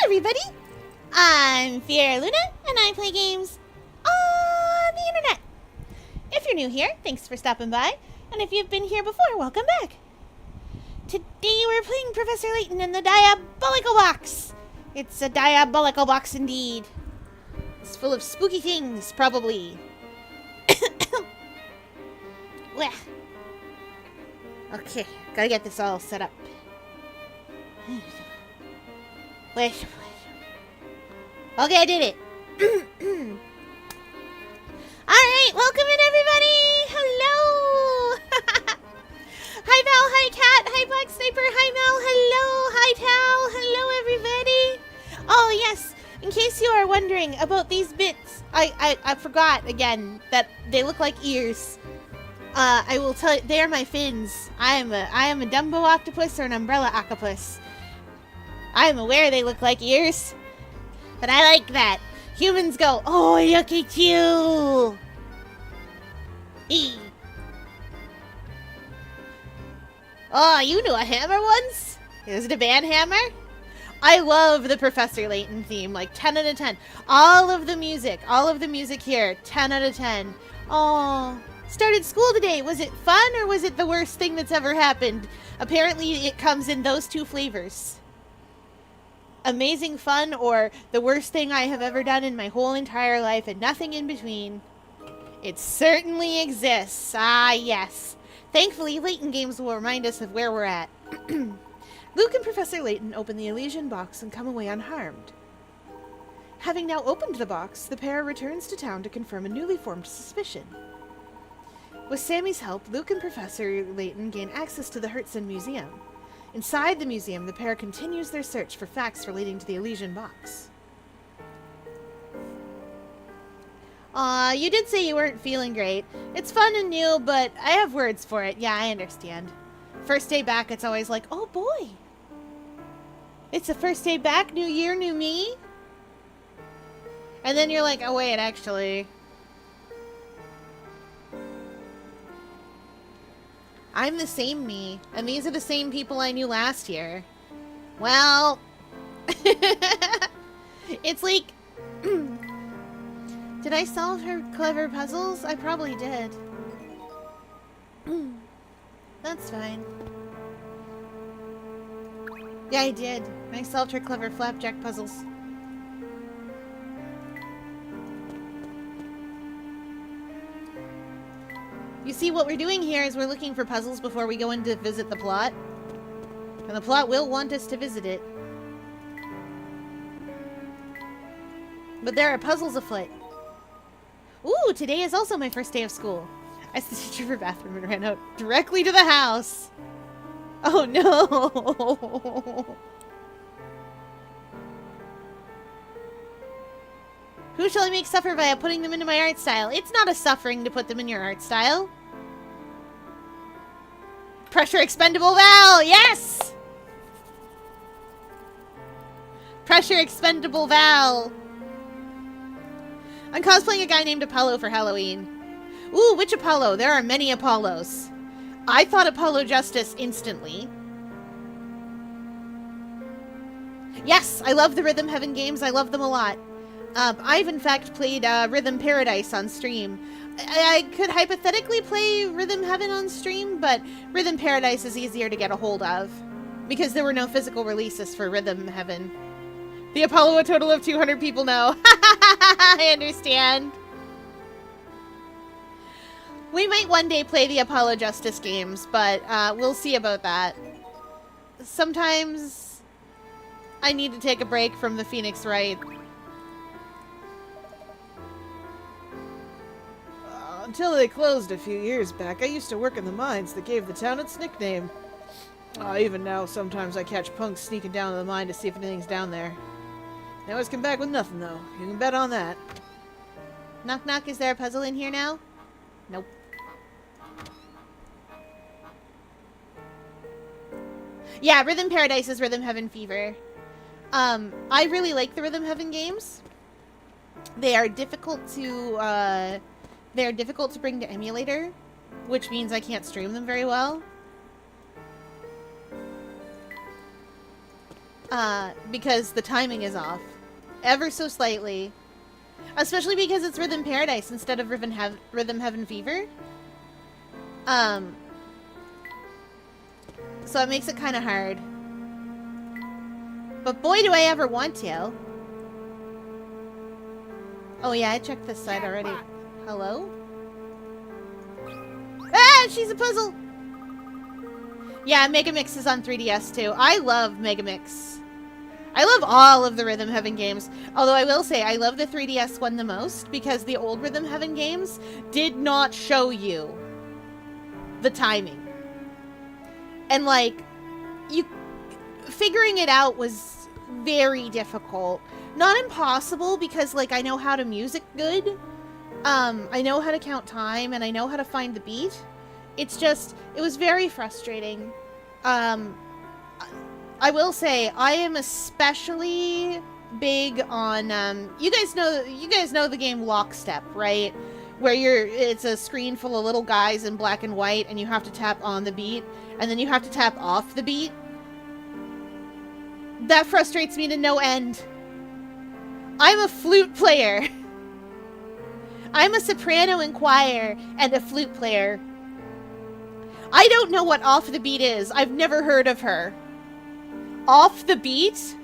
everybody! I'm Fiera Luna, and I play games on the internet. If you're new here, thanks for stopping by, and if you've been here before, welcome back. Today we're playing Professor Layton in the Diabolical Box. It's a diabolical box indeed. It's full of spooky things, probably. Blech. Okay, gotta get this all set up. Blech. Okay, I did it. Alright, welcome in everybody! Hello! Hi Val, hi Kat, hi Black Sniper, hi Mel, hello, hi Tal, hello everybody! Oh yes, in case you are wondering about these bits, I forgot again that they look like ears. I will tell you, they are my fins. I am a Dumbo octopus or an umbrella octopus. I am aware they look like ears. But I like that. Humans go, oh, look at you! Eee. Oh, you knew a hammer once? Is it a band hammer? I love the Professor Layton theme, like 10 out of 10. All of the music here, 10 out of 10. Oh, started school today. Was it fun or was it the worst thing that's ever happened? Apparently it comes in those two flavors. Amazing fun or the worst thing I have ever done in my whole entire life and nothing in between. It certainly exists. Ah, yes. Thankfully, Layton games will remind us of where we're at. Luke and Professor Layton open the Elysian box and come away unharmed. Having now opened the box, the pair returns to town to confirm a newly formed suspicion. With Sammy's help, Luke and Professor Layton gain access to the Hertzen Museum. Inside the museum, the pair continues their search for facts relating to the Elysian box. Aw, you did say you weren't feeling great. It's fun and new, but I have words for it. Yeah, I understand. First day back, it's always like, oh boy. It's the first day back, new year, new me. And then you're like, oh wait, actually. I'm the same me, and these are the same people I knew last year. Well, it's like, did I solve her clever puzzles? I probably did. That's fine. Yeah, I did. I solved her clever flapjack puzzles. You see, what we're doing here is we're looking for puzzles before we go in to visit the plot. And the plot will want us to visit it. But there are puzzles afoot. Ooh, today is also my first day of school. I asked the teacher for bathroom and ran out directly to the house. Oh no! Who shall I make suffer via putting them into my art style? It's not a suffering to put them in your art style. Pressure expendable Val! Yes! Pressure expendable Val! I'm cosplaying a guy named Apollo for Halloween. Ooh, which Apollo? There are many Apollos. I thought Apollo Justice instantly. Yes, I love the Rhythm Heaven games. I love them a lot. I've in fact played Rhythm Paradise on stream. I could hypothetically play Rhythm Heaven on stream, but Rhythm Paradise is easier to get a hold of because there were no physical releases for Rhythm Heaven. The Apollo, a total of 200 people know. I understand. We might one day play the Apollo Justice games, but we'll see about that. Sometimes I need to take a break from the Phoenix Wright. Until they closed a few years back, I used to work in the mines that gave the town its nickname. Even now, sometimes I catch punks sneaking down to the mine to see if anything's down there. They always come back with nothing, though. You can bet on that. Knock knock, is there a puzzle in here now? Nope. Yeah, Rhythm Paradise is Rhythm Heaven Fever. I really like the Rhythm Heaven games. They are difficult to bring to emulator, which means I can't stream them very well. because the timing is off ever so slightly, especially because it's Rhythm Paradise instead of Rhythm Heaven Fever. So it makes it kind of hard. But boy, do I ever want to. Oh yeah, I checked this side already. Hello? Ah, she's a puzzle! Yeah, Megamix is on 3DS too. I love Megamix. I love all of the Rhythm Heaven games. Although I will say, I love the 3DS one the most because the old Rhythm Heaven games did not show you the timing. And like, figuring it out was very difficult. Not impossible because like I know how to music good. I know how to count time and I know how to find the beat. It's just, it was very frustrating. I will say, I am especially big on, you guys know the game Lockstep, right? Where it's a screen full of little guys in black and white and you have to tap on the beat and then you have to tap off the beat. That frustrates me to no end. I'm a flute player. I'm a soprano in choir and a flute player. I don't know what off the beat is. I've never heard of her. Off the beat?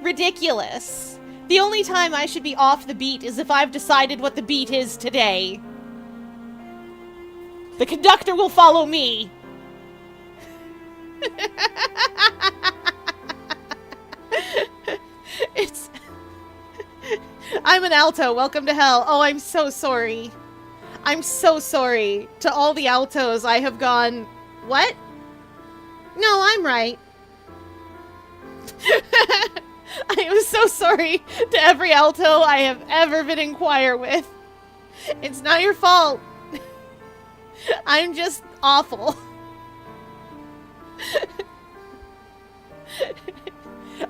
Ridiculous. The only time I should be off the beat is if I've decided what the beat is today. The conductor will follow me. I'm an alto. Welcome to hell. Oh, I'm so sorry. I'm so sorry to all the altos I have gone... What? No, I'm right. I am so sorry to every alto I have ever been in choir with. It's not your fault. I'm just awful.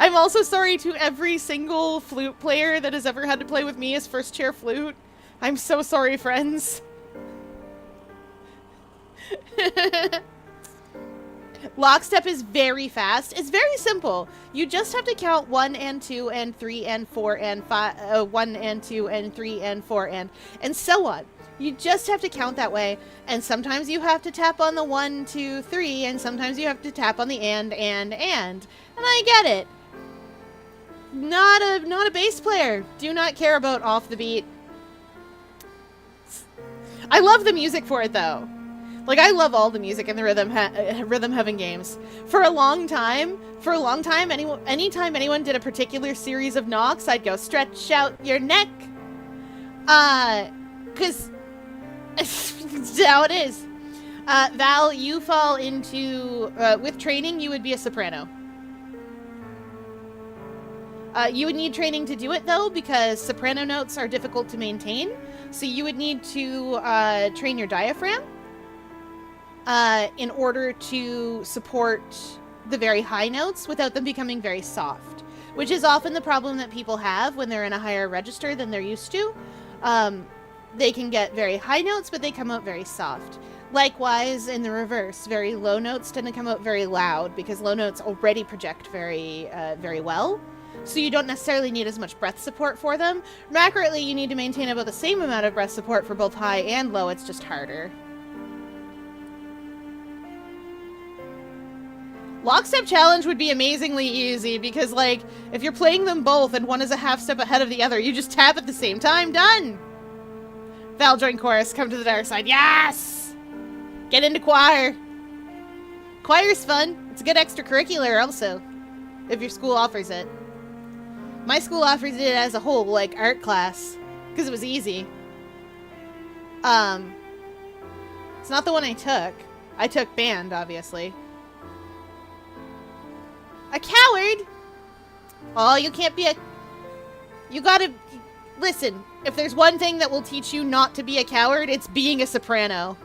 I'm also sorry to every single flute player that has ever had to play with me as first chair flute. I'm so sorry, friends. Lockstep is very fast. It's very simple. You just have to count 1 and 2 and 3 and 4 and 5, 1 and 2 and 3 and 4 and so on. You just have to count that way. And sometimes you have to tap on the 1, 2, 3, and sometimes you have to tap on the and. And I get it. Not a bass player. Do not care about off the beat. I love the music for it though. Like I love all the music in the Rhythm Heaven games. For a long time, anytime anyone did a particular series of knocks, I'd go stretch out your neck. 'Cause that's how it is. Val, you fall into with training, you would be a soprano. You would need training to do it, though, because soprano notes are difficult to maintain. So you would need to train your diaphragm in order to support the very high notes without them becoming very soft, which is often the problem that people have when they're in a higher register than they're used to. They can get very high notes, but they come out very soft. Likewise, in the reverse, very low notes tend to come out very loud because low notes already project very well. So you don't necessarily need as much breath support for them. More accurately, you need to maintain about the same amount of breath support for both high and low. It's just harder. Lockstep challenge would be amazingly easy because, like, if you're playing them both and one is a half step ahead of the other, you just tap at the same time. Done! Val, join chorus. Come to the dark side. Yes! Get into choir. Choir's fun. It's a good extracurricular also, if your school offers it. My school offers it as a whole, like art class, because it was easy. It's not the one I took. I took band, obviously. A coward? Oh, you can't be a... You gotta... Listen, if there's one thing that will teach you not to be a coward, it's being a soprano.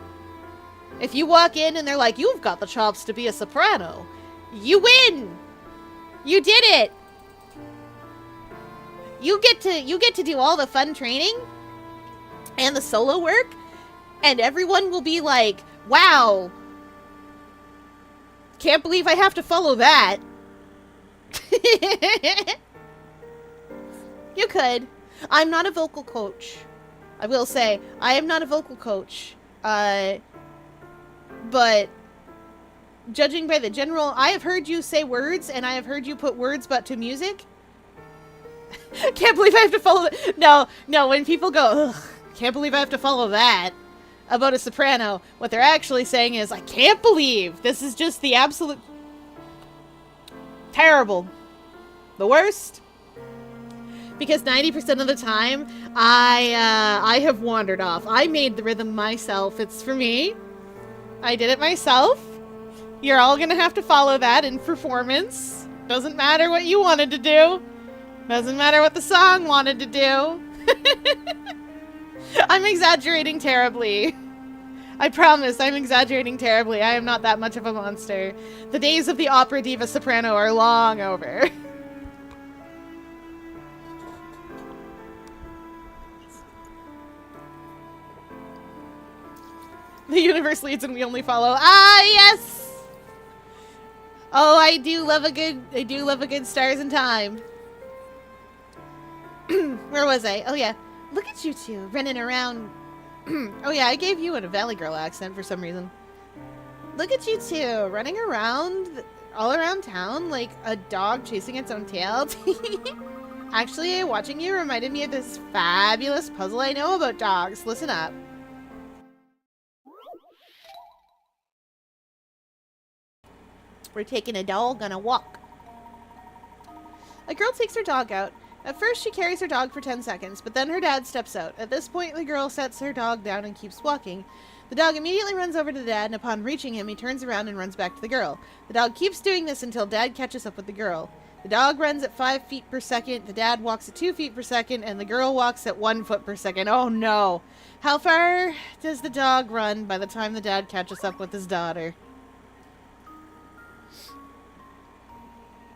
If you walk in and they're like, you've got the chops to be a soprano, you win! You did it! You get to do all the fun training and the solo work, and everyone will be like, wow, can't believe I have to follow that. You could. I'm not a vocal coach. I will say, I am not a vocal coach. But judging by the general, I have heard you say words, and I have heard you put words but to music. Can't believe I have to follow that. No, when people go, ugh, can't believe I have to follow that about a soprano, what they're actually saying is, I can't believe this is just the absolute terrible. The worst. Because 90% of the time, I have wandered off. I made the rhythm myself. It's for me. I did it myself. You're all gonna have to follow that in performance. Doesn't matter what you wanted to do. Doesn't matter what the song wanted to do. I'm exaggerating terribly. I promise, I'm exaggerating terribly. I am not that much of a monster. The days of the opera diva soprano are long over. The universe leads and we only follow. Ah, yes! Oh, I do love a good Stars in Time. Where was I? Oh yeah. Look at you two running around. Oh yeah, I gave you a Valley Girl accent for some reason. Look at you two running around all around town like a dog chasing its own tail. Actually, watching you reminded me of this fabulous puzzle I know about dogs. Listen up. We're taking a dog on a walk. A girl takes her dog out. At first, she carries her dog for 10 seconds, but then her dad steps out. At this point, the girl sets her dog down and keeps walking. The dog immediately runs over to the dad, and upon reaching him, he turns around and runs back to the girl. The dog keeps doing this until dad catches up with the girl. The dog runs at 5 feet per second, the dad walks at 2 feet per second, and the girl walks at 1 foot per second. Oh no! How far does the dog run by the time the dad catches up with his daughter?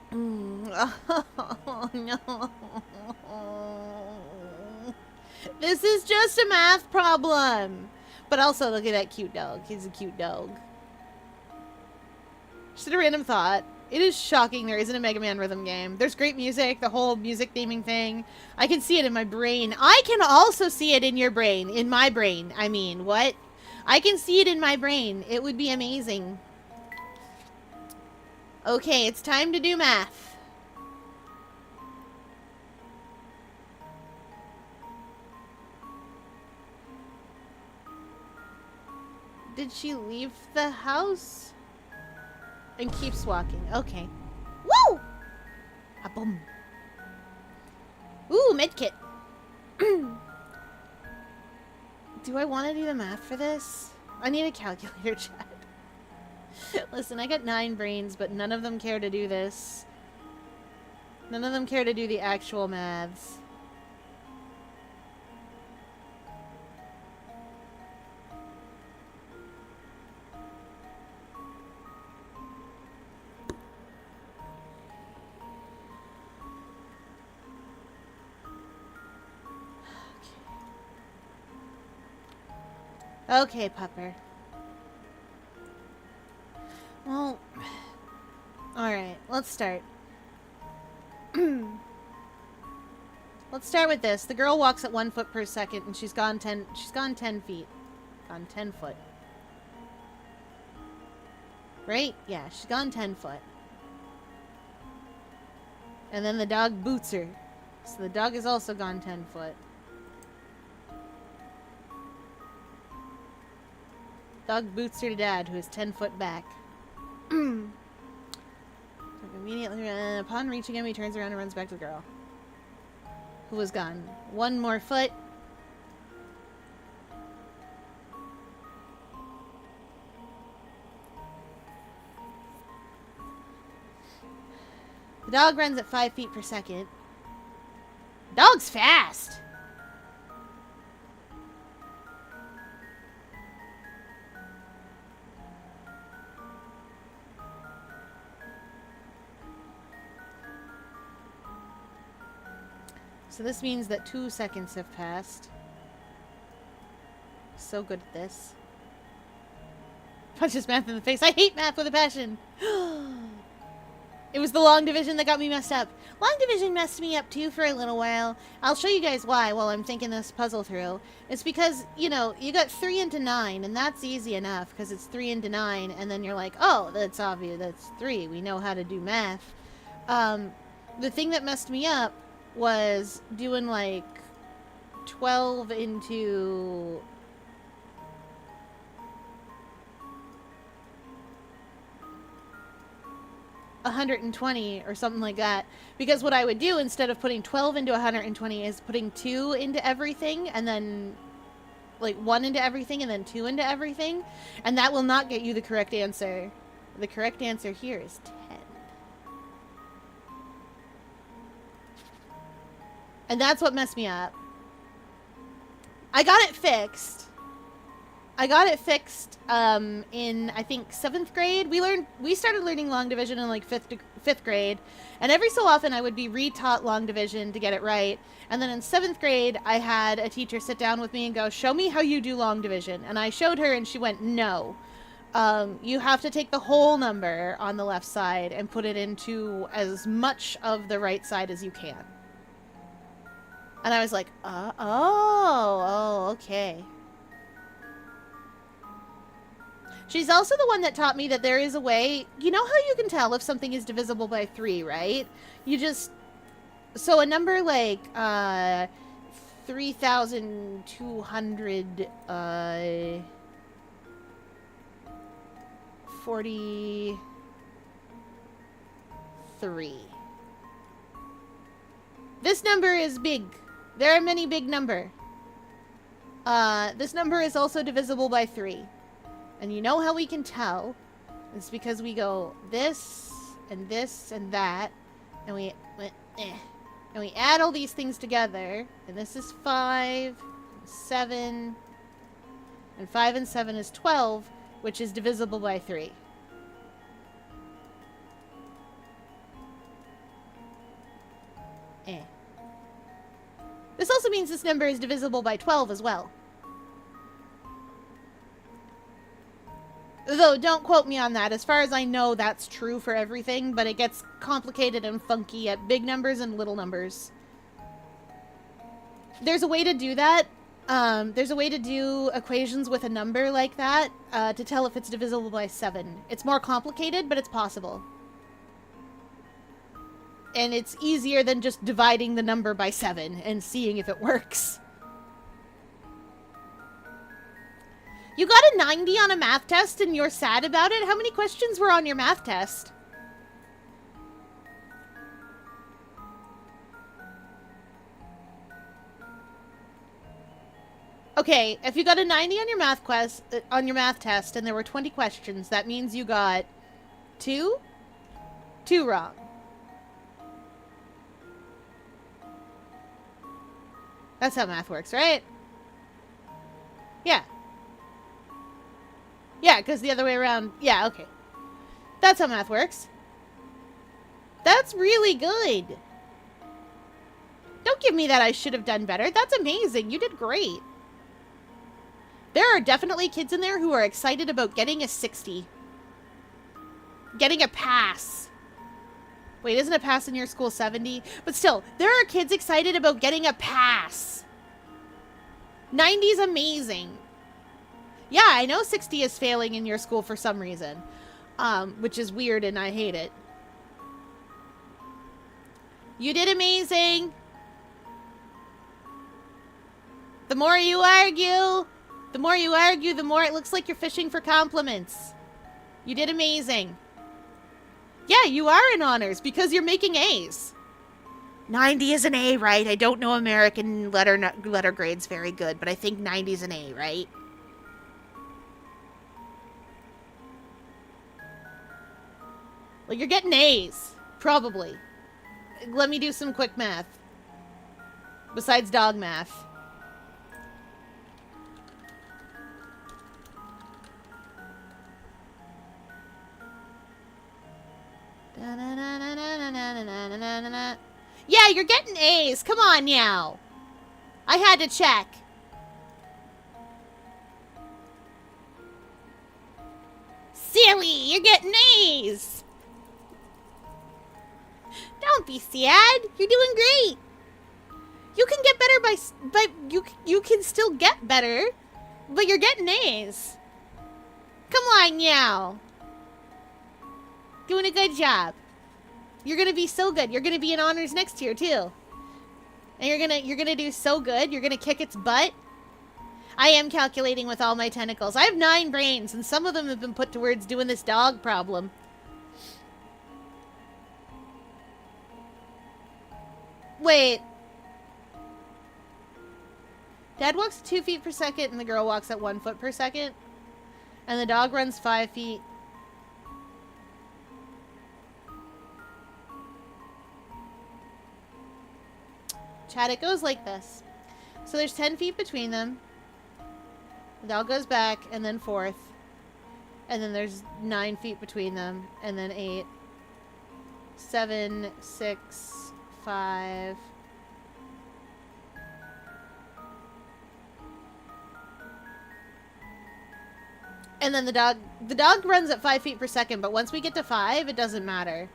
Oh, no. This is just a math problem. But also, look at that cute dog. He's a cute dog. Just a random thought. It is shocking there isn't a Mega Man rhythm game. There's great music, the whole music theming thing. I can see it in my brain. I can also see it in your brain. In my brain, I mean. What? I can see it in my brain. It would be amazing. Okay, it's time to do math. Did she leave the house? And keeps walking. Okay. Woo! A boom. Ooh, medkit. Do I want to do the math for this? I need a calculator, chat. Listen, I got 9 brains, but none of them care to do this. None of them care to do the actual maths. Okay, Pupper. Well, alright, let's start. Let's start with this. The girl walks at 1 foot per second and she's gone 10 feet. Gone 10 foot. Right? Yeah, she's gone 10 foot. And then the dog boots her. So the dog has also gone 10 foot. Dog boots her to dad, who is 10 foot back. Immediately, upon reaching him, he turns around and runs back to the girl, who was gone. 1 more foot. The dog runs at 5 feet per second. Dog's fast! So this means that 2 seconds have passed. So good at this. Punches math in the face. I hate math with a passion. It was the long division that got me messed up. Long division messed me up too for a little while. I'll show you guys why while I'm thinking this puzzle through. It's because, you know, you got 3 into 9, and that's easy enough because it's 3 into 9, and then you're like, oh, that's obvious, that's 3. We know how to do math. The thing that messed me up was doing like 12 into 120 or something like that, because what I would do instead of putting 12 into 120 is putting 2 into everything, and then like 1 into everything and then 2 into everything, and that will not get you the correct answer. The correct answer here is 10. And that's what messed me up. I got it fixed. In, I think, 7th grade. We started learning long division in like 5th grade. And every so often I would be retaught long division to get it right. And then in 7th grade, I had a teacher sit down with me and go, show me how you do long division. And I showed her and she went, no. You have to take the whole number on the left side and put it into as much of the right side as you can. And I was like, oh, okay. She's also the one that taught me that there is a way, you know how you can tell if something is divisible by 3, right? You just, so a number like, 3,200, 43. This number is big. There are many big number. This number is also divisible by 3. And you know how we can tell? It's because we go this and that, and we add all these things together, and this is 5, 7, and 5 and 7 is 12, which is divisible by 3. This also means this number is divisible by 12 as well. Though, don't quote me on that. As far as I know, that's true for everything, but it gets complicated and funky at big numbers and little numbers. There's a way to do that. There's a way to do equations with a number like that to tell if it's divisible by 7. It's more complicated, but it's possible. And it's easier than just dividing the number by 7 and seeing if it works. You got a 90 on a math test and you're sad about it? How many questions were on your math test? Okay, if you got a 90 on your math test and there were 20 questions, that means you got 2 wrong. That's how math works, right? Yeah. Yeah, because the other way around... Yeah, okay. That's how math works. That's really good. Don't give me that I should have done better. That's amazing. You did great. There are definitely kids in there who are excited about getting a 60. Getting a pass. Wait, isn't a pass in your school 70? But still, there are kids excited about getting a pass. 90's amazing. Yeah, I know 60 is failing in your school for some reason. Which is weird and I hate it. You did amazing. The more you argue, the more it looks like you're fishing for compliments. You did amazing. Yeah, you are in honors because you're making A's. 90 is an A, right? I don't know American letter grades very good, but I think 90 is an A, right? Well, you're getting A's. Probably. Let me do some quick math. Besides dog math. Yeah, you're getting A's. Come on now. I had to check. Silly, you're getting A's. Don't be sad. You're doing great. You can get better you can still get better, but you're getting A's. Come on, now. Doing a good job. You're gonna be so good. You're gonna be in honors next year too. And you're gonna do so good. You're gonna kick its butt. I am calculating with all my tentacles. I have 9 brains, and some of them have been put towards doing this dog problem. Wait. Dad walks at 2 feet per second, and the girl walks at 1 foot per second. And the dog runs 5 feet. Chad, it goes like this. So there's 10 feet between them. The dog goes back, and then forth. And then there's 9 feet between them, and then 8. 7, 6, 5... And then the dog runs at 5 feet per second, but once we get to 5, it doesn't matter.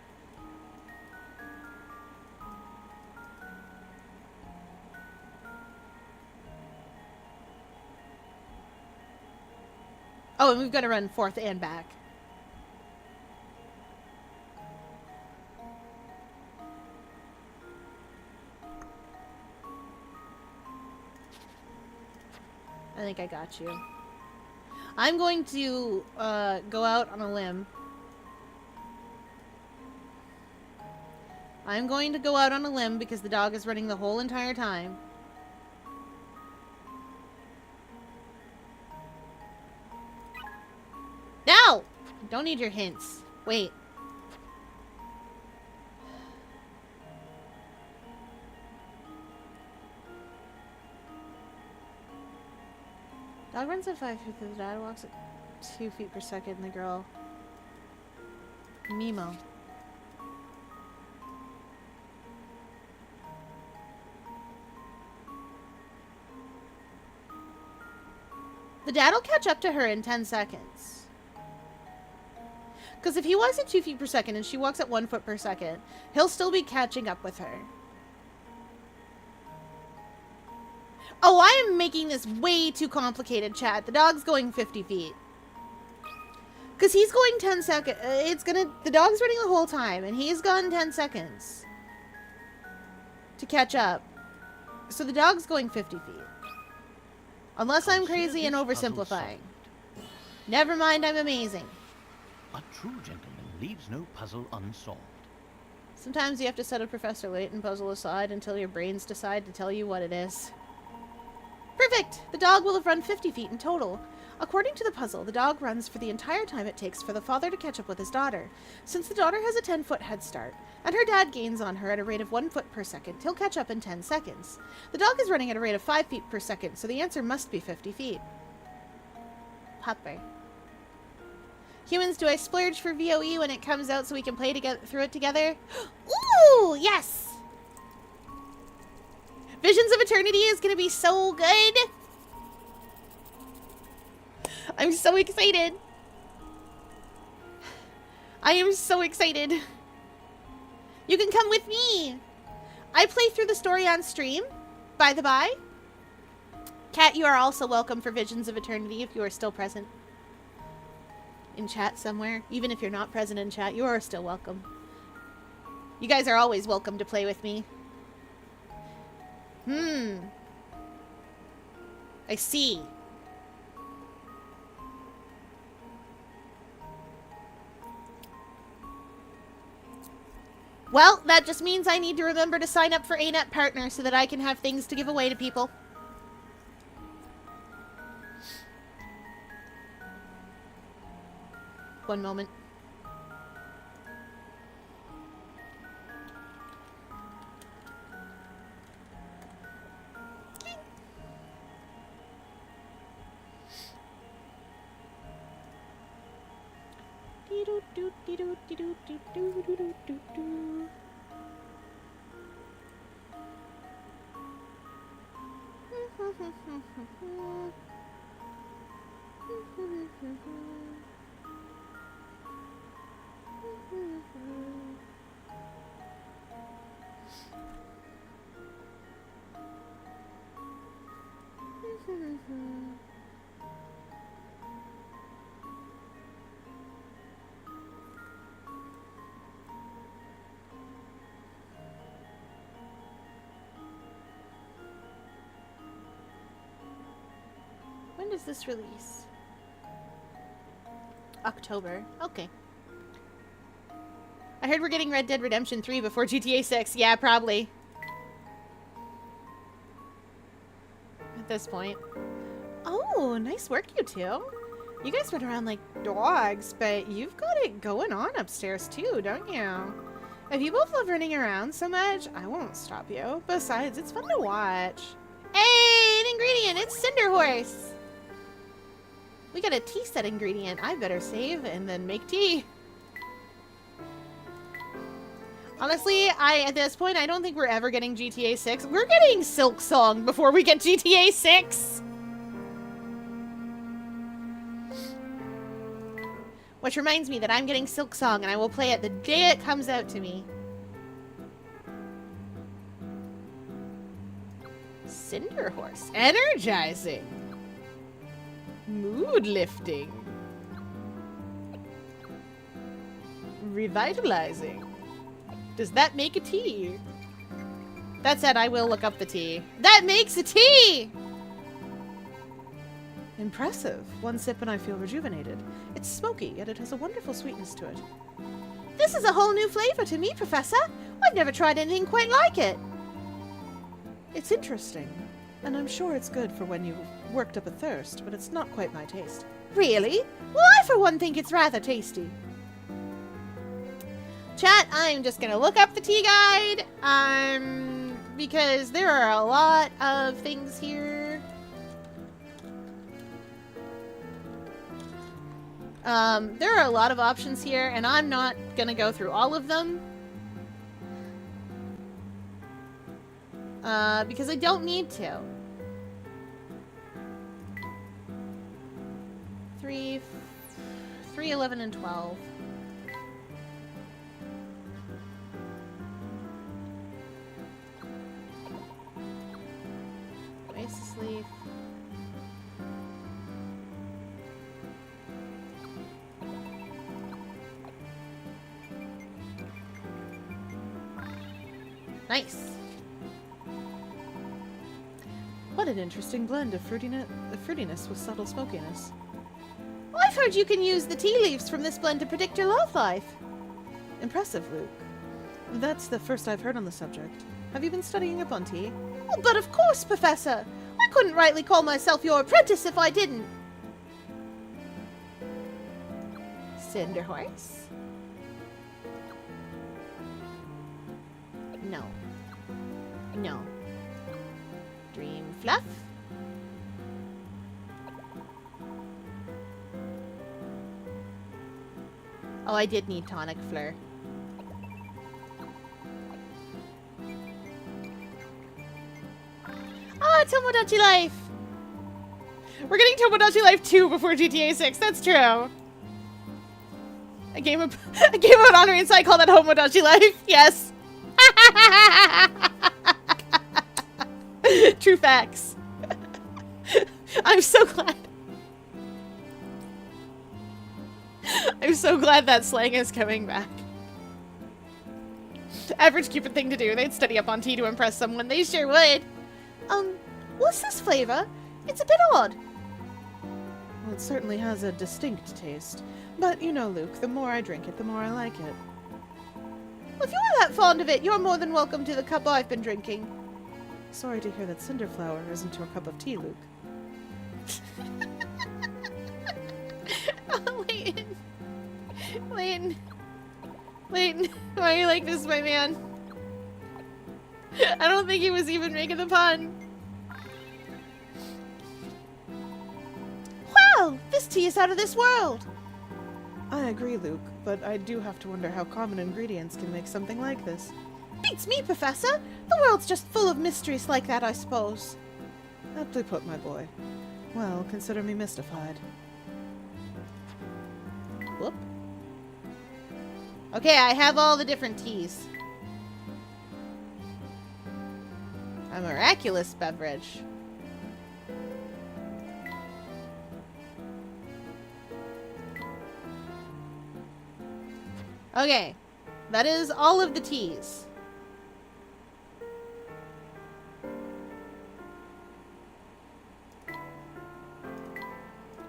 Oh, and we've got to run forth and back. I think I got you. I'm going to go out on a limb. I'm going to go out on a limb because the dog is running the whole entire time. No! Don't need your hints. Wait. Dog runs at 5 feet, the dad walks at 2 feet per second, and the girl... Mimo. The dad will catch up to her in 10 seconds. Because if he walks at 2 feet per second and she walks at 1 foot per second, he'll still be catching up with her. Oh, I am making this way too complicated, chat. The dog's going 50 feet. Because he's going 10 seconds. The dog's running the whole time, and he's gone 10 seconds to catch up. So the dog's going 50 feet. Unless I'm crazy and oversimplifying. Never mind, I'm amazing. A true gentleman leaves no puzzle unsolved. Sometimes you have to set a Professor Layton puzzle aside until your brains decide to tell you what it is. Perfect! The dog will have run 50 feet in total. According to the puzzle, the dog runs for the entire time it takes for the father to catch up with his daughter. Since the daughter has a 10-foot head start, and her dad gains on her at a rate of 1 foot per second, he'll catch up in 10 seconds. The dog is running at a rate of 5 feet per second, so the answer must be 50 feet. Popper. Humans, do I splurge for VOE when it comes out so we can play through it together? Ooh, yes! Visions of Eternity is going to be so good. I'm so excited. I am so excited. You can come with me. I play through the story on stream, by the by. Kat, you are also welcome for Visions of Eternity if you are still present. In chat somewhere. Even if you're not present in chat, you are still welcome. You guys are always welcome to play with me. I see. Well, that just means I need to remember to sign up for ANET Partner so that I can have things to give away to people. One moment. When does this release? October. Okay. I heard we're getting Red Dead Redemption 3 before GTA 6. Yeah, probably. At this point. Oh, nice work, you two. You guys run around like dogs, but you've got it going on upstairs too, don't you? If you both love running around so much, I won't stop you. Besides, it's fun to watch. Hey, an ingredient! It's Cinder Horse! We got a tea set ingredient. I better save and then make tea. Honestly, at this point, I don't think we're ever getting GTA 6. We're getting Silk Song before we get GTA 6. Which reminds me that I'm getting Silk Song, and I will play it the day it comes out to me. Cinder Horse. Energizing. Mood lifting. Revitalizing. Does that make a tea? That said, I will look up the tea. That makes a tea! Impressive. One sip and I feel rejuvenated. It's smoky, yet it has a wonderful sweetness to it. This is a whole new flavor to me, Professor. I've never tried anything quite like it. It's interesting, and I'm sure it's good for when you've worked up a thirst, but it's not quite my taste. Really? Well, I for one think it's rather tasty. Chat, I'm just gonna look up the tea guide, because there are a lot of things here. There are a lot of options here, and I'm not gonna go through all of them. Because I don't need to. 3, 11, and 12. Oasis leaf. Nice. What an interesting blend of fruitiness with subtle smokiness. Well, I've heard you can use the tea leaves from this blend to predict your love life. Impressive, Luke. That's the first I've heard on the subject. Have you been studying up on tea? Oh, but of course, Professor. I couldn't rightly call myself your apprentice if I didn't. Cinder Horse? No. No. Dream Fluff? Oh, I did need Tonic Fleur. Ah, Tomodachi Life! We're getting Tomodachi Life 2 before GTA 6, that's true. A game about honor and I call that Tomodachi Life, yes. True facts. I'm so glad. I'm so glad that slang is coming back. Average Cupid thing to do. They'd study up on tea to impress someone. They sure would. What's this flavor? It's a bit odd. Well, it certainly has a distinct taste. But, you know, Luke, the more I drink it, the more I like it. Well, if you're that fond of it, you're more than welcome to the cup I've been drinking. Sorry to hear that Cinderflower isn't your cup of tea, Luke. Oh, Layton. Layton. Layton, why are you like this, my man? I don't think he was even making the pun. Wow, this tea is out of this world. I agree, Luke, but I do have to wonder how common ingredients can make something like this. Beats me, Professor. The world's just full of mysteries like that, I suppose. Aptly put, my boy. Well, consider me mystified. Whoop. Okay, I have all the different teas. A miraculous beverage. Okay. That is all of the T's.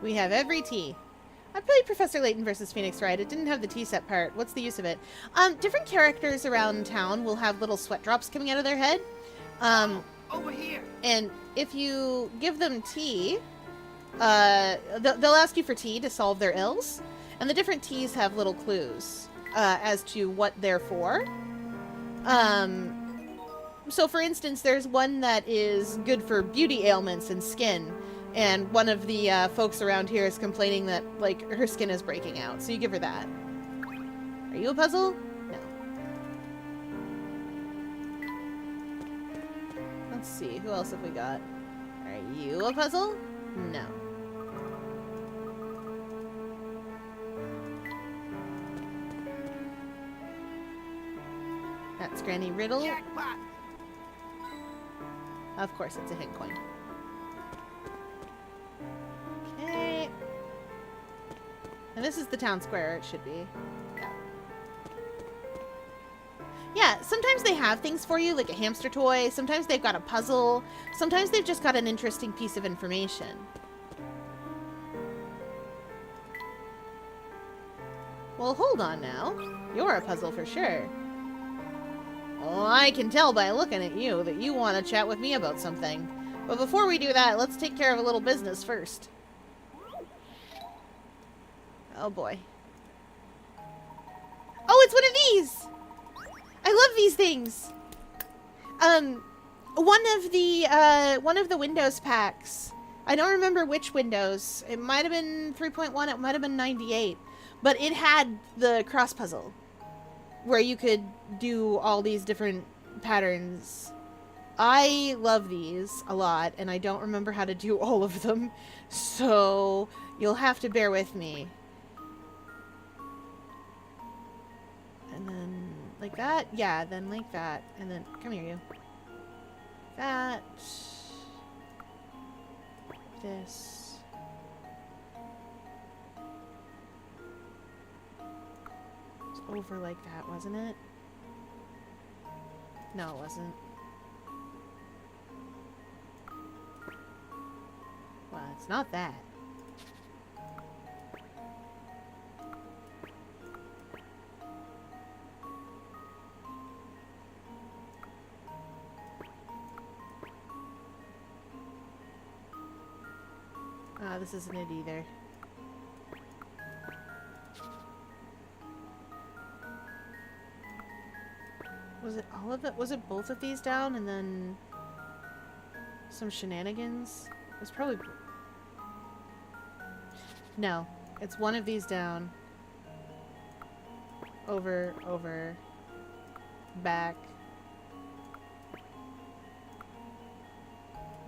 We have every T. I played Professor Layton versus Phoenix Wright. It didn't have the T-set part. What's the use of it? Different characters around town will have little sweat drops coming out of their head. Over here. And if you give them tea, they'll ask you for tea to solve their ills. And the different teas have little clues as to what they're for. So for instance, there's one that is good for beauty ailments and skin. And one of the folks around here is complaining that, like, her skin is breaking out. So you give her that. Are you a puzzle? No. Let's see. Who else have we got? Are you a puzzle? No. That's Granny Riddle. Jackpot. Of course, it's a hint coin. Okay. And this is the town square, it should be. Yeah. Yeah, sometimes they have things for you, like a hamster toy. Sometimes they've got a puzzle. Sometimes they've just got an interesting piece of information. Well, hold on now. You're a puzzle for sure. Well, I can tell by looking at you that you want to chat with me about something. But before we do that, let's take care of a little business first. Oh boy. Oh, it's one of these! I love these things! One of the Windows packs. I don't remember which Windows. It might have been 3.1, it might have been 98. But it had the cross puzzle, where you could do all these different patterns. I love these a lot, and I don't remember how to do all of them, so you'll have to bear with me. And then, like that? Yeah, then like that. And then, come here, you. That. This. Over like that, wasn't it? No, it wasn't. Well, it's not that. This isn't it either. Was it all of it? Was it both of these down and then some shenanigans? It was probably... No. It's one of these down. Over, over, back,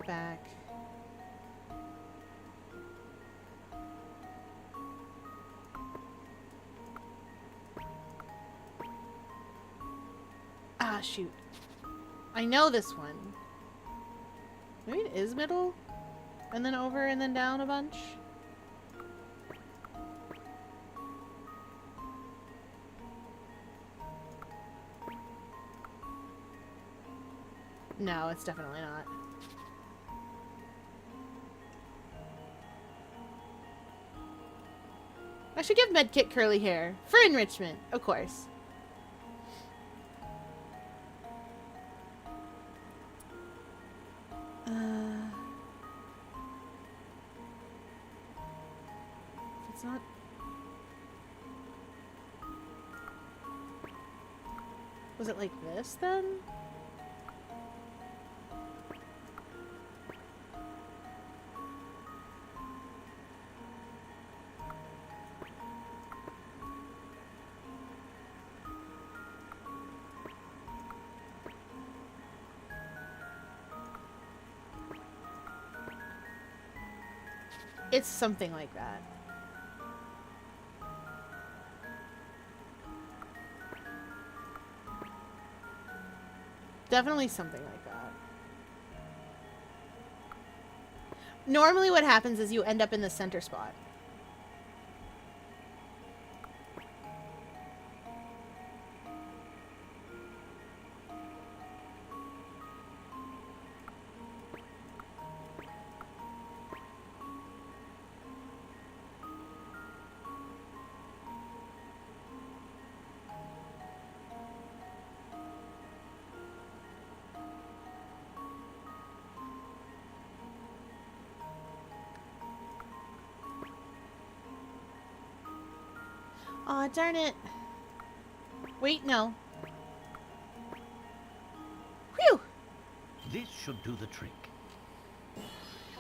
back. Ah, shoot. I know this one. Maybe it is middle? And then over and then down a bunch? No, it's definitely not. I should give Medkit curly hair. For enrichment, of course. It's not... Was it like this, then? It's something like that. Definitely something like that. Normally what happens is you end up in the center spot. Aw, darn it. Wait, no. Whew! This should do the trick.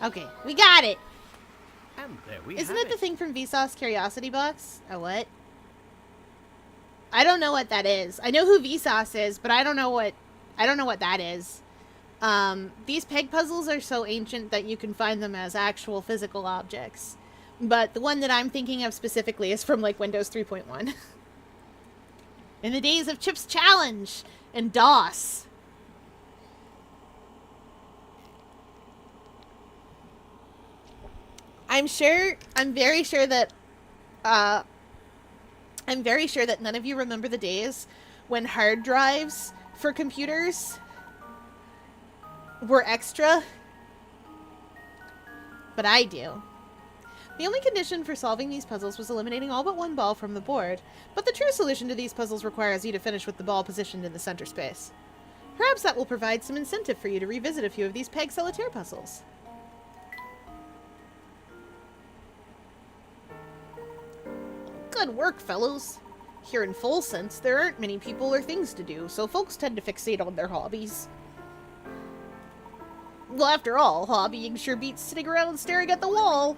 Okay, we got it! And there we Isn't have it the thing from Vsauce Curiosity Box? Oh, what? I don't know what that is. I know who Vsauce is, but I don't know what that is. These peg puzzles are so ancient that you can find them as actual physical objects. But the one that I'm thinking of specifically is from, like, Windows 3.1. In the days of Chip's Challenge and DOS. I'm very sure that none of you remember the days when hard drives for computers were extra. But I do. The only condition for solving these puzzles was eliminating all but one ball from the board, but the true solution to these puzzles requires you to finish with the ball positioned in the center space. Perhaps that will provide some incentive for you to revisit a few of these peg solitaire puzzles. Good work, fellows. Here in Full Sense, there aren't many people or things to do, so folks tend to fixate on their hobbies. Well, after all, hobbying sure beats sitting around staring at the wall.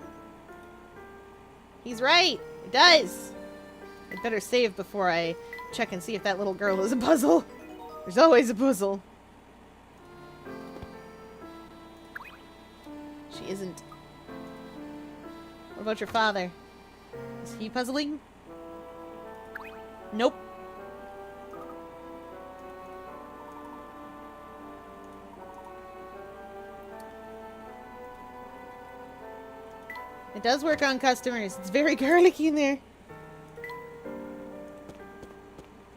He's right. It does. I'd better save before I check and see if that little girl is a puzzle. There's always a puzzle. She isn't. What about your father? Is he puzzling? Nope. It does work on customers. It's very garlicky in there.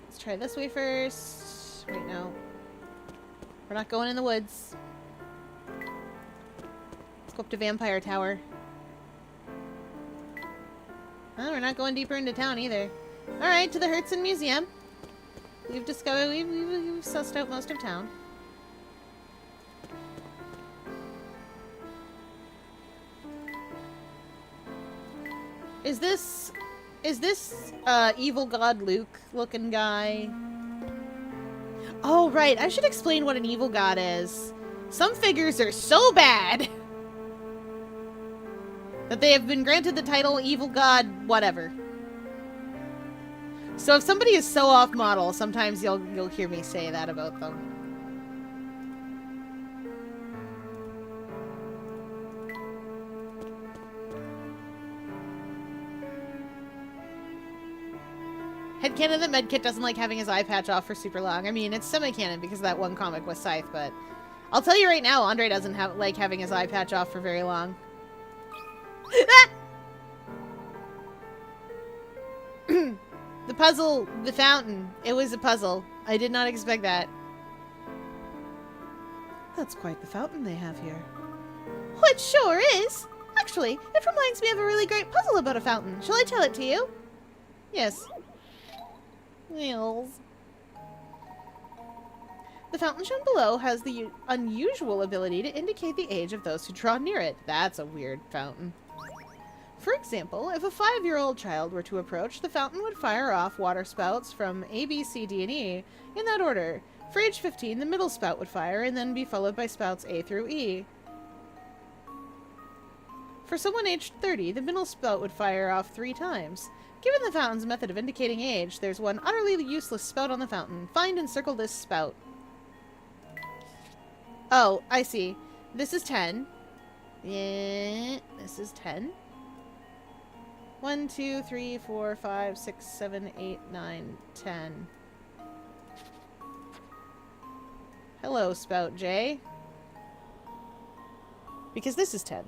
Let's try this way first. Wait, no. We're not going in the woods. Let's go up to Vampire Tower. Oh, we're not going deeper into town either. Alright, to the Hertzen Museum. We've discovered, we've sussed out most of town. Is this evil god Luke looking guy? Oh, right. I should explain what an evil god is. Some figures are so bad that they have been granted the title evil god whatever. So if somebody is so off model, sometimes you'll hear me say that about them. Headcanon that Medkit doesn't like having his eye patch off for super long. I mean, it's semi-canon because of that one comic with Scythe, but I'll tell you right now, Andre doesn't like having his eye patch off for very long. The puzzle, the fountain. It was a puzzle. I did not expect that. That's quite the fountain they have here. Oh, it sure is. Actually, it reminds me of a really great puzzle about a fountain. Shall I tell it to you? Yes. Wheels. The fountain shown below has the unusual ability to indicate the age of those who draw near it. That's a weird fountain. For example, if a 5-year-old child were to approach, the fountain would fire off water spouts from A, B, C, D, and E in that order. For age 15, the middle spout would fire and then be followed by spouts A through E. For someone aged 30, the middle spout would fire off 3 times. Given the fountain's method of indicating age, there's one utterly useless spout on the fountain. Find and circle this spout. Oh, I see. This is 10. Yeah, this is 10. 1, 2, 3, 4, 5, 6, 7, 8, 9, 10. Hello, Spout J. Because this is 10.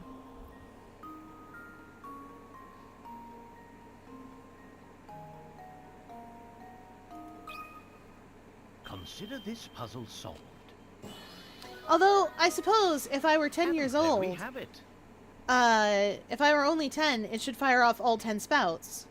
Consider this puzzle solved. Although, I suppose, if I were 10 years There old, we have it. if I were only 10, it should fire off all 10 spouts.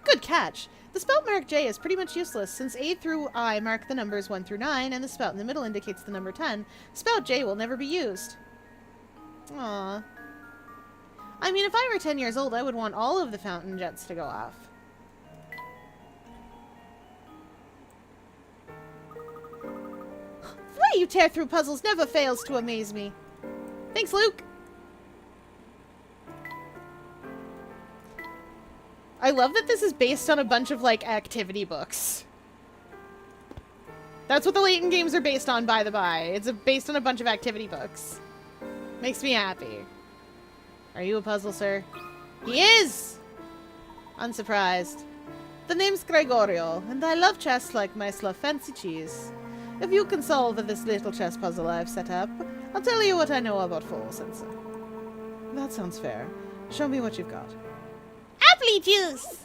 Good catch. The spout mark J is pretty much useless, since A through I mark the numbers 1 through 9, and the spout in the middle indicates the number 10. Spout J will never be used. Aww. I mean, if I were 10 years old, I would want all of the fountain jets to go off. The way you tear through puzzles never fails to amaze me. Thanks, Luke. I love that this is based on a bunch of, like, activity books. That's what the Layton games are based on, by the by. It's based on a bunch of activity books. Makes me happy. Are you a puzzle, sir? He is! Unsurprised. The name's Gregorio, and I love chess like mice love fancy cheese. If you can solve this little chess puzzle I've set up, I'll tell you what I know about full sensor. That sounds fair. Show me what you've got. Apple juice!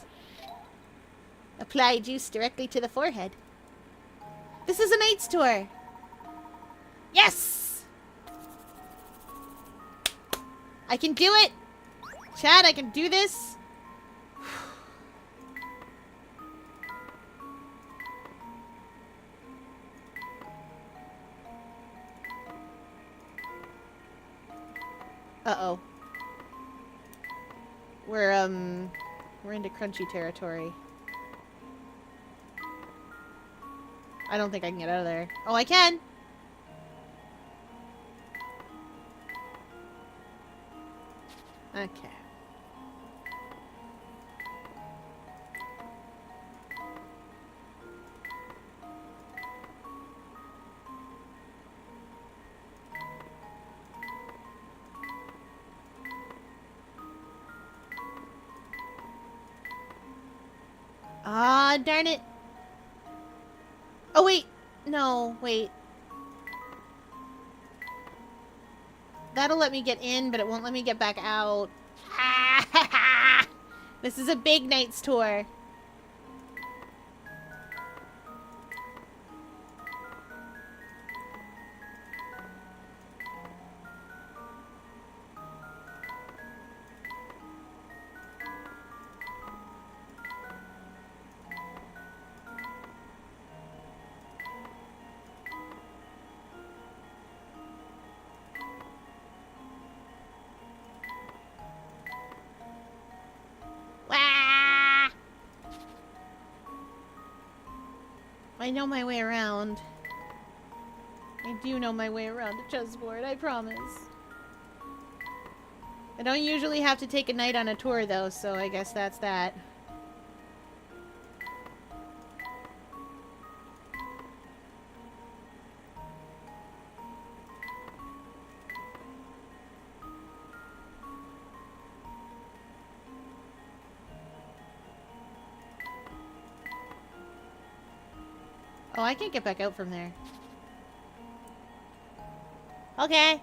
Apply juice directly to the forehead. This is a knight's tour. Yes! I can do it! Chad, I can do this! Uh-oh. We're into crunchy territory. I don't think I can get out of there. Oh, I can! Okay. Ah, darn it. Oh, wait. No, wait. That'll let me get in, but it won't let me get back out. This is a big knight's tour. I know my way around. I do know my way around a chessboard, I promise. I don't usually have to take a knight on a tour, though, so I guess that's that. Oh, I can't get back out from there. Okay.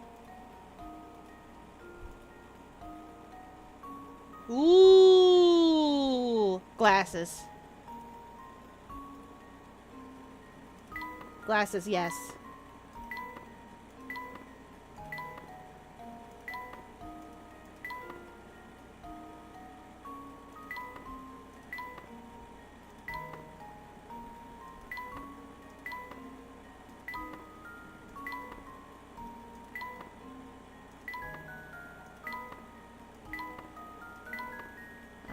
Ooh, glasses. Glasses, yes.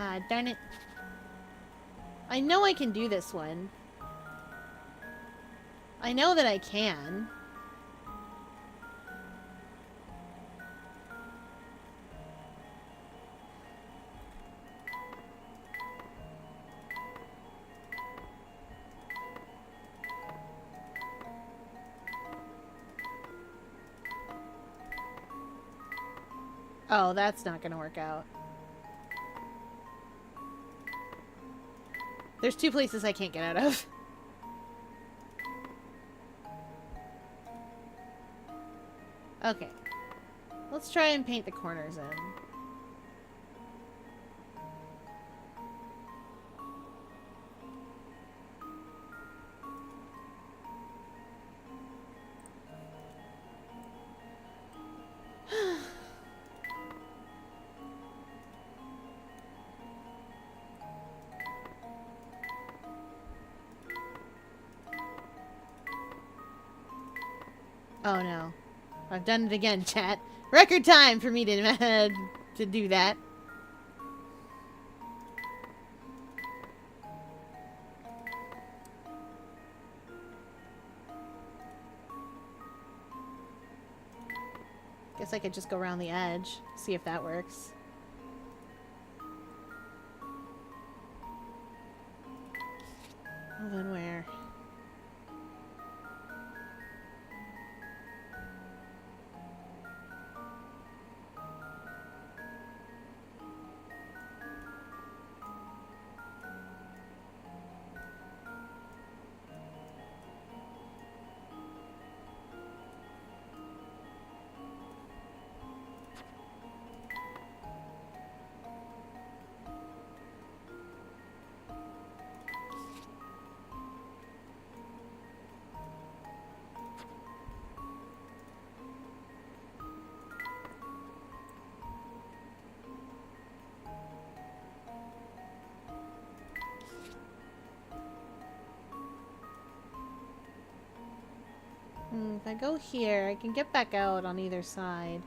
Ah, darn it. I know I can do this one. I know that I can. Oh, that's not gonna work out. There's two places I can't get out of. Okay. Let's try and paint the corners in. Oh no. I've done it again, chat. Record time for me to to do that. Guess I could just go around the edge, see if that works. Well, then where? If I go here, I can get back out on either side.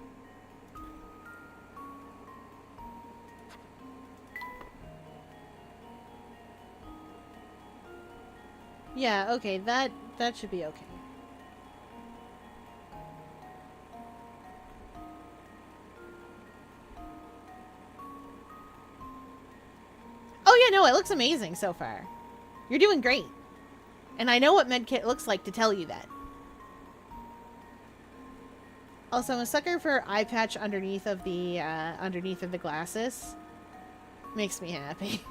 Yeah, okay, that should be okay. Oh yeah, no, it looks amazing so far. You're doing great. And I know what medkit looks like to tell you that. Also, I'm a sucker for eye patch underneath of the glasses. Makes me happy.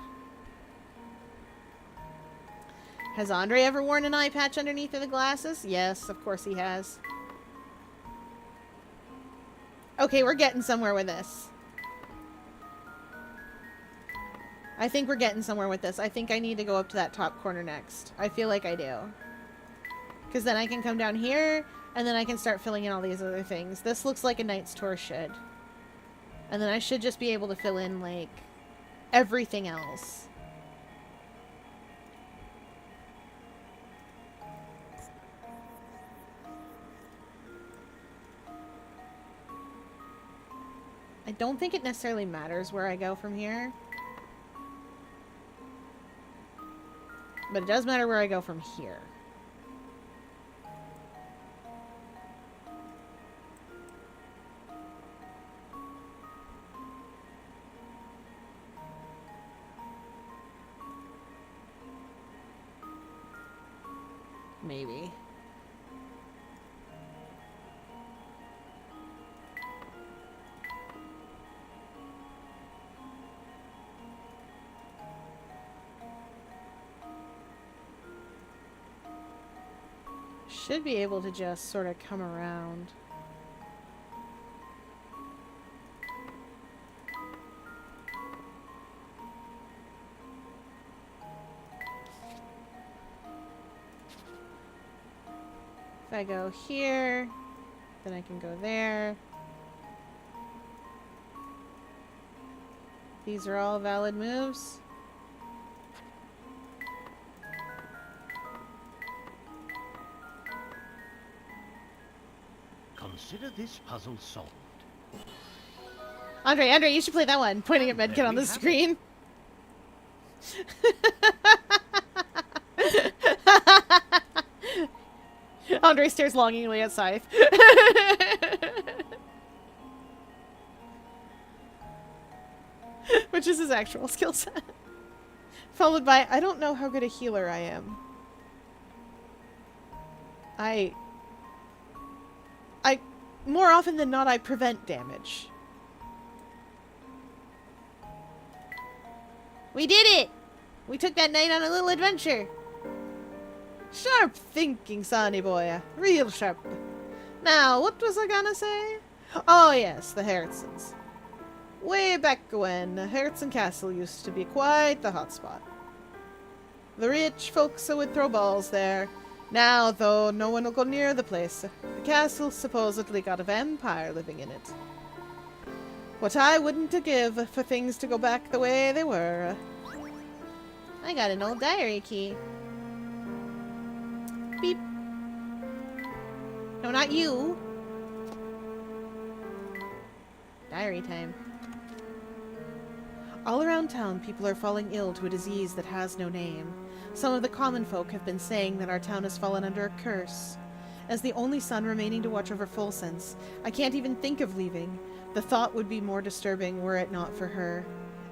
Has Andre ever worn an eye patch underneath of the glasses? Yes, of course he has. Okay, we're getting somewhere with this. I think we're getting somewhere with this. I think I need to go up to that top corner next. I feel like I do. Because then I can come down here, and then I can start filling in all these other things. This looks like a Knight's Tour should. And then I should just be able to fill in, like, everything else. I don't think it necessarily matters where I go from here. But it does matter where I go from here. Maybe. Should be able to just sort of come around. If I go here, then I can go there. These are all valid moves. Consider this puzzle solved. Andre, you should play that one. Pointing at Medkit on the screen. Andre stares longingly at Scythe. Which is his actual skill set. Followed by, I don't know how good a healer I am. More often than not, I prevent damage. We did it! We took that knight on a little adventure. Sharp thinking, Sonny boy. Real sharp. Now, what was I gonna say? Oh yes, the Hertzens. Way back when, Hertzen Castle used to be quite the hotspot. The rich folks would throw balls there. Now, though, no one will go near the place. The castle supposedly got a vampire living in it. What I wouldn't give for things to go back the way they were. I got an old diary key. Beep. No, not you. Diary time. All around town, people are falling ill to a disease that has no name. Some of the common folk have been saying that our town has fallen under a curse. As the only son remaining to watch over Folsense, I can't even think of leaving. The thought would be more disturbing were it not for her.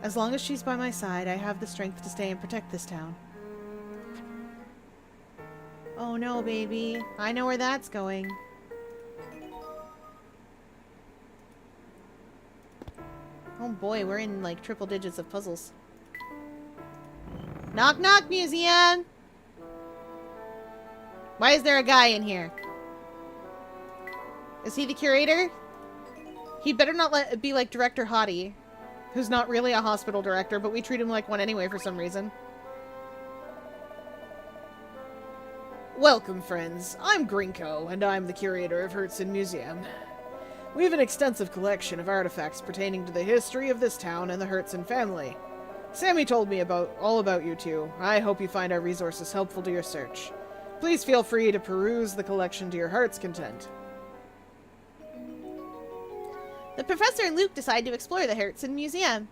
As long as she's by my side, I have the strength to stay and protect this town. Oh no, baby. I know where that's going. Oh boy, we're in like triple digits of puzzles. Knock knock, museum! Why is there a guy in here? Is he the curator? He'd better not be like Director Hottie, who's not really a hospital director, but we treat him like one anyway for some reason. Welcome, friends. I'm Grinko, and I'm the curator of Hertzen Museum. We have an extensive collection of artifacts pertaining to the history of this town and the Hertzen family. Sammy told me all about you two. I hope you find our resources helpful to your search. Please feel free to peruse the collection to your heart's content. The professor and Luke decide to explore the Hertzen Museum.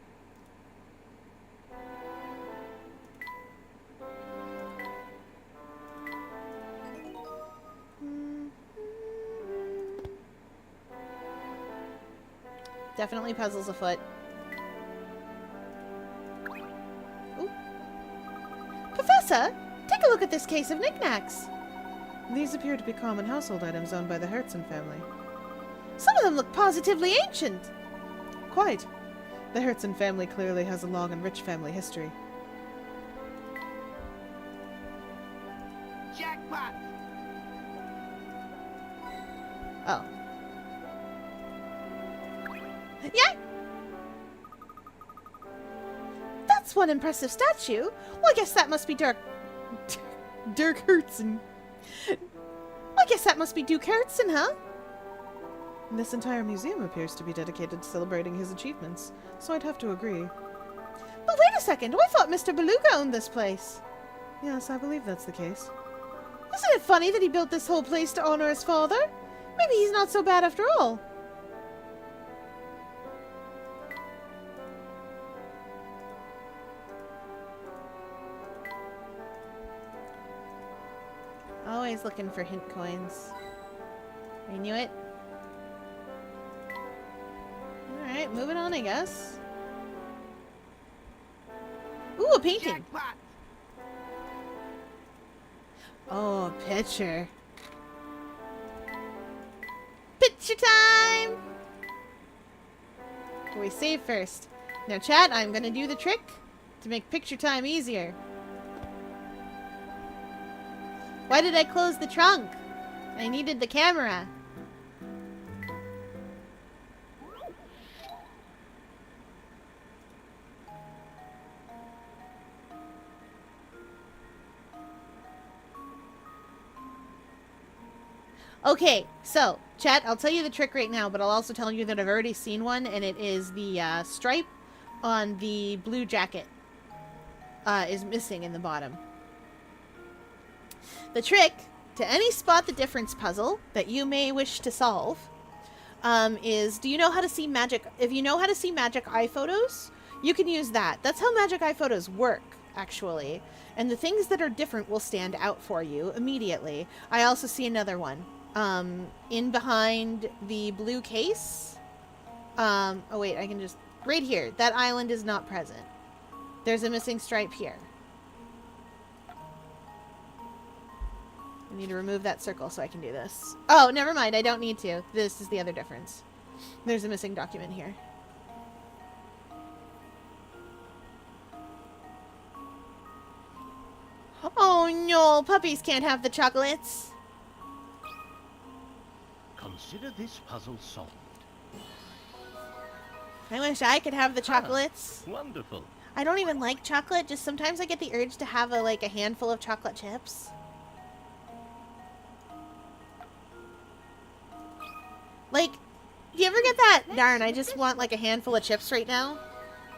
Definitely puzzles afoot. Ooh. Professor, take a look at this case of knickknacks. These appear to be common household items owned by the Hertzen family. Some of them look positively ancient. Quite. The Hertzen family clearly has a long and rich family history. Jackpot! Oh. Yeah! That's one impressive statue. Well, I guess that must be Dirk Hertzen. I guess that must be Duke Hertzen, huh? This entire museum appears to be dedicated to celebrating his achievements, so I'd have to agree. But wait a second, I thought Mr. Beluga owned this place. Yes, I believe that's the case. Isn't it funny that he built this whole place to honor his father? Maybe he's not so bad after all. Always looking for hint coins. I knew it. Alright, moving on, I guess. Ooh, a painting! Jackpot! Oh, a picture. Picture time! We save first. Now, chat, I'm gonna do the trick to make picture time easier. Why did I close the trunk? I needed the camera. Okay, so, chat, I'll tell you the trick right now, but I'll also tell you that I've already seen one, and it is the stripe on the blue jacket is missing in the bottom. The trick to any spot the difference puzzle that you may wish to solve is, do you know how to see magic? If you know how to see magic eye photos, you can use that. That's how magic eye photos work, actually. And the things that are different will stand out for you immediately. I also see another one. In behind the blue case. Oh wait, I can just... Right here. That island is not present. There's a missing stripe here. I need to remove that circle so I can do this. Oh, never mind. I don't need to. This is the other difference. There's a missing document here. Oh no, puppies can't have the chocolates. Consider this puzzle solved. I wish I could have the chocolates. Wonderful. I don't even like chocolate. Just sometimes I get the urge to have a handful of chocolate chips. Like, do you ever get that? Darn, I just want a handful of chips right now.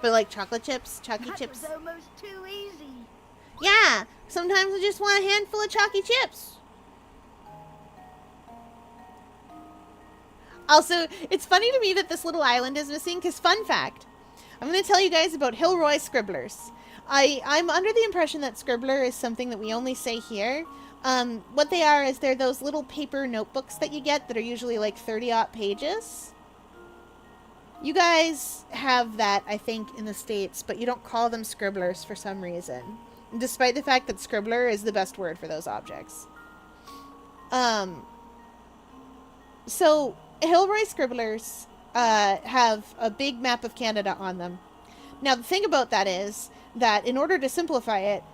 But chocolate chips, chalky chips. That was almost too easy. Yeah, sometimes I just want a handful of chalky chips. Also, it's funny to me that this little island is missing, because fun fact, I'm going to tell you guys about Hilroy Scribblers. I'm under the impression that Scribbler is something that we only say here. What they are is they're those little paper notebooks that you get that are usually like 30-odd pages. You guys have that, I think, in the States, but you don't call them Scribblers for some reason. Despite the fact that Scribbler is the best word for those objects. So, Hilroy Scribblers have a big map of Canada on them. Now, the thing about that is that in order to simplify it,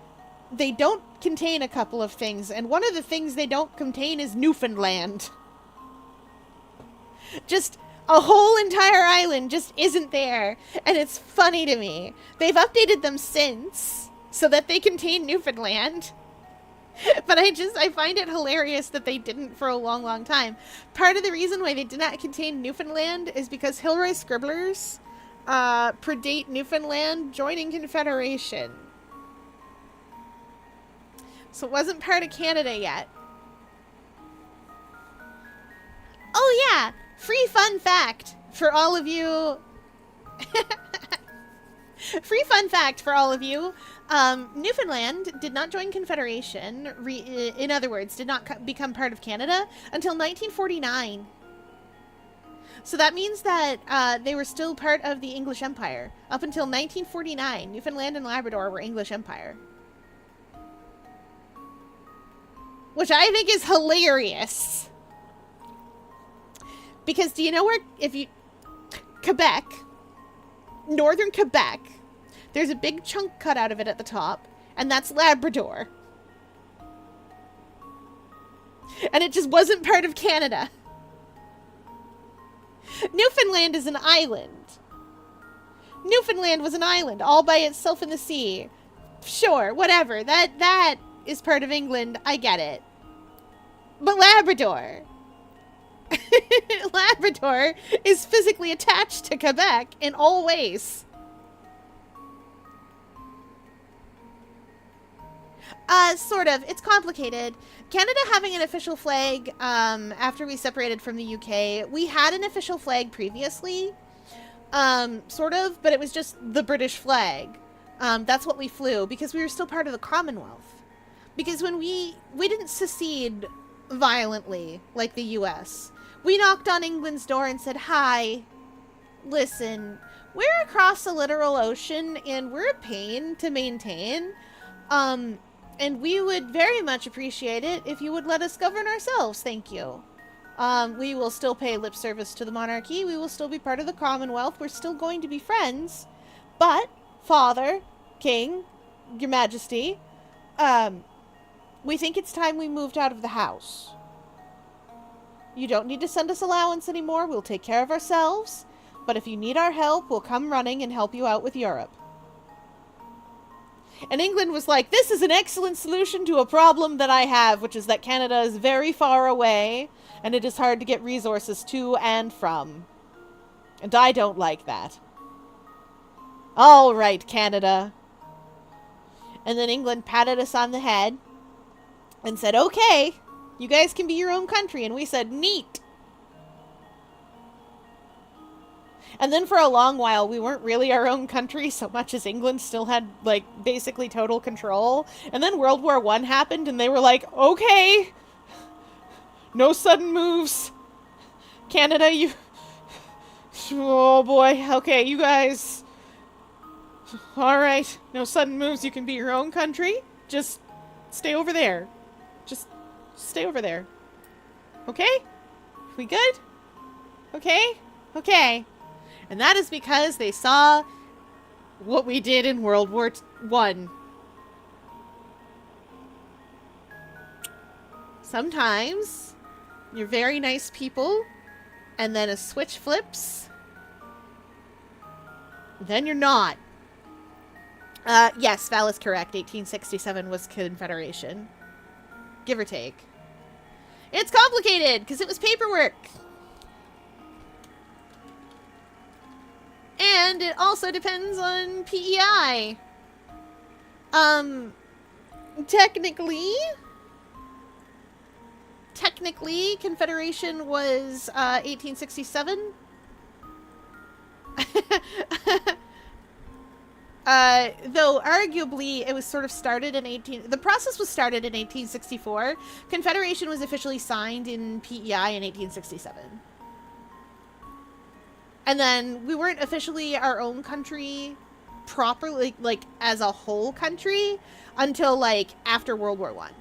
they don't contain a couple of things, and one of the things they don't contain is Newfoundland. Just a whole entire island just isn't there, and it's funny to me. They've updated them since, so that they contain Newfoundland. But I find it hilarious that they didn't for a long, long time. Part of the reason why they did not contain Newfoundland is because Hilroy Scribblers predate Newfoundland joining Confederation. So it wasn't part of Canada yet. Oh yeah! Free fun fact for all of you. Free fun fact for all of you. Newfoundland did not join Confederation, in other words, did not become part of Canada until 1949. So that means that they were still part of the English Empire. Up until 1949, Newfoundland and Labrador were English Empire. Which I think is hilarious. Because do you know where, Quebec, northern Quebec, there's a big chunk cut out of it at the top, and that's Labrador. And it just wasn't part of Canada. Newfoundland is an island. Newfoundland was an island all by itself in the sea. Sure, whatever. That is part of England. I get it. But Labrador. Labrador is physically attached to Quebec in all ways. Sort of. It's complicated. Canada having an official flag, after we separated from the UK, we had an official flag previously, sort of, but it was just the British flag. That's what we flew, because we were still part of the Commonwealth. Because when we didn't secede violently, like the US. We knocked on England's door and said, hi, listen, we're across the literal ocean, and we're a pain to maintain, and we would very much appreciate it if you would let us govern ourselves, thank you. We will still pay lip service to the monarchy. We will still be part of the Commonwealth. We're still going to be friends. But, Father, King, Your Majesty, we think it's time we moved out of the house. You don't need to send us allowance anymore. We'll take care of ourselves. But if you need our help, we'll come running and help you out with Europe. And England was like, this is an excellent solution to a problem that I have, which is that Canada is very far away, and it is hard to get resources to and from. And I don't like that. All right, Canada. And then England patted us on the head and said, okay, you guys can be your own country. And we said, neat. And then for a long while, we weren't really our own country so much as England still had, like, basically total control. And then World War I happened, and they were like, okay, no sudden moves. Canada, you... Oh, boy. Okay, you guys... All right, no sudden moves. You can be your own country. Just stay over there. Just stay over there. Okay? We good? Okay? Okay. And that is because they saw what we did in World War I. Sometimes you're very nice people, and then a switch flips. Then you're not. Yes, Val is correct. 1867 was Confederation. Give or take. It's complicated, because it was paperwork. And it also depends on PEI. Technically, Confederation was, 1867. Though arguably it was sort of started in the process was started in 1864. Confederation was officially signed in PEI in 1867. And then we weren't officially our own country properly, like as a whole country, until like after World War One.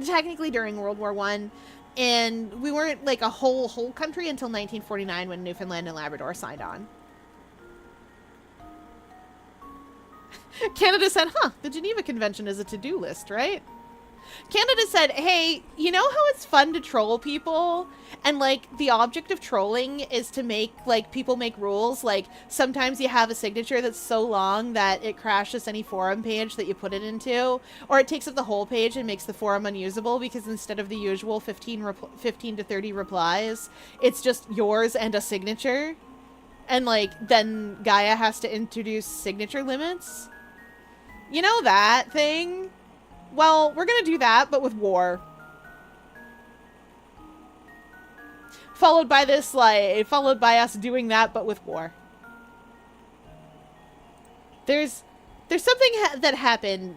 Technically during World War One, and we weren't like a whole country until 1949 when Newfoundland and Labrador signed on. Canada said, huh, the Geneva Convention is a to-do list, right? Canada said, hey, you know how it's fun to troll people? And, like, the object of trolling is to make, like, people make rules. Like, sometimes you have a signature that's so long that it crashes any forum page that you put it into. Or it takes up the whole page and makes the forum unusable because instead of the usual 15 to 30 replies, it's just yours and a signature. And, like, then Gaia has to introduce signature limits. You know that thing? Well, we're gonna do that, but with war. Followed by us doing that, but with war. There's something that happened.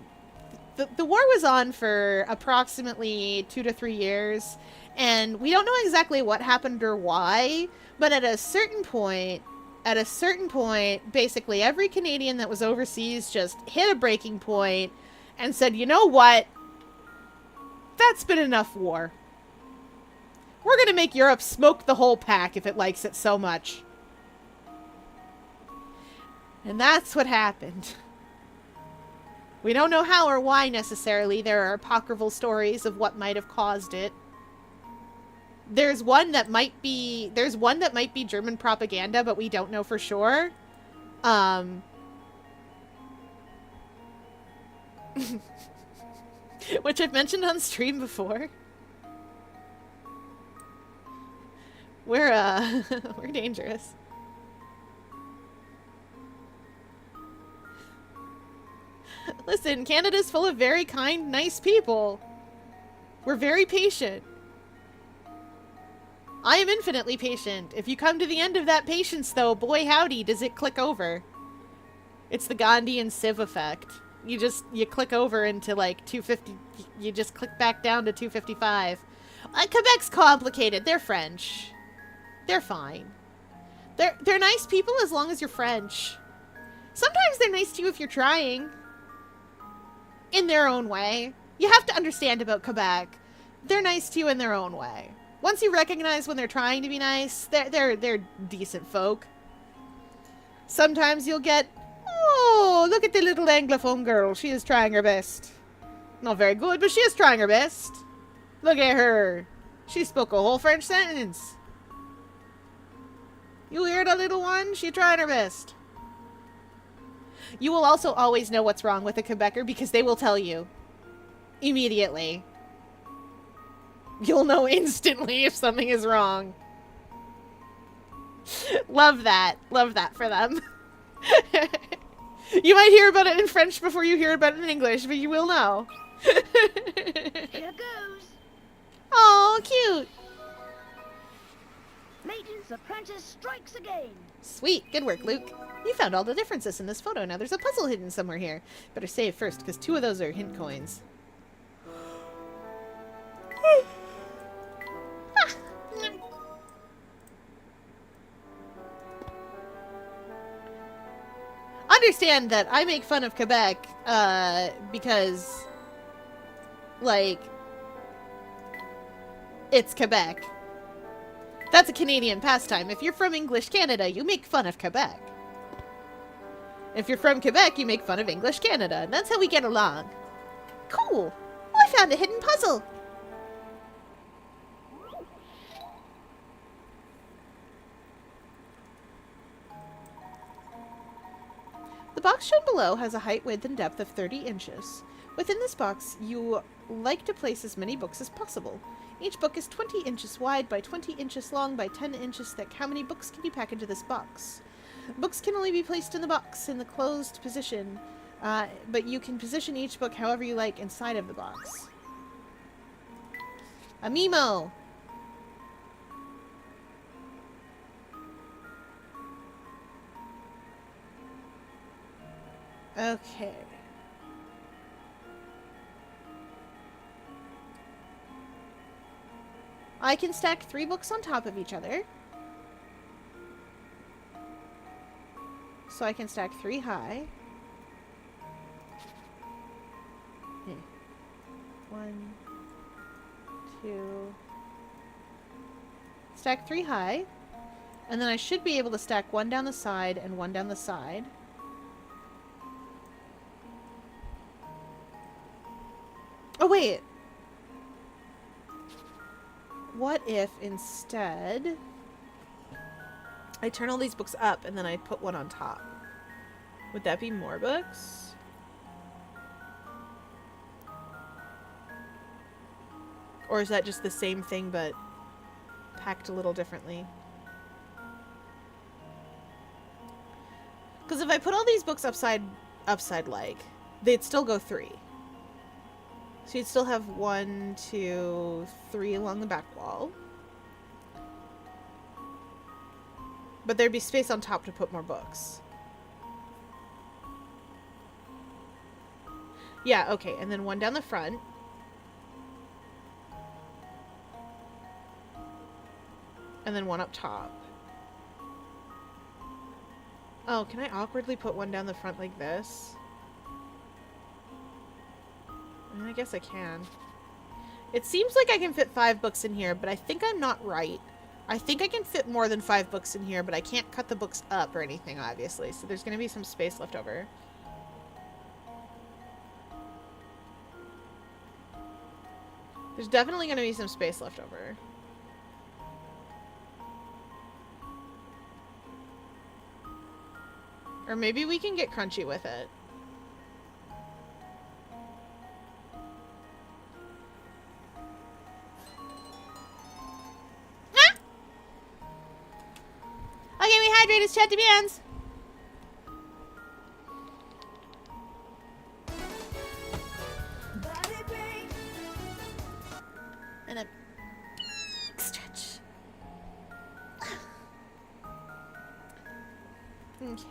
The war was on for approximately 2 to 3 years, and we don't know exactly what happened or why, but at a certain point, basically every Canadian that was overseas just hit a breaking point and said, you know what? That's been enough war. We're gonna make Europe smoke the whole pack if it likes it so much. And that's what happened. We don't know how or why necessarily. There are apocryphal stories of what might have caused it. There's one that might be German propaganda, but we don't know for sure. Which I've mentioned on stream before. We're dangerous. Listen, Canada's full of very kind, nice people. We're very patient. I am infinitely patient. If you come to the end of that patience, though, boy howdy, does it click over. It's the Gandhi and Civ effect. You click over into, like, 250... You just click back down to 255. Quebec's complicated. They're French. They're fine. They're nice people as long as you're French. Sometimes they're nice to you if you're trying. In their own way. You have to understand about Quebec. They're nice to you in their own way. Once you recognize when they're trying to be nice, they're decent folk. Sometimes you'll get, oh, look at the little Anglophone girl. She is trying her best. Not very good, but she is trying her best. Look at her. She spoke a whole French sentence. You hear the little one? She's trying her best. You will also always know what's wrong with a Quebecer because they will tell you. Immediately. You'll know instantly if something is wrong. Love that. Love that for them. You might hear about it in French before you hear about it in English, but you will know. Here goes. Oh, cute. Maiden's apprentice strikes again. Sweet. Good work, Luke. You found all the differences in this photo. Now there's a puzzle hidden somewhere here. Better save first, because 2 of those are hint coins. Understand that I make fun of Quebec, because, like, it's Quebec. That's a Canadian pastime. If you're from English Canada, you make fun of Quebec. If you're from Quebec, you make fun of English Canada. And that's how we get along. Cool. I found a hidden puzzle. The box shown below has a height, width, and depth of 30 inches. Within this box, you like to place as many books as possible. Each book is 20 inches wide by 20 inches long by 10 inches thick. How many books can you pack into this box? Books can only be placed in the box in the closed position, but you can position each book however you like inside of the box. A memo! Okay. I can stack 3 books on top of each other. So I can stack 3 high. Okay. 1, 2. Stack 3 high. And then I should be able to stack 1 down the side and 1 down the side. Oh, wait. What if instead I turn all these books up and then I put 1 on top? Would that be more books? Or is that just the same thing but packed a little differently? Because if I put all these books upside like, they'd still go 3. So you'd still have 1, 2, 3 along the back wall. But there'd be space on top to put more books. Yeah, okay, and then 1 down the front. And then 1 up top. Oh, can I awkwardly put 1 down the front like this? I mean, I guess I can. It seems like I can fit 5 books in here, but I think I'm not right. I think I can fit more than 5 books in here, but I can't cut the books up or anything, obviously. So there's going to be some space left over. There's definitely going to be some space left over. Or maybe we can get crunchy with it. Ah! Okay, we hydrate his chat demands. And a stretch. Okay.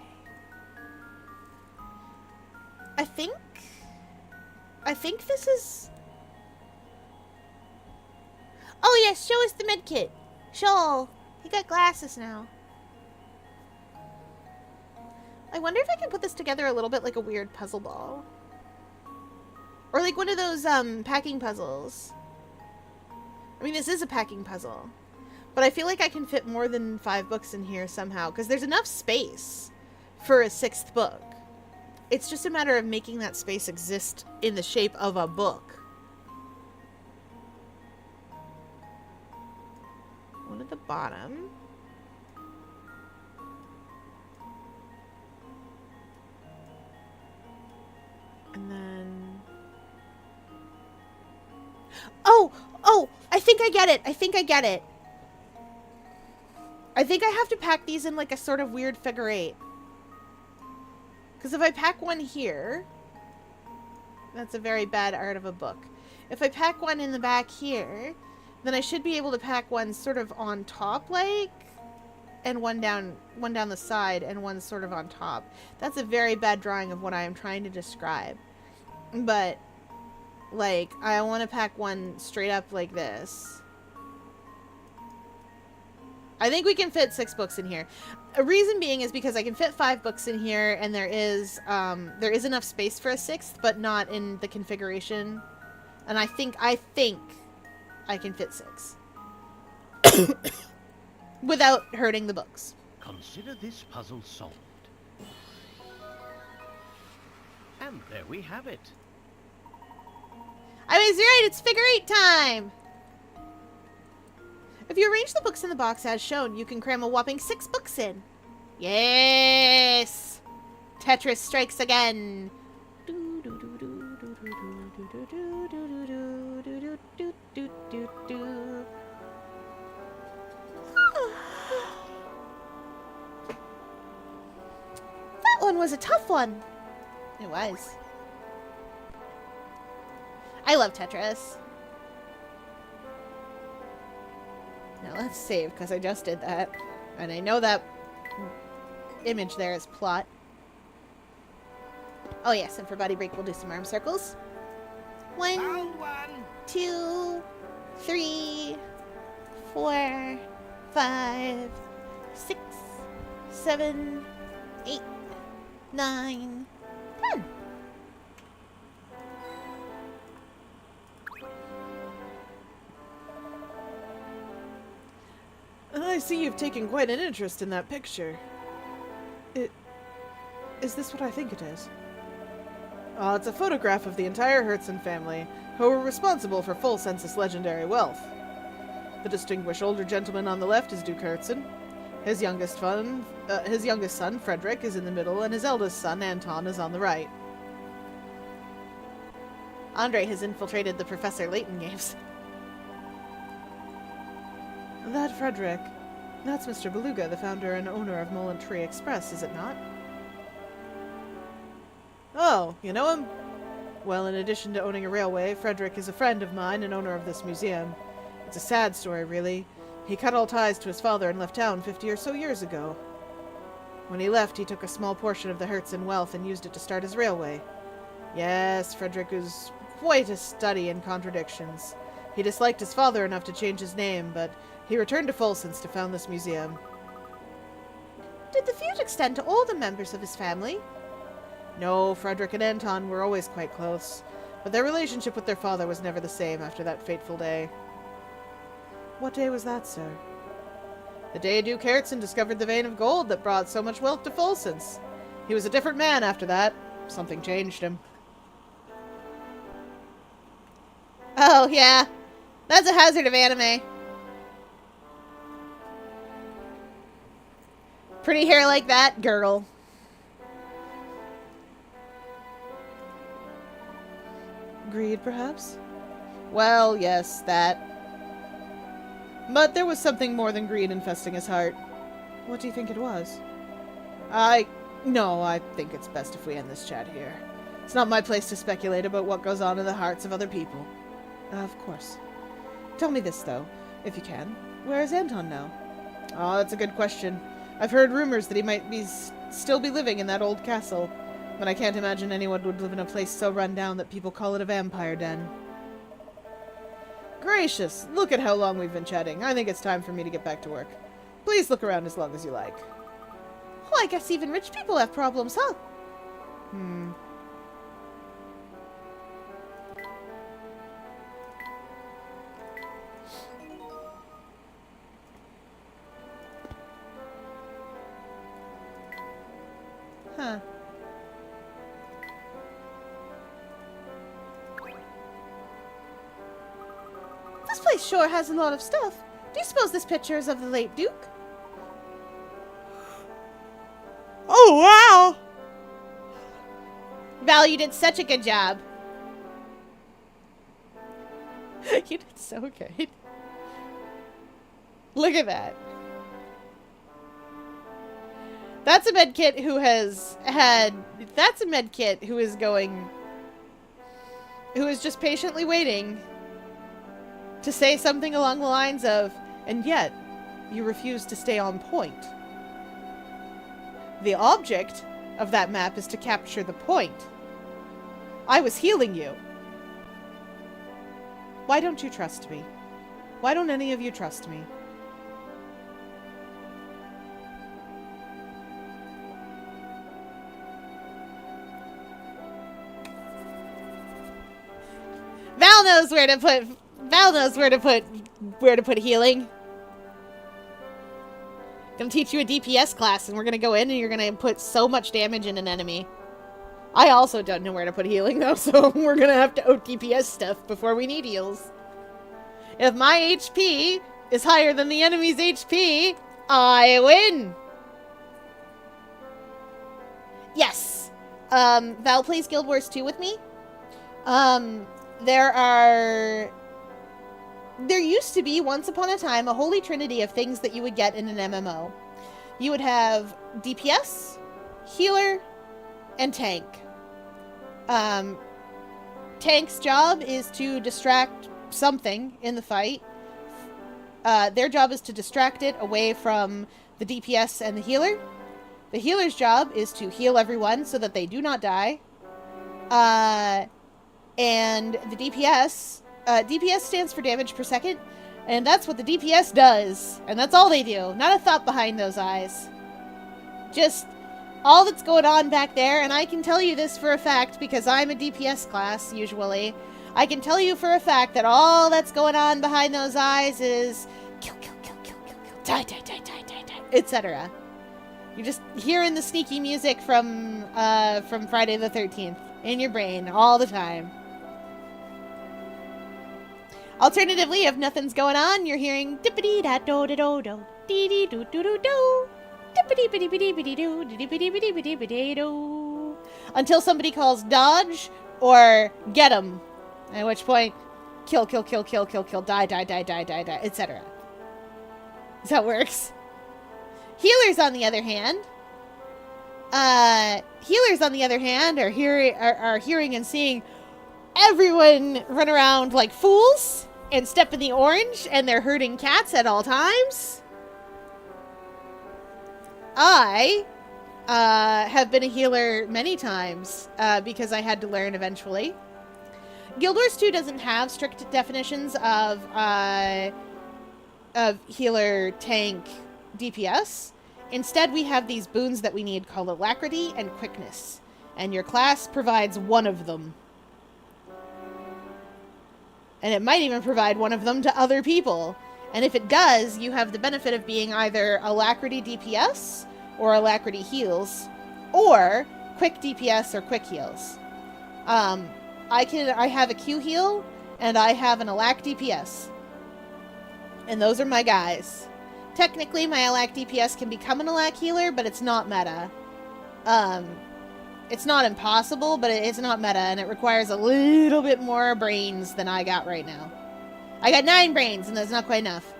I think this is... Oh yes, show us the med kit. Sure. He got glasses now. I wonder if I can put this together a little bit like a weird puzzle ball. Or like one of those packing puzzles. I mean, this is a packing puzzle. But I feel like I can fit more than 5 books in here somehow. Because there's enough space for a 6th book. It's just a matter of making that space exist in the shape of a book. One at the bottom. And then... Oh! I think I get it! I think I have to pack these in like a sort of weird figure 8. Because if I pack 1 here, that's a very bad art of a book. If I pack 1 in the back here, then I should be able to pack 1 sort of on top, like, and 1 down the side, and 1 sort of on top. That's a very bad drawing of what I am trying to describe. But, like, I want to pack 1 straight up like this. I think we can fit 6 books in here. A reason being is because I can fit 5 books in here, and there is enough space for a 6th, but not in the configuration. And I think I can fit 6 without hurting the books. Consider this puzzle solved. And there we have it. I was right, it's figure 8 time! If you arrange the books in the box as shown, you can cram a whopping 6 books in. Yes! Tetris strikes again. That one was a tough one. It was. I love Tetris. Now let's save, because I just did that. And I know that image there is plot. Oh yes, and for body break, we'll do some arm circles. 1, Found one. 2, 3, 4, 5, 6, 7, 8, 9, 10. I see you've taken quite an interest in that picture. Is this what I think it is? Oh, it's a photograph of the entire Hertzen family, who were responsible for full census legendary wealth. The distinguished older gentleman on the left is Duke Hertzen. His youngest son, Frederick, is in the middle, and his eldest son, Anton, is on the right. Andre has infiltrated the Professor Layton games. That Frederick, that's Mr. Beluga, the founder and owner of Mullen Tree Express, is it not? Oh, you know him? Well, in addition to owning a railway, Frederick is a friend of mine and owner of this museum. It's a sad story, really. He cut all ties to his father and left town 50 or so years ago. When he left, he took a small portion of the Hertzen wealth and used it to start his railway. Yes, Frederick was quite a study in contradictions. He disliked his father enough to change his name, but he returned to Folsens to found this museum. Did the feud extend to all the members of his family? No, Frederick and Anton were always quite close, but their relationship with their father was never the same after that fateful day. What day was that, sir? The day Duke Hertzen discovered the vein of gold that brought so much wealth to Folsens. He was a different man after that. Something changed him. Oh, yeah. That's a hazard of anime. Pretty hair like that, girl. Greed, perhaps? Well, yes, that. But there was something more than greed infesting his heart. What do you think it was? No, I think it's best if we end this chat here. It's not my place to speculate about what goes on in the hearts of other people. Of course. Tell me this, though, if you can. Where is Anton now? Oh, that's a good question. I've heard rumors that he might still be living in that old castle, but I can't imagine anyone would live in a place so run down that people call it a vampire den. Gracious, look at how long we've been chatting. I think it's time for me to get back to work. Please look around as long as you like. Oh, I guess even rich people have problems, huh? Huh. This place sure has a lot of stuff. Do you suppose this picture is of the late Duke? Oh, wow! Val, you did such a good job. You did so good. Look at that. That's a medkit who has had... That's a medkit who is going... Who is just patiently waiting to say something along the lines of, and yet, you refuse to stay on point. The object of that map is to capture the point. I was healing you. Why don't you trust me? Why don't any of you trust me? Val knows where to put... Val knows where to put healing. Gonna teach you a DPS class, and we're gonna go in and you're gonna put so much damage in an enemy. I also don't know where to put healing, though, so we're gonna have to out DPS stuff before we need heals. If my HP is higher than the enemy's HP, I win! Yes! Val plays Guild Wars 2 with me. There used to be, once upon a time, a holy trinity of things that you would get in an MMO. You would have DPS, healer, and tank. Tank's job is to distract something in the fight. Their job is to distract it away from the DPS and the healer. The healer's job is to heal everyone so that they do not die. And the DPS, DPS stands for damage per second, and that's what the DPS does. And that's all they do. Not a thought behind those eyes. Just all that's going on back there, and I can tell you this for a fact because I'm a DPS class, usually. I can tell you for a fact that all that's going on behind those eyes is kill, kill, kill, kill, kill, kill, die, die, die, die, die, die, etc. You're just hearing the sneaky music from Friday the 13th in your brain all the time. Alternatively, if nothing's going on, you're hearing dippity da do do do do dee dee do do do do dippity bitty bitty bitty do dee bitty bitty bitty bitty do until somebody calls dodge or get 'em, at which point kill kill kill kill kill kill die die die die die die etc. That's how it works. Healers, on the other hand, are hearing and seeing everyone run around like fools and step in the orange, and they're herding cats at all times. I have been a healer many times because I had to learn eventually. Guild Wars 2 doesn't have strict definitions of healer, tank, DPS. Instead, we have these boons that we need called Alacrity and Quickness, and your class provides one of them. And it might even provide one of them to other people. And if it does, you have the benefit of being either Alacrity DPS or Alacrity Heals, or Quick DPS or Quick Heals. I have a Q Heal, and I have an Alac DPS. And those are my guys. Technically, my Alac DPS can become an Alac Healer, but it's not meta. It's not impossible, but it's not meta, and it requires a little bit more brains than I got right now. I got 9 brains, and that's not quite enough.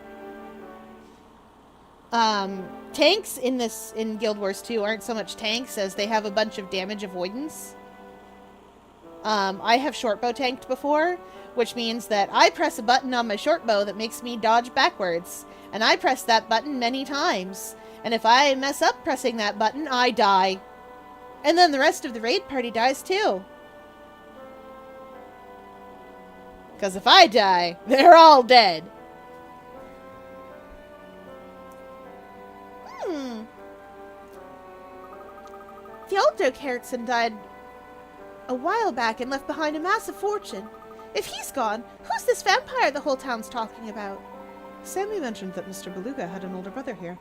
Tanks in Guild Wars 2 aren't so much tanks as they have a bunch of damage avoidance. I have shortbow tanked before, which means that I press a button on my shortbow that makes me dodge backwards, and I press that button many times. And if I mess up pressing that button, I die. And then the rest of the raid party dies too. Because if I die, they're all dead. The old Duke Herrickson died a while back and left behind a massive fortune. If he's gone, who's this vampire the whole town's talking about? Sammy mentioned that Mr. Beluga had an older brother here.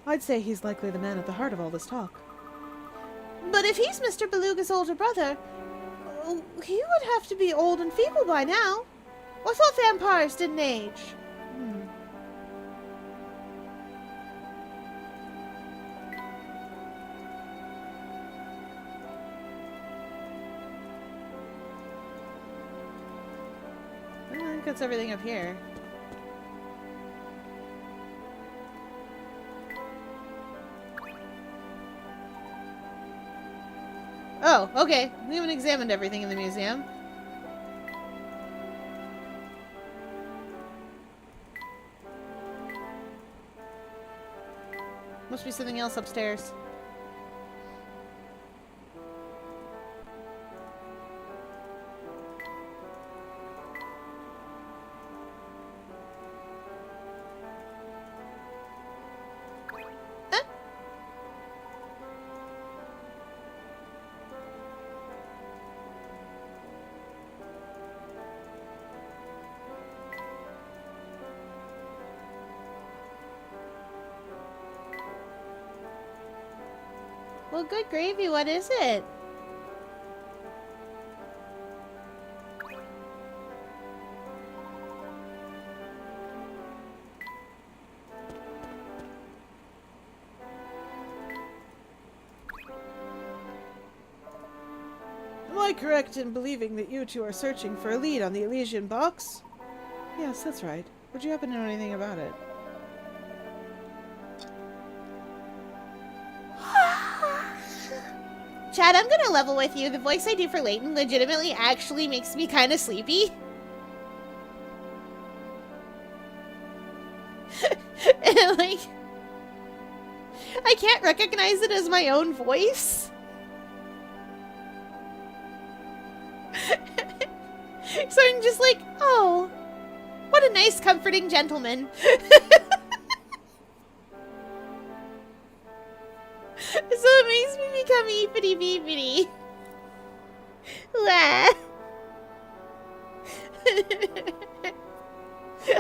I'd say he's likely the man at the heart of all this talk. But if he's Mr. Beluga's older brother, he would have to be old and feeble by now. I thought vampires didn't age. I think that's everything up here. Oh, okay. We haven't examined everything in the museum. Must be something else upstairs. Well, good gravy, what is it? Am I correct in believing that you two are searching for a lead on the Elysian box? Yes, that's right. Would you happen to know anything about it? Chad, I'm gonna level with you. The voice I do for Layton legitimately actually makes me kind of sleepy. And, like, I I can't recognize it as my own voice. So I'm just like, oh, what a nice, comforting gentleman. So it makes me become eepity beepity.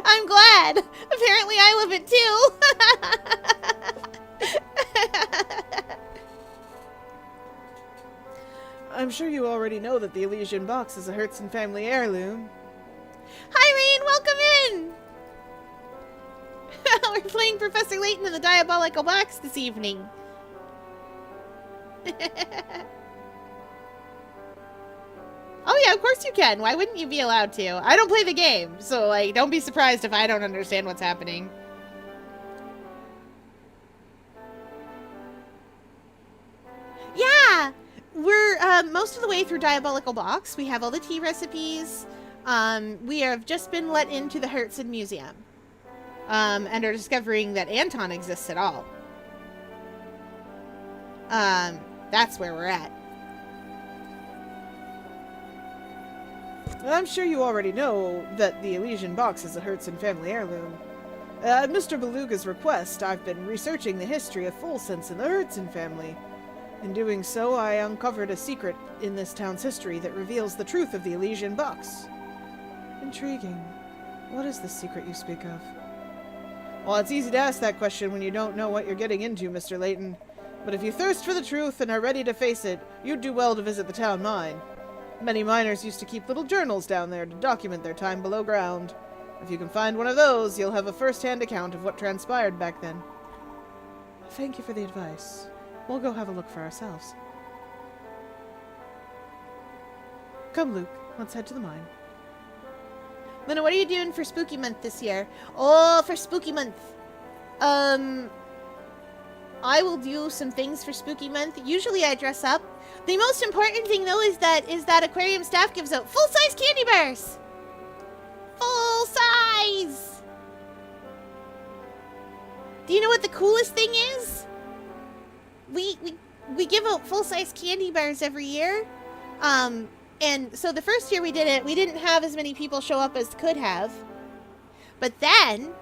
I'm glad. Apparently I love it too. I'm sure you already know that the Elysian box is a Hertzen family heirloom. Hi, Rain, welcome in. We're playing Professor Layton in the Diabolical Box this evening. Oh yeah, of course you can. Why wouldn't you be allowed to? I don't play the game, so like, don't be surprised if I don't understand what's happening. Yeah, we're most of the way through Diabolical Box. We have all the tea recipes. We have just been let into the Hertzen Museum, and are discovering that Anton exists at all. That's where we're at. I'm sure you already know that the Elysian box is a Hertzen family heirloom. At Mr. Beluga's request, I've been researching the history of Fulsense and the Hertzen family. In doing so, I uncovered a secret in this town's history that reveals the truth of the Elysian box. Intriguing. What is the secret you speak of? Well, it's easy to ask that question when you don't know what you're getting into, Mr. Layton. But if you thirst for the truth and are ready to face it, you'd do well to visit the town mine. Many miners used to keep little journals down there to document their time below ground. If you can find one of those, you'll have a first-hand account of what transpired back then. Thank you for the advice. We'll go have a look for ourselves. Come, Luke. Let's head to the mine. Luna, what are you doing for Spooky Month this year? Oh, for Spooky Month. I will do some things for Spooky Month. Usually I dress up. The most important thing, though, is that aquarium staff gives out full-size candy bars. Full size. Do you know what the coolest thing is? We give out full-size candy bars every year. And so the first year we did it, we didn't have as many people show up as could have. But then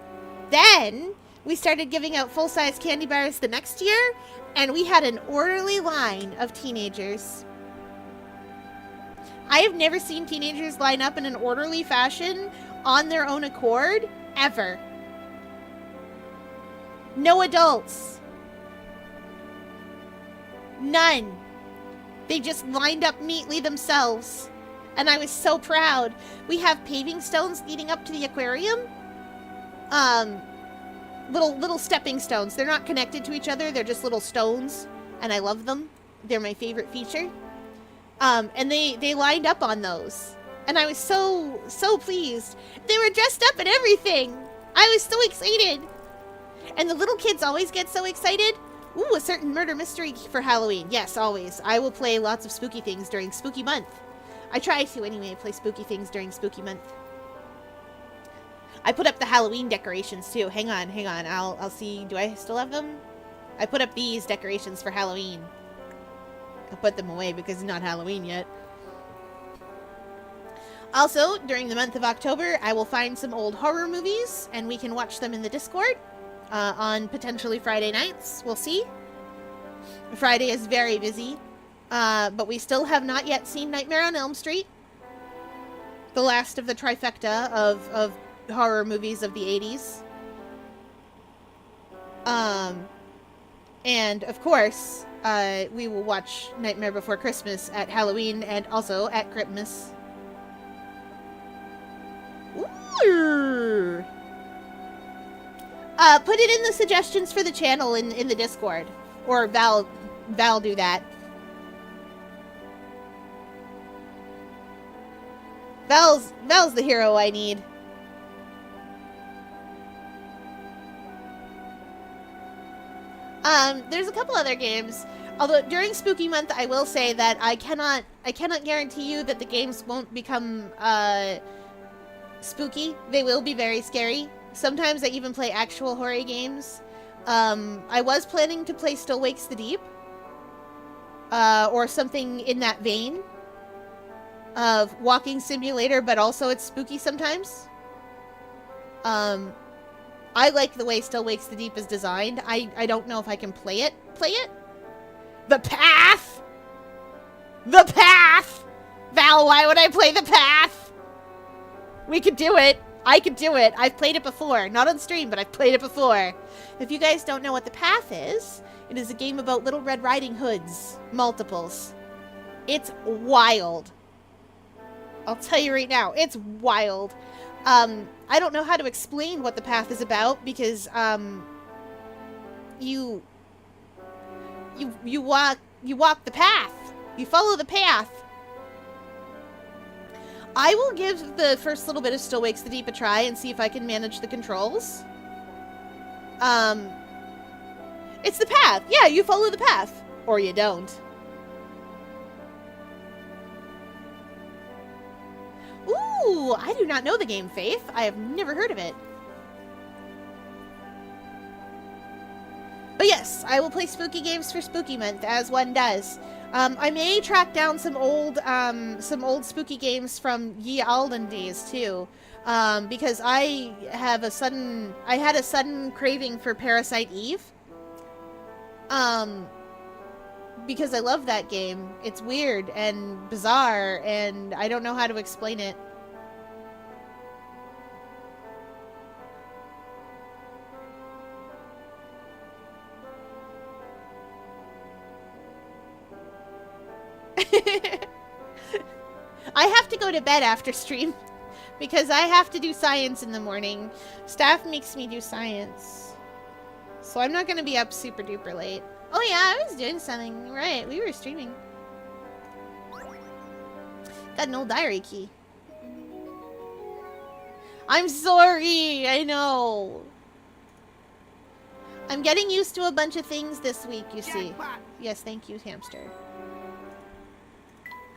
we started giving out full-size candy bars the next year, and we had an orderly line of teenagers. I have never seen teenagers line up in an orderly fashion on their own accord, ever. No adults. None. They just lined up neatly themselves. And I was so proud. We have paving stones leading up to the aquarium. Little stepping stones. They're not connected to each other. They're just little stones. And I love them. They're my favorite feature. And they lined up on those. And I was so pleased. They were dressed up and everything. I was so excited. And the little kids always get so excited. Ooh, a certain murder mystery for Halloween. Yes, always. I will play lots of spooky things during Spooky Month. I try to, anyway, play spooky things during Spooky Month. I put up the Halloween decorations, too. Hang on. I'll see. Do I still have them? I put up these decorations for Halloween. I'll put them away because it's not Halloween yet. Also, during the month of October, I will find some old horror movies, and we can watch them in the Discord. On potentially Friday nights. We'll see. Friday is very busy. But we still have not yet seen Nightmare on Elm Street. The last of the trifecta of horror movies of the 80s. And, of course, we will watch Nightmare Before Christmas at Halloween and also at Christmas. Ooh! Put it in the suggestions for the channel in the Discord. Or Val do that. Val's the hero I need. There's a couple other games. Although during Spooky Month, I will say that I cannot guarantee you that the games won't become spooky. They will be very scary. Sometimes I even play actual horror games I was planning to play Still Wakes the Deep. Or something in that vein of walking simulator, but also it's spooky sometimes. I like the way Still Wakes the Deep is designed. I don't know if I can play it. The Path! The Path! Val, why would I play The Path? We could do it. I could do it. I've played it before. Not on stream, but I've played it before. If you guys don't know what The Path is, it is a game about Little Red Riding Hoods. Multiples. It's wild. I'll tell you right now, it's wild. I don't know how to explain what The Path is about because you walk the path. You follow the path. I will give the first little bit of Still Wakes the Deep a try and see if I can manage the controls. It's the path. Yeah, you follow the path. Or you don't. Ooh, I do not know the game, Faith. I have never heard of it. But yes, I will play spooky games for Spooky Month, as one does. I may track down some old spooky games from ye olden days too, because I had a sudden craving for Parasite Eve. Because I love that game. It's weird and bizarre, and I don't know how to explain it. I have to go to bed after stream because I have to do science in the morning. Staff makes me do science. So I'm not going to be up super duper late. Oh yeah, I was doing something. Right, we were streaming. Got an old diary key. I'm sorry, I know. I'm getting used to a bunch of things this week, you see. Yes, thank you, hamster.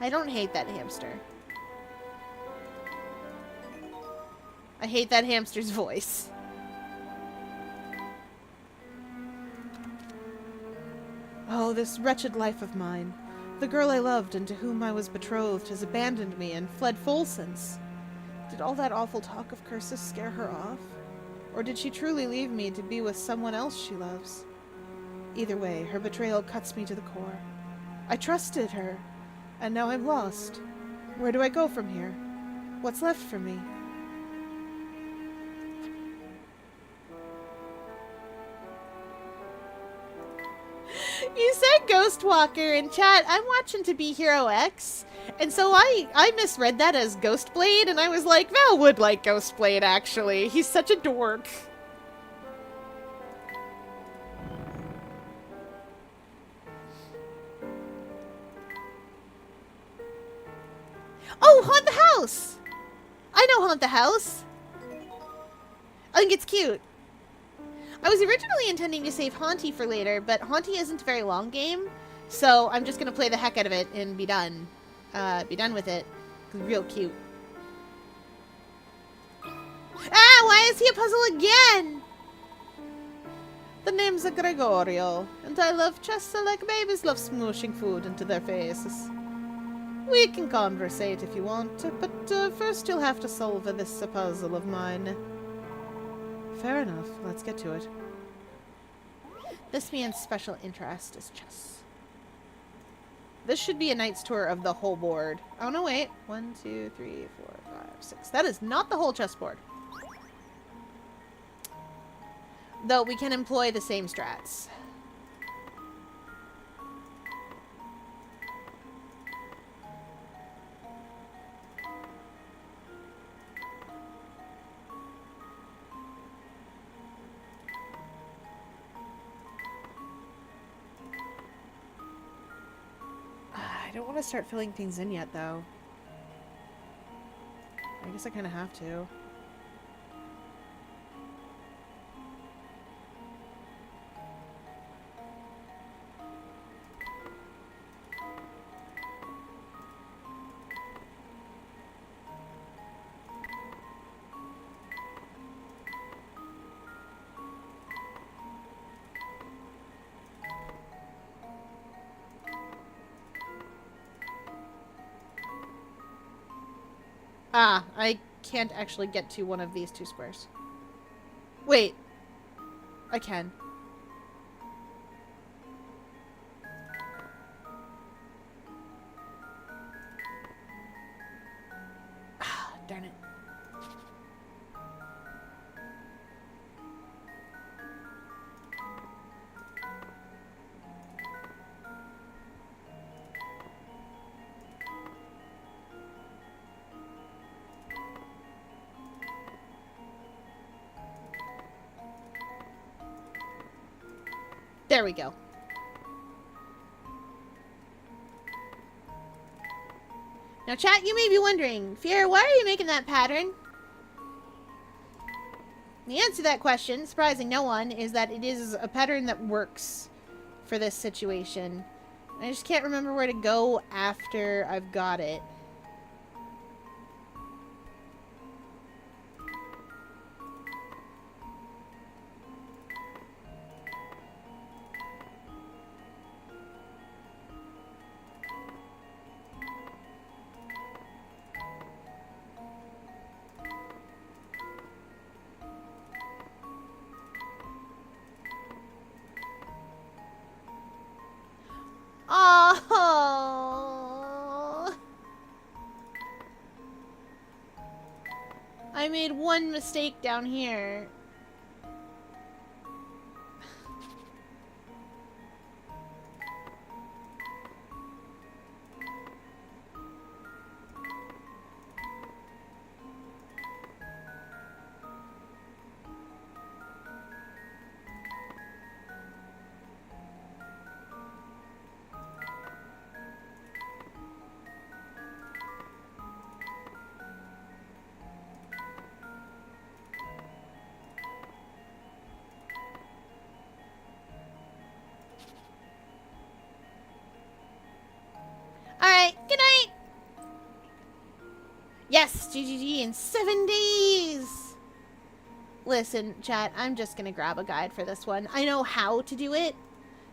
I don't hate that hamster. I hate that hamster's voice. Oh, this wretched life of mine. The girl I loved and to whom I was betrothed has abandoned me and fled Folsons. Did all that awful talk of curses scare her off? Or did she truly leave me to be with someone else she loves? Either way, her betrayal cuts me to the core. I trusted her, and now I'm lost. Where do I go from here? What's left for me? You said Ghost Walker in chat. I'm watching To Be Hero X. And so I misread that as Ghost Blade, and I was like, Val would like Ghost Blade, actually. He's such a dork. Oh, Haunt the House! I know Haunt the House. I think it's cute. I was originally intending to save Haunty for later, but Haunty isn't a very long game, so I'm just gonna play the heck out of it and be done. Be done with it. It's real cute. Ah, why is he a puzzle again? The name's Gregorio, and I love chess like babies love smooshing food into their faces. We can conversate if you want, but first you'll have to solve this puzzle of mine. Fair enough. Let's get to it. This man's special interest is chess. This should be a knight's tour of the whole board. Oh, no, wait. 1, 2, 3, 4, 5, 6. That is not the whole chessboard. Though we can employ the same strats. I don't want to start filling things in yet, though. I guess I kind of have to. Ah, I can't actually get to one of these 2 squares. Wait. I can. Ah, darn it. There we go. Now, chat, you may be wondering, Fiera, why are you making that pattern? The answer to that question, surprising no one, is that it is a pattern that works for this situation. I just can't remember where to go after I've got it. Oh, I made one mistake down here. Alright, good night! Yes, GGG in 7 days! Listen, chat, I'm just gonna grab a guide for this one. I know how to do it,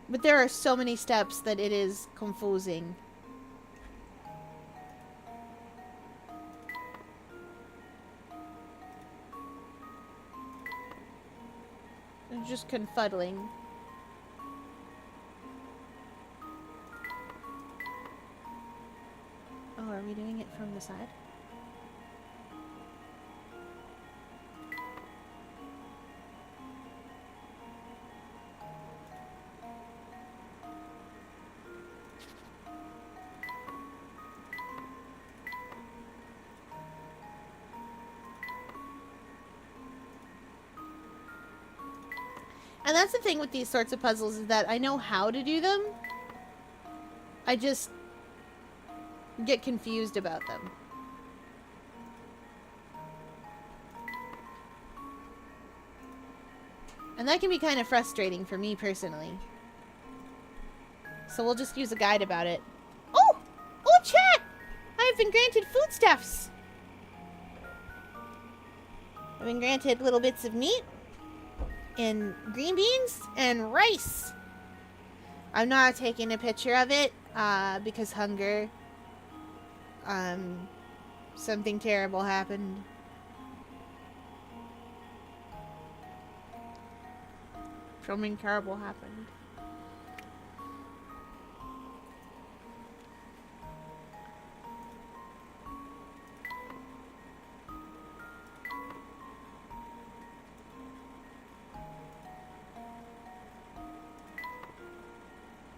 but there are so many steps that it is confusing. I'm just confuddling. Oh, are we doing it from the side? And that's the thing with these sorts of puzzles, is that I know how to do them. I just get confused about them. And that can be kind of frustrating for me personally. So we'll just use a guide about it. Oh! Oh, chat! I have been granted foodstuffs! I've been granted little bits of meat and green beans and rice. I'm not taking a picture of it because hunger. Something terrible happened. Something terrible happened.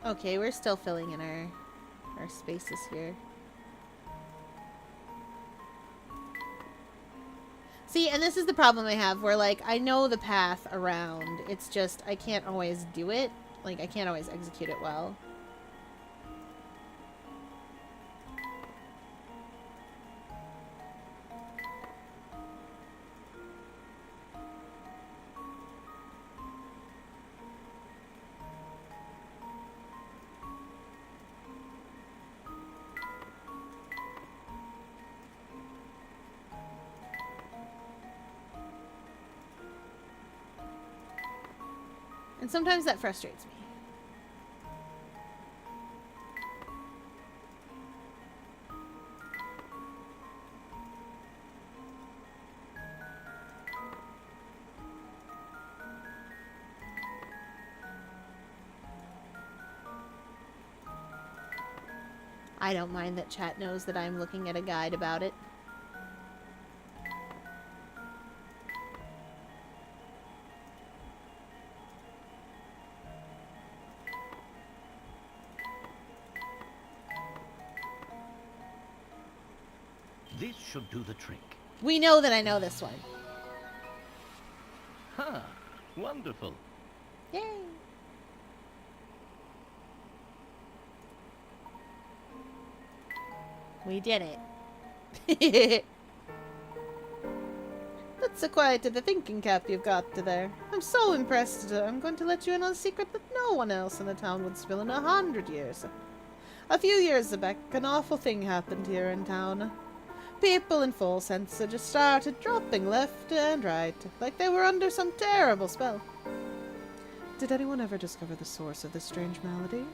Okay, we're still filling in our spaces here. See, and this is the problem I have, where, like, I know the path around. It's just, I can't always do it. Like, I can't always execute it well. And sometimes that frustrates me. I don't mind that chat knows that I'm looking at a guide about it. This should do the trick. We know that I know this one. Ha! Wonderful. Yay! We did it. That's a quite the thinking cap you've got there. I'm so impressed. I'm going to let you in on a secret that no one else in the town would spill in 100 years. A few years back, an awful thing happened here in town. People in full sense just started dropping left and right, like they were under some terrible spell. Did anyone ever discover the source of this strange malady?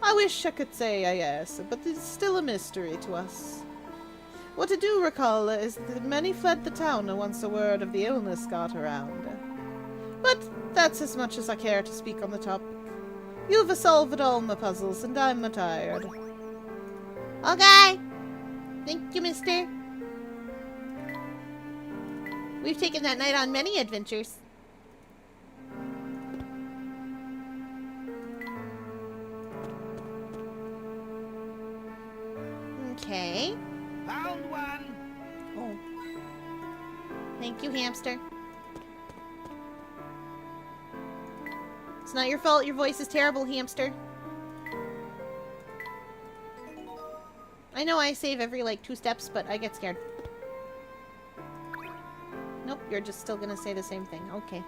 I wish I could say yes, but it's still a mystery to us. What I do recall is that many fled the town once the word of the illness got around. But that's as much as I care to speak on the topic. You've solved all my puzzles, and I'm tired. Okay. Thank you, mister. We've taken that knight on many adventures. Okay. Found one. Oh. Thank you, hamster. It's not your fault. Your voice is terrible, hamster. I know I save every, like, 2 steps, but I get scared. Nope, you're just still gonna say the same thing. Okay.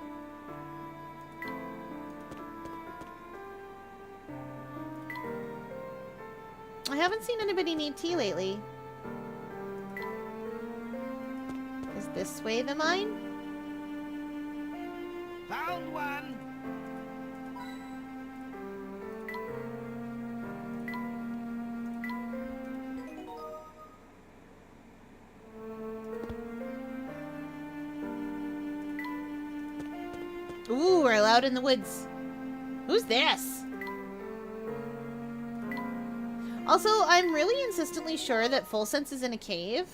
I haven't seen anybody need tea lately. Is this way the mine? Found one. Ooh, we're out in the woods. Who's this? Also, I'm really insistently sure that Full Sense is in a cave.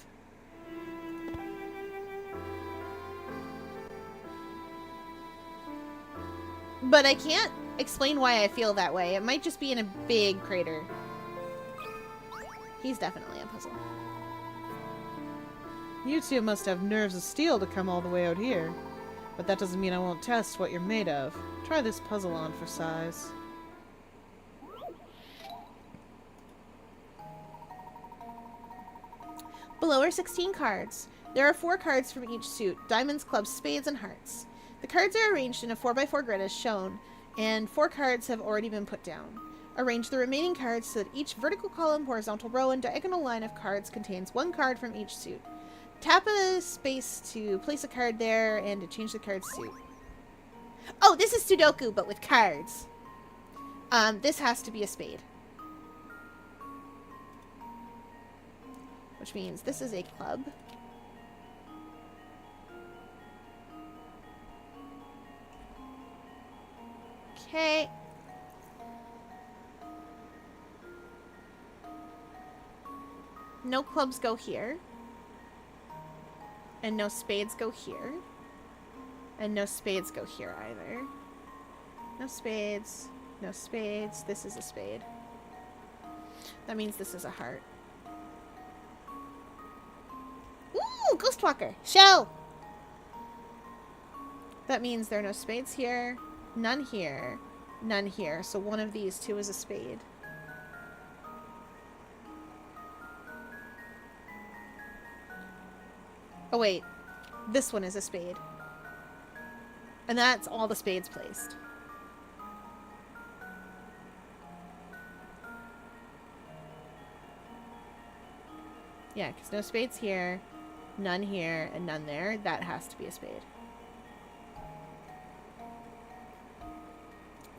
But I can't explain why I feel that way. It might just be in a big crater. He's definitely a puzzle. You two must have nerves of steel to come all the way out here. But that doesn't mean I won't test what you're made of. Try this puzzle on for size. Below are 16 cards. There are 4 cards from each suit: diamonds, clubs, spades, and hearts. The cards are arranged in a 4x4 grid as shown, and 4 cards have already been put down. Arrange the remaining cards so that each vertical column, horizontal row, and diagonal line of cards contains 1 card from each suit. Tap a space to place a card there and to change the card's suit. Oh, this is Sudoku, but with cards. This has to be a spade. Which means this is a club. Okay. No clubs go here. And no spades go here. And no spades go here either. No spades. No spades. This is a spade. That means this is a heart. Ooh, Ghostwalker! Show! That means there are no spades here. None here. None here. So one of these two is a spade. Oh wait, this one is a spade. And that's all the spades placed. Yeah, because no spades here, none here, and none there. That has to be a spade.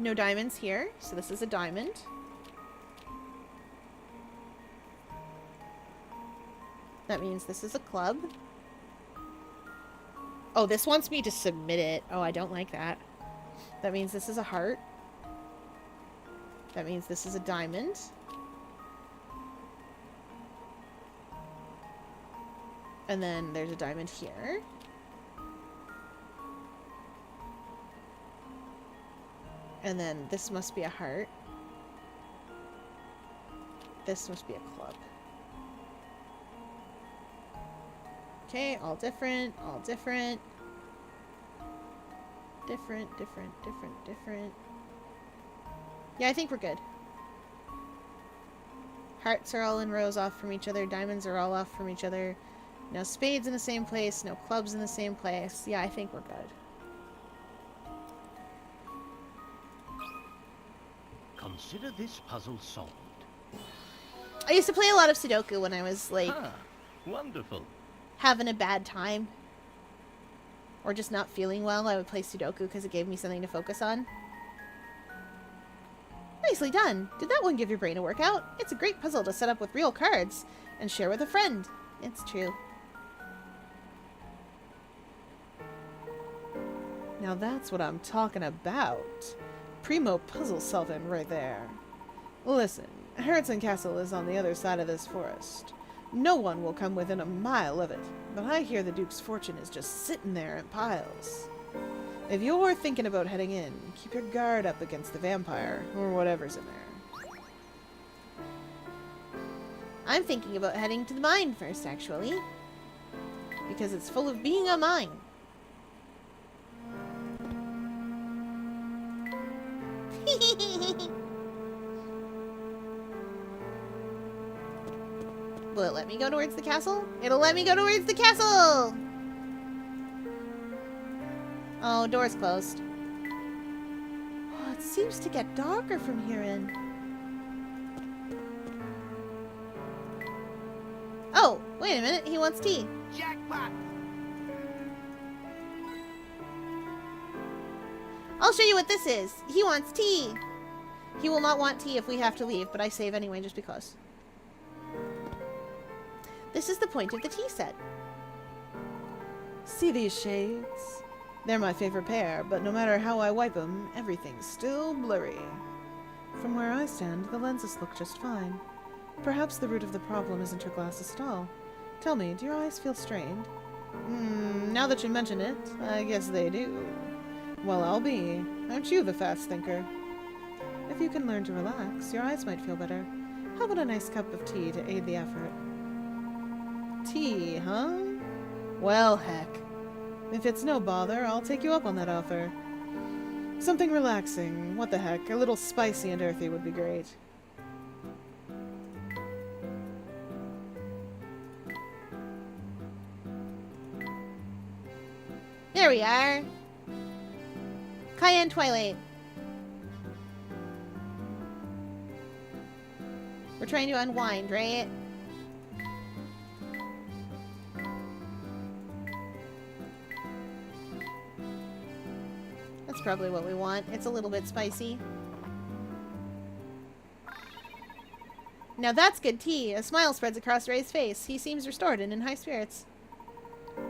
No diamonds here, so this is a diamond. That means this is a club. Oh, this wants me to submit it. Oh, I don't like that. That means this is a heart. That means this is a diamond. And then there's a diamond here. And then this must be a heart. This must be a club. Okay, all different, all different. Different. Yeah, I think we're good. Hearts are all in rows off from each other. Diamonds are all off from each other. No spades in the same place. No clubs in the same place. Yeah, I think we're good. Consider this puzzle solved. I used to play a lot of Sudoku when I was, like, Ah, wonderful. having a bad time. Or just not feeling well. I would play Sudoku because it gave me something to focus on. Nicely done. Did that one give your brain a workout? It's a great puzzle to set up with real cards and share with a friend. It's true. Now that's what I'm talking about. Primo puzzle solving right there. Listen, Harrison Castle is on the other side of this forest. No one will come within a mile of it, but I hear the Duke's fortune is just sitting there in piles. If you're thinking about heading in, keep your guard up against the vampire, or whatever's in there. I'm thinking about heading to the mine first, actually. Because it's full of being a mine. Will it let me go towards the castle? It'll let me go towards the castle! Oh, door's closed. Oh, it seems to get darker from here in. Oh, wait a minute. He wants tea. Jackpot! I'll show you what this is. He wants tea. He will not want tea if we have to leave, but I save anyway just because. This is the point of the tea set. See these shades? They're my favorite pair, but no matter how I wipe them, everything's still blurry. From where I stand, the lenses look just fine. Perhaps the root of the problem isn't your glasses at all. Tell me, do your eyes feel strained? Now that you mention it, I guess they do. Well, I'll be. Aren't you the fast thinker? If you can learn to relax, your eyes might feel better. How about a nice cup of tea to aid the effort? Tea, huh? Well, heck. If it's no bother, I'll take you up on that offer. Something relaxing. What the heck? A little spicy and earthy would be great. There we are. Cayenne Twilight. We're trying to unwind, right? That's probably what we want. It's a little bit spicy. Now that's good tea. A smile spreads across Ray's face. He seems restored and in high spirits.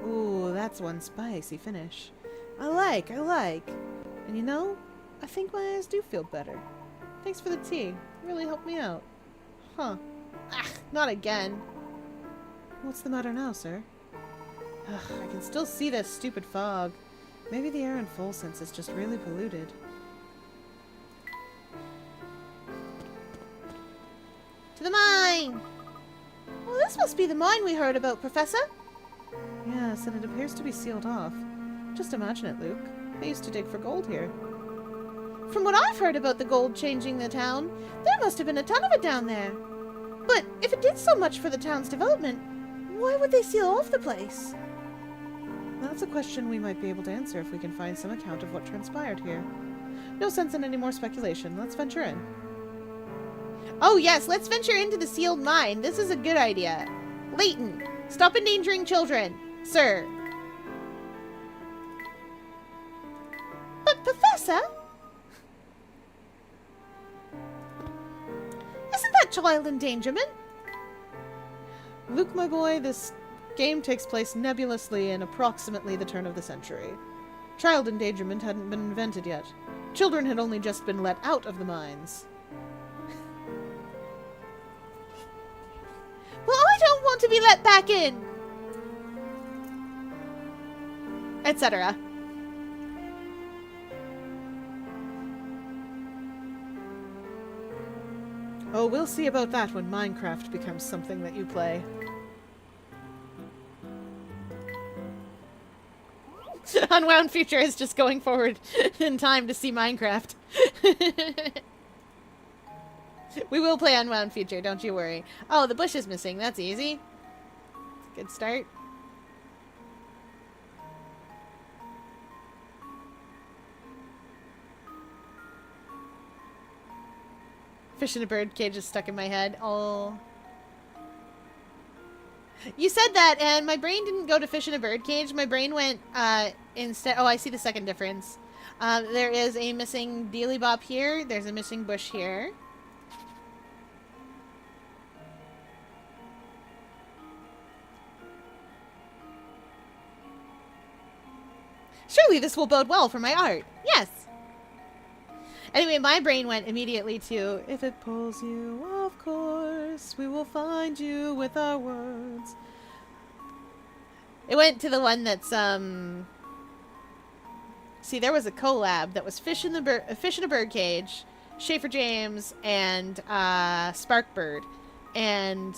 Ooh, that's one spicy finish. I like. And you know, I think my eyes do feel better. Thanks for the tea. It really helped me out. Huh. Ah, not again. What's the matter now, sir? Ugh, I can still see this stupid fog. Maybe the air in Full Sense is just really polluted. To the mine! Well, this must be the mine we heard about, Professor. Yes, and it appears to be sealed off. Just imagine it, Luke. They used to dig for gold here. From what I've heard about the gold changing the town, there must have been a ton of it down there. But if it did so much for the town's development, why would they seal off the place? That's a question we might be able to answer if we can find some account of what transpired here. No sense in any more speculation. Let's venture in. Oh yes, let's venture into the sealed mine. This is a good idea. Leighton, stop endangering children, sir. But Professor? Isn't that child endangerment? Luke, my boy, this game takes place nebulously in approximately the turn of the century. Child endangerment hadn't been invented yet. Children had only just been let out of the mines. Well, I don't want to be let back in. etc. Oh, we'll see about that when Minecraft becomes something that you play. Unwound Future is just going forward in time to see Minecraft. We will play Unwound Future, don't you worry. Oh, the bush is missing. That's easy. Good start. Fish in a bird cage is stuck in my head. Oh. You said that, and my brain didn't go to fish in a bird cage. My brain went, instead... Oh, I see the second difference. There is a missing dealy bop here. There's a missing bush here. Surely this will bode well for my art. Yes. Anyway, my brain went immediately to, If it pulls you, of course, we will find you with our words. it went to the one that's, see, there was a collab that was Fish in a Bird Cage, Schaefer James, and, Sparkbird. And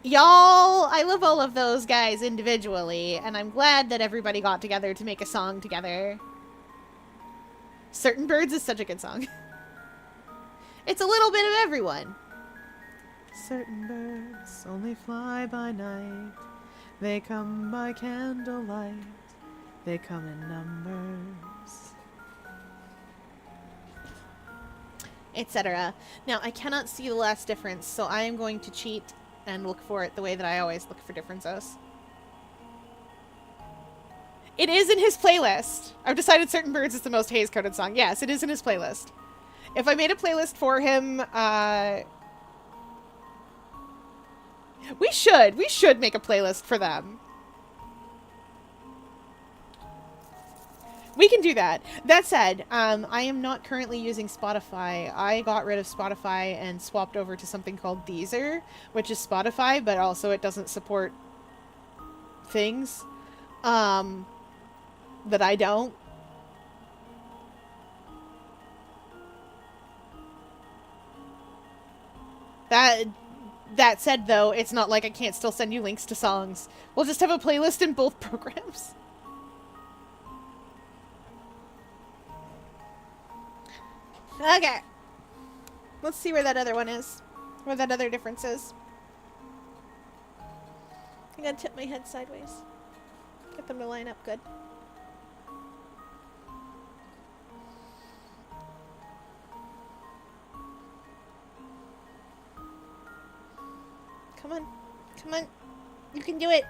y'all, I love all of those guys individually, and I'm glad that everybody got together to make a song together. Certain Birds is such a good song. It's a little bit of everyone. Certain birds only fly by night. They come by candlelight. They come in numbers. Etc. Now, I cannot see the last difference, so I am going to cheat and look for it the way that I always look for differences. It is in his playlist. I've decided Certain Birds is the most haze-coded song. Yes, it is in his playlist. If I made a playlist for him, we should make a playlist for them. We can do that. That said, I am not currently using Spotify. I got rid of Spotify and swapped over to something called Deezer, which is Spotify, but also it doesn't support things that I don't. That said, though, it's not like I can't still send you links to songs. We'll just have a playlist in both programs. Okay. Let's see where that other one is. Where that other difference is. I gotta tip my head sideways. Get them to line up good. Come on. Come on. You can do it.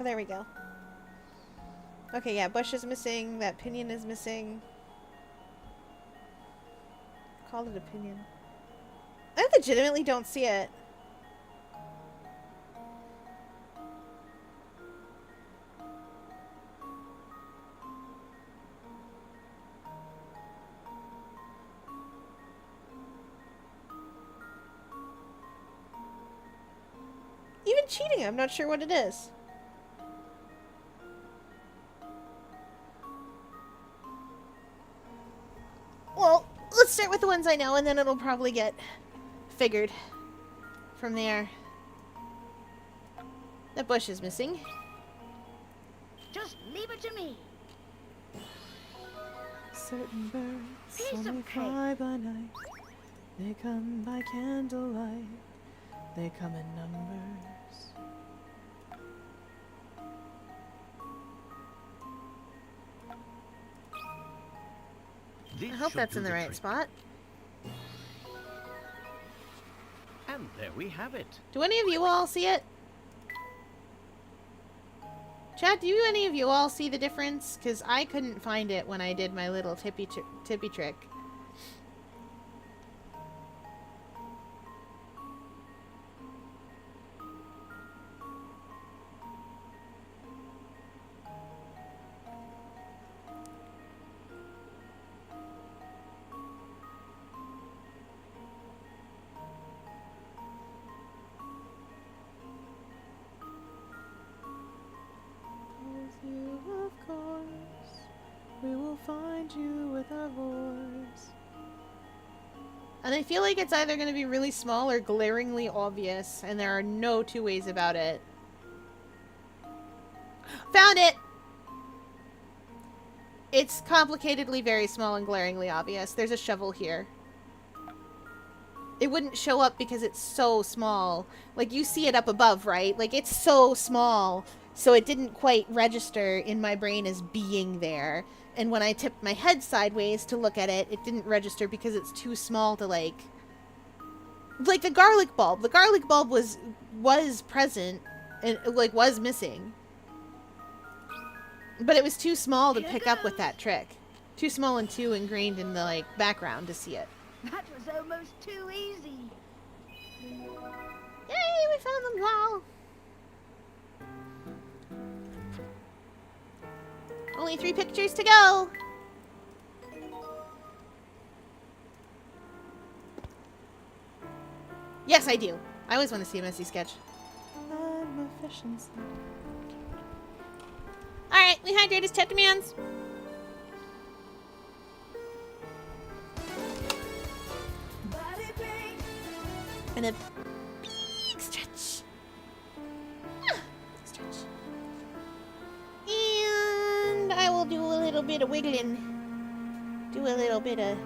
Oh, there we go. Okay, yeah, bush is missing. That pinion is missing. Call it a pinion. I legitimately don't see it. Even cheating, I'm not sure what it is. Well, let's start with the ones I know, and then it'll probably get figured from there. That bush is missing. Just leave it to me. Certain birds Piece of only cake. fly by night. They come by candlelight. They come in numbers. This I hope should that's do in the right trick. spot. And there we have it. Do any of you all see it? Chat, do any of you all see the difference? Because I couldn't find it when I did my little tippy trick. will find you with our voice. And I feel like it's either going to be really small or glaringly obvious, and there are no two ways about it. Found it! It's complicatedly very small and glaringly obvious. There's a shovel here. It wouldn't show up because it's so small. Like, you see it up above, right? Like, it's so small, so it didn't quite register in my brain as being there. And when I tipped my head sideways to look at it, it didn't register because it's too small to, like the garlic bulb. The garlic bulb was present and, like, was missing. But it was too small to pick up with that trick. Too small and too ingrained in the, like, background to see it. That was almost too easy. Yay, we found them all! Only 3 pictures to go! Yes, I do. I always want to see a messy sketch. Alright, we hydrate his chat demands. And a big stretch. Stretch. And I will do a little bit of wiggling. Do a little bit of...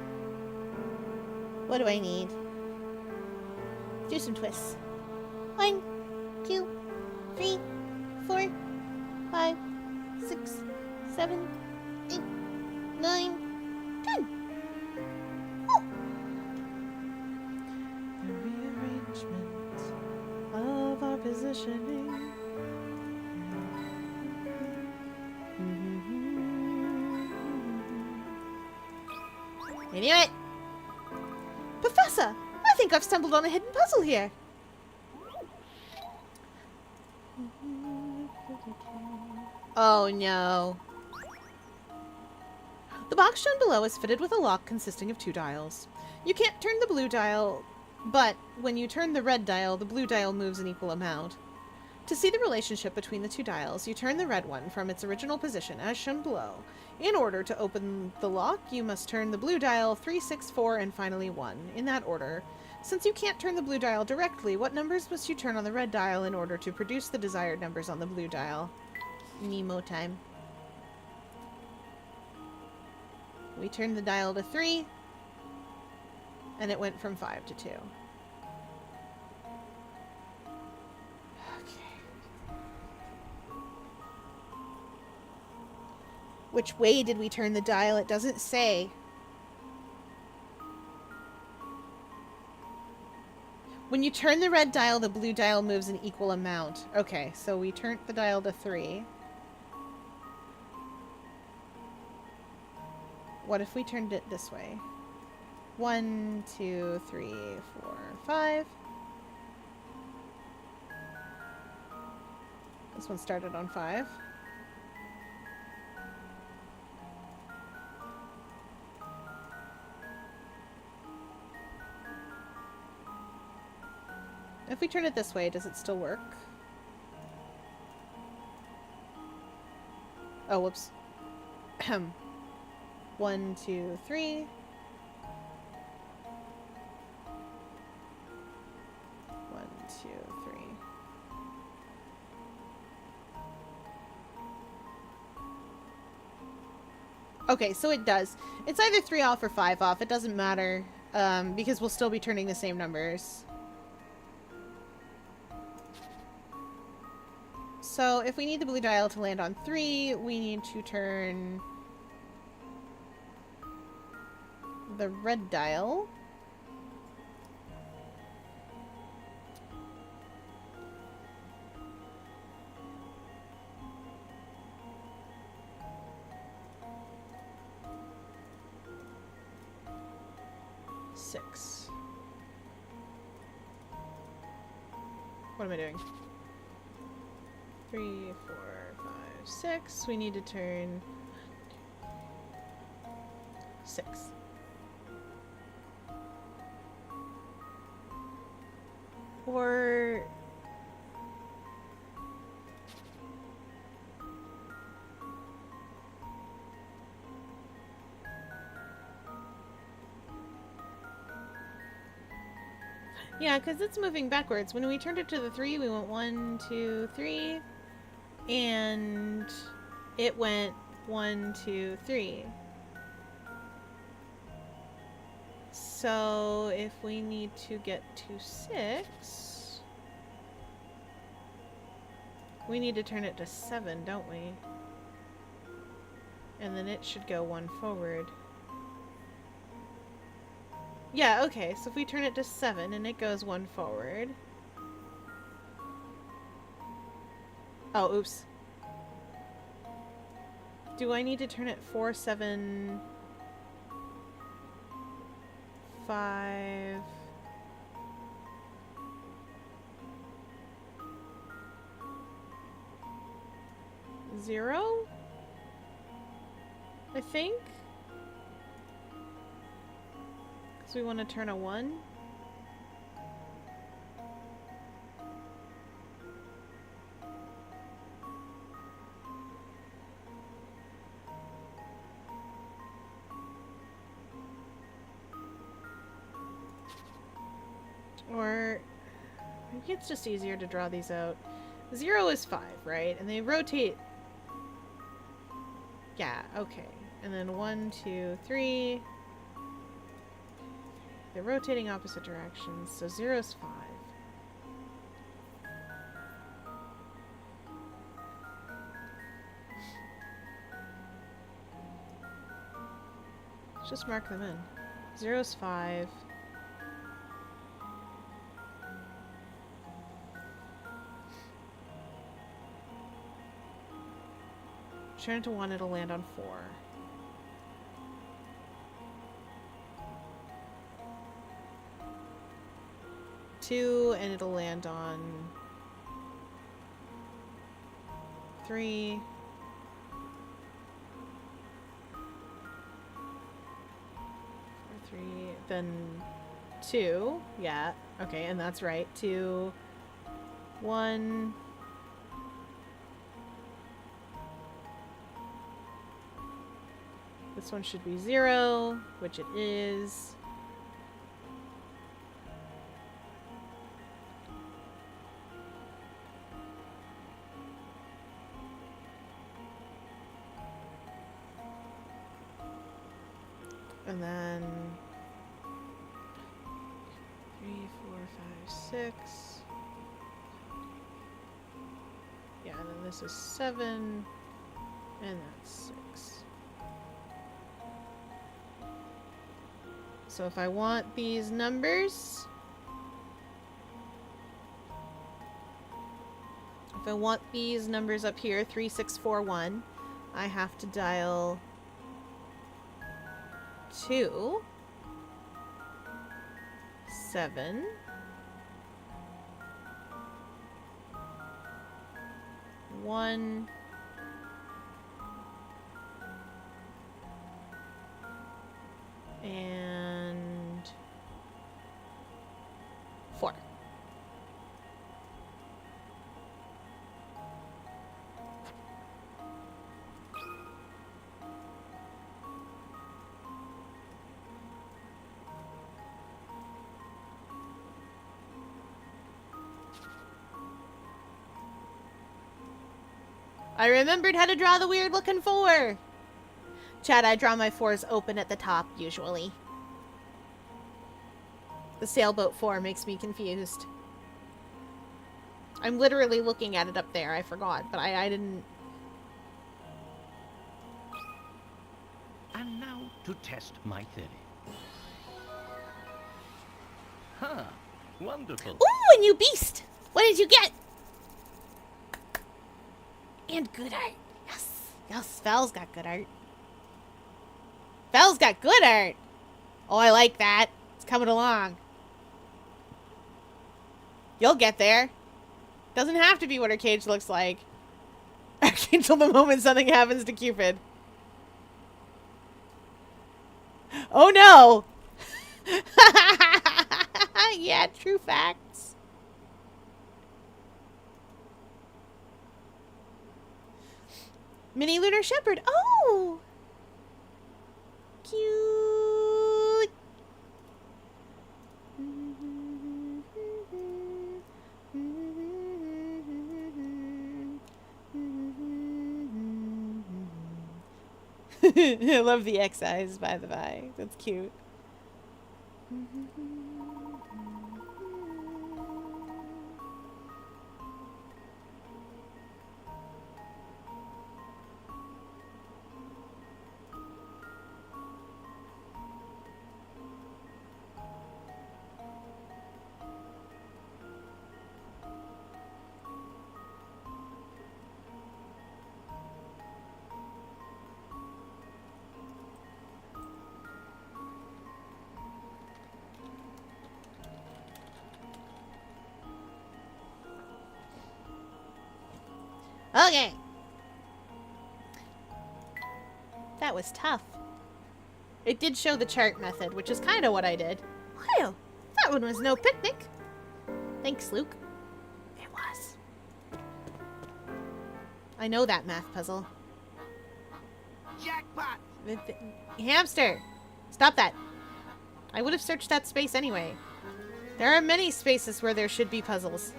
What do I need? Do some twists. 1, 2, 3, 4, 5, 6, 7, 8, 9, 10. Oh. The rearrangement of our positioning. I knew it! Professor! I think I've stumbled on a hidden puzzle here. Oh no. The box shown below is fitted with a lock consisting of 2 dials. You can't turn the blue dial, but when you turn the red dial, the blue dial moves an equal amount. To see the relationship between the 2 dials, you turn the red one from its original position as shown below. In order to open the lock, you must turn the blue dial 3, 6, 4, and finally 1, in that order. Since you can't turn the blue dial directly, what numbers must you turn on the red dial in order to produce the desired numbers on the blue dial? Nemo time. We turned the dial to 3, and it went from 5 to 2. Which way did we turn the dial? It doesn't say. When you turn the red dial, the blue dial moves an equal amount. Okay, so we turned the dial to 3. What if we turned it this way? 1, 2, 3, 4, 5. This one started on 5. If we turn it this way, does it still work? Oh, whoops. 1, 2, 3. 1, 2, 3. Okay, so it does. It's either 3 off or 5 off. It doesn't matter, because we'll still be turning the same numbers. So if we need the blue dial to land on 3, we need to turn the red dial. Six. What am I doing? 3, 4, 5, 6. We need to turn 6. Or Yeah, because it's moving backwards. When we turned it to the 3, we went 1, 2, 3. And it went 1, 2, 3. So if we need to get to 6, we need to turn it to 7, don't we? And then it should go 1 forward. Yeah, okay, so if we turn it to 7 and it goes 1 forward. Oh, oops. Do I need to turn it 4, 7, 5? Zero? I think? Because we want to turn a 1. Or maybe it's just easier to draw these out. 0 is 5, right? And they rotate. Yeah, okay. And then 1, 2, 3. They're rotating opposite directions, so 0 is 5. Let's just mark them in. 0 is 5. Turn it to 1, it'll land on 4. Two, and it'll land on 3. 4, 3, then 2. Yeah, okay, and that's right. 2, 1. This one should be 0, which it is. And then 3, 4, 5, 6. Yeah, and then this is 7. And that's 6. So if I want these numbers, up here, 3, 6, 4, 1, I have to dial 2, 7, 1, and 4. I remembered how to draw the weird looking 4. Chad, I draw my 4s open at the top, usually. The sailboat 4 makes me confused. I'm literally looking at it up there. I forgot, but I didn't... And now to test my theory. Huh. Wonderful. Ooh, a new beast! What did you get? And good art. Yes. Yes, Val's got good art. Val's got good art. Oh, I like that. It's coming along. You'll get there. Doesn't have to be what her cage looks like. Actually, until the moment something happens to Cupid. Oh no! Yeah, true facts. Mini Lunar Shepherd. Oh! Cute. I love the X eyes, by the by. That's cute. Okay. That was tough. It did show the chart method, which is kind of what I did. Well, that one was no picnic. Thanks, Luke. It was. I know that math puzzle. Jackpot! Hamster! Stop that. I would have searched that space anyway. There are many spaces where there should be puzzles.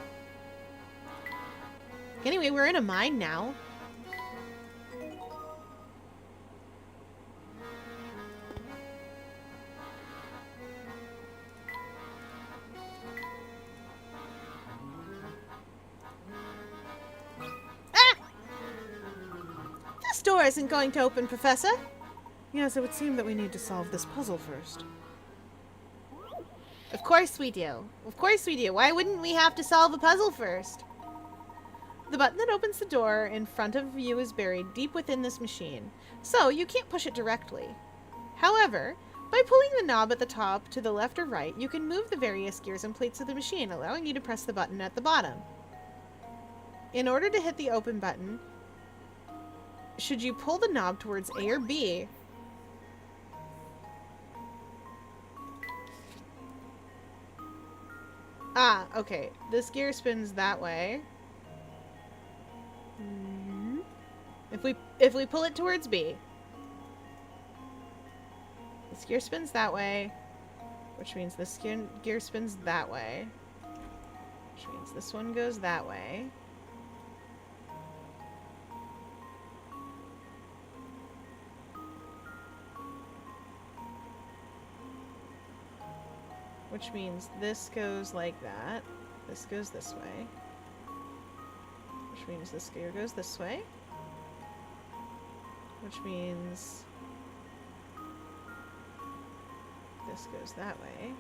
Anyway, we're in a mine now. Ah! This door isn't going to open, Professor. Yes, it would seem that we need to solve this puzzle first. Of course we do. Of course we do. Why wouldn't we have to solve a puzzle first? The button that opens the door in front of you is buried deep within this machine, so you can't push it directly. However, by pulling the knob at the top to the left or right, you can move the various gears and plates of the machine, allowing you to press the button at the bottom. In order to hit the open button, should you pull the knob towards A or B, okay. This gear spins that way. If we pull it towards B, this gear spins that way, which means this gear spins that way, which means this one goes that way. Which means this goes like that. This goes this way. Which means this gear goes this way. Which means this goes that way.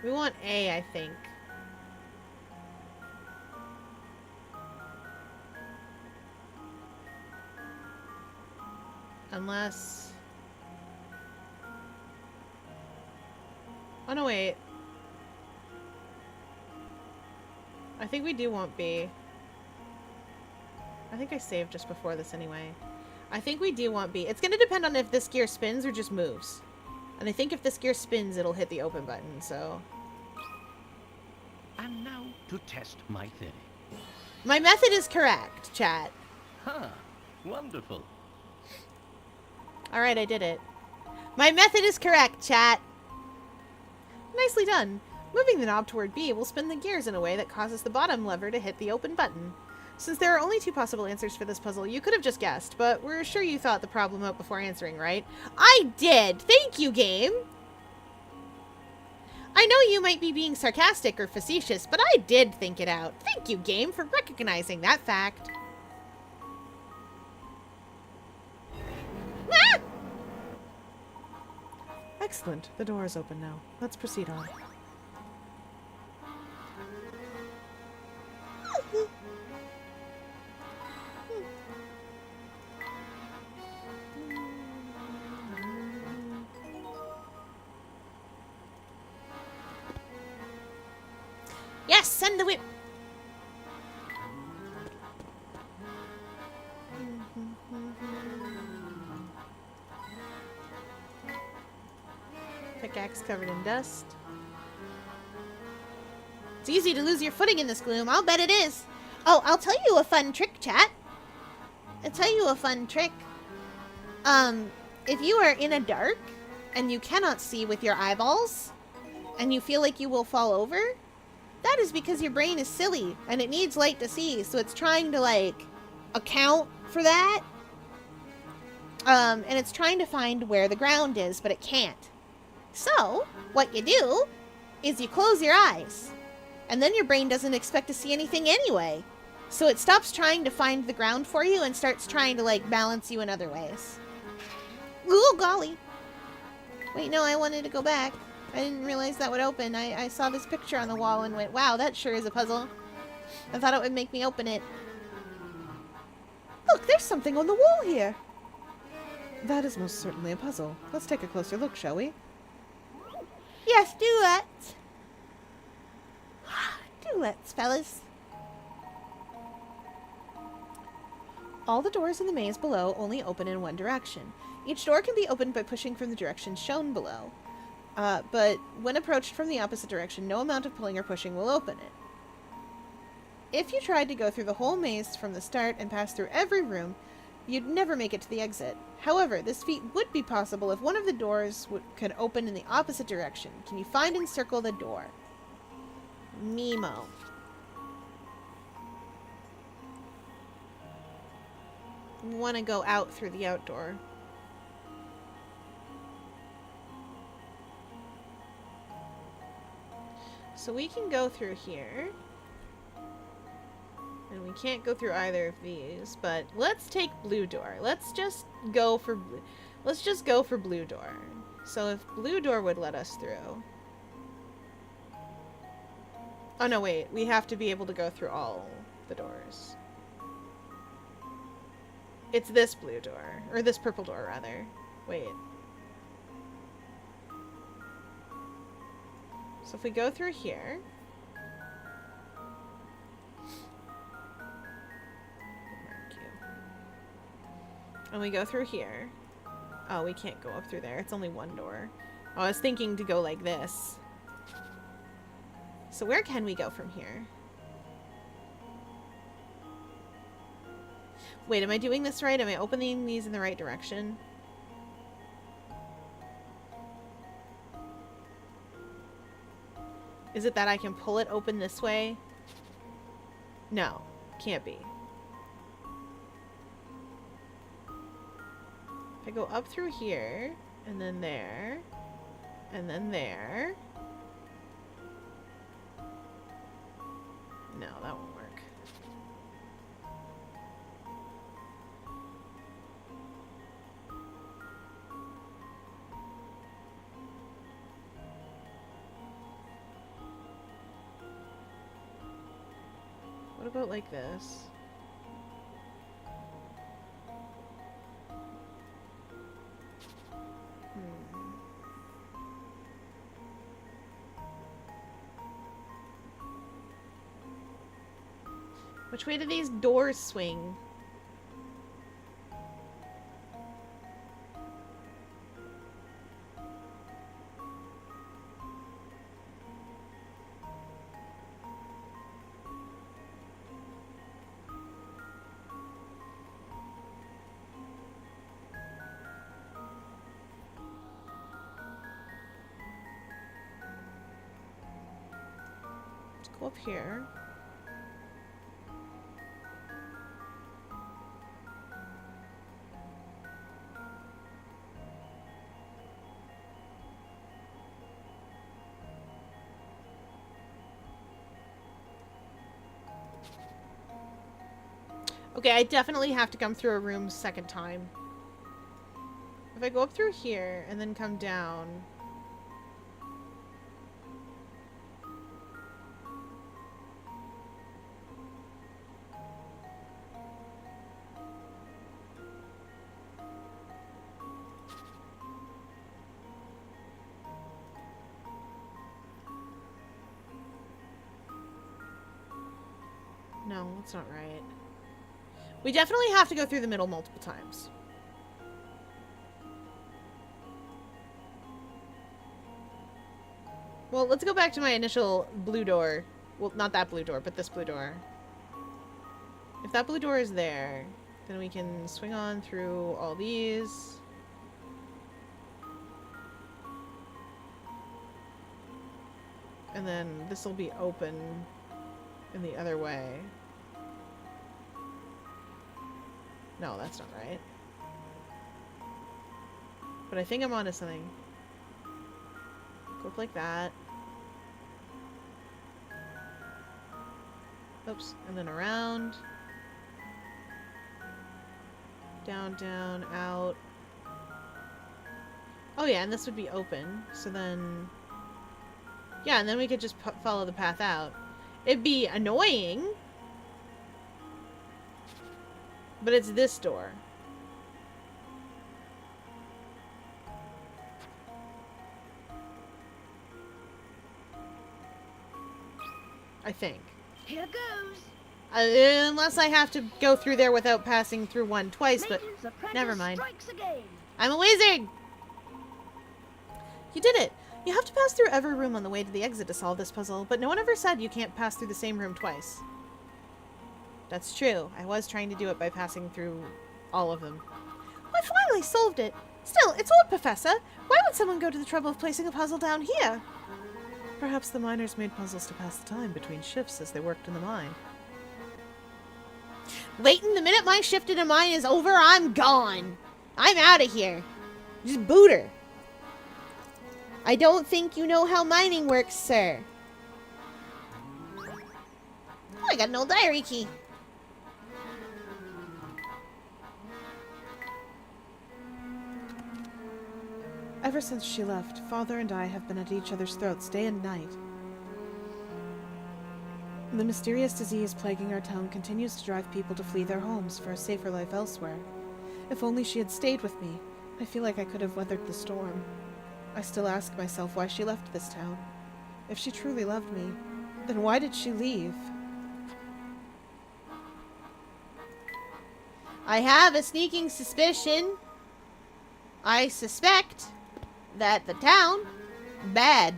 We want A, I think. Unless... Oh, no, wait. I think we do want B. I think I saved just before this anyway. I think we do want B. It's going to depend on if this gear spins or just moves. And I think if this gear spins, it'll hit the open button, so... And now to test my theory. My method is correct, chat. Huh. Wonderful. Alright, I did it. My method is correct, chat. Nicely done. Moving the knob toward B will spin the gears in a way that causes the bottom lever to hit the open button. Since there are only two possible answers for this puzzle, you could have just guessed, but we're sure you thought the problem out before answering, right? I did! Thank you, game! I know you might be being sarcastic or facetious, but I did think it out. Thank you, game, for recognizing that fact. Ah! Excellent. The door is open now. Let's proceed on. Yes, send the whip! Pickaxe covered in dust. It's easy to lose your footing in this gloom. I'll bet it is. Oh, I'll tell you a fun trick, chat. I'll tell you a fun trick. If you are in a dark and you cannot see with your eyeballs and you feel like you will fall over, that is because your brain is silly and it needs light to see, so it's trying to, like, account for that. And it's trying to find where the ground is, but it can't. So, what you do is you close your eyes. And then your brain doesn't expect to see anything anyway. So it stops trying to find the ground for you and starts trying to, like, balance you in other ways. Ooh, golly. Wait, no, I wanted to go back. I didn't realize that would open. I saw this picture on the wall and went, wow, that sure is a puzzle. I thought it would make me open it. Look, there's something on the wall here. That is most certainly a puzzle. Let's take a closer look, shall we? Yes, do that. Do let's, fellas. All the doors in the maze below only open in one direction. Each door can be opened by pushing from the direction shown below. But when approached from the opposite direction, no amount of pulling or pushing will open it. If you tried to go through the whole maze from the start and pass through every room, you'd never make it to the exit. However, this feat would be possible if one of the doors could open in the opposite direction. Can you find and circle the door? Nemo. Want to go out through the outdoor. So we can go through here. And we can't go through either of these, but let's take blue door. Let's just go for blue door. So if blue door would let us through. Oh no, wait. We have to be able to go through all the doors. It's this blue door. Or this purple door, rather. Wait. So if we go through here... and we go through here... oh, we can't go up through there. It's only one door. Oh, I was thinking to go like this. So where can we go from here? Wait, am I doing this right? Am I opening these in the right direction? Is it that I can pull it open this way? No, can't be. If I go up through here, and then there, and then there. No, that won't work. What about like this? Which way do these doors swing? Let's go up here. Okay, I definitely have to come through a room second time. If I go up through here and then come down... no, that's not right. We definitely have to go through the middle multiple times. Well, let's go back to my initial blue door. Well, not that blue door, but this blue door. If that blue door is there, then we can swing on through all these. And then this will be open in the other way. No, that's not right. But I think I'm onto something. Go up like that. Oops. And then around. Down, down, out. Oh yeah, and this would be open. So then... Yeah, and then we could just follow the path out. It'd be annoying. But it's this door. I think. Here goes. Unless I have to go through there without passing through one twice, but Maiden's apprentice never mind. strikes again. I'm a wizard! You did it! You have to pass through every room on the way to the exit to solve this puzzle, but no one ever said you can't pass through the same room twice. That's true. I was trying to do it by passing through all of them. I finally solved it! Still, it's odd, Professor. Why would someone go to the trouble of placing a puzzle down here? Perhaps the miners made puzzles to pass the time between shifts as they worked in the mine. Leighton, the minute my shift in a mine is over, I'm gone. I'm out of here. Just boot her. I don't think you know how mining works, sir. Oh, I got an old diary key. Ever since she left, Father and I have been at each other's throats day and night. The mysterious disease plaguing our town continues to drive people to flee their homes for a safer life elsewhere. If only she had stayed with me, I feel like I could have weathered the storm. I still ask myself why she left this town. If she truly loved me, then why did she leave? I have a sneaking suspicion. I suspect that the town bad.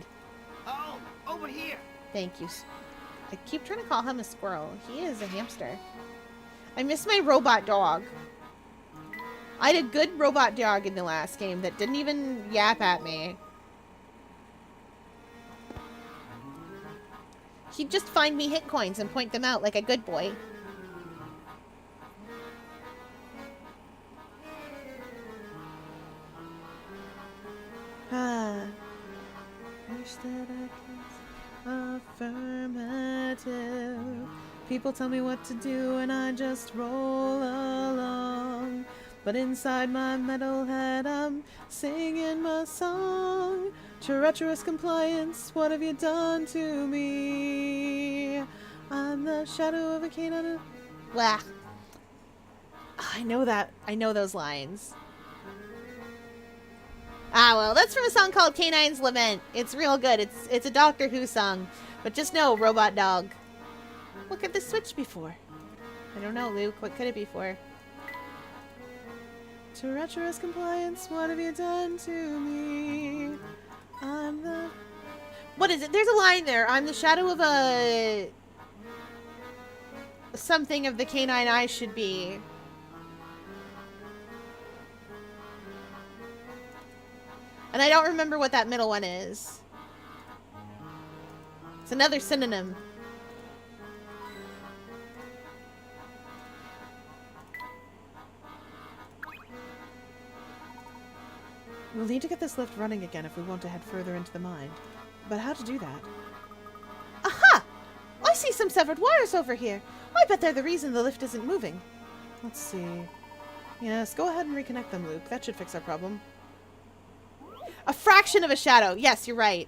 Oh, over here. Thank you. I keep trying to call him a squirrel. He is a hamster. I miss my robot dog. I had a good robot dog in the last game that didn't even yap at me. He'd just find me hit coins and point them out like a good boy. Wish that I could affirmative. People tell me what to do and I just roll along. But inside my metal head I'm singing my song. Treacherous compliance, what have you done to me? I'm the shadow of a canine. Blah. I know that. I know those lines. Ah, well, that's from a song called Canine's Lament. It's real good. It's a Doctor Who song. But just know, robot dog. What could this switch be for? I don't know, Luke. What could it be for? Treacherous compliance, what have you done to me? I'm the... What is it? There's a line there. I'm the shadow of a... something of the canine I should be. And I don't remember what that middle one is. It's another synonym. We'll need to get this lift running again if we want to head further into the mine. But how to do that? Aha! I see some severed wires over here. I bet they're the reason the lift isn't moving. Let's see. Yes, go ahead and reconnect them, Luke. That should fix our problem. A fraction of a shadow. Yes, you're right.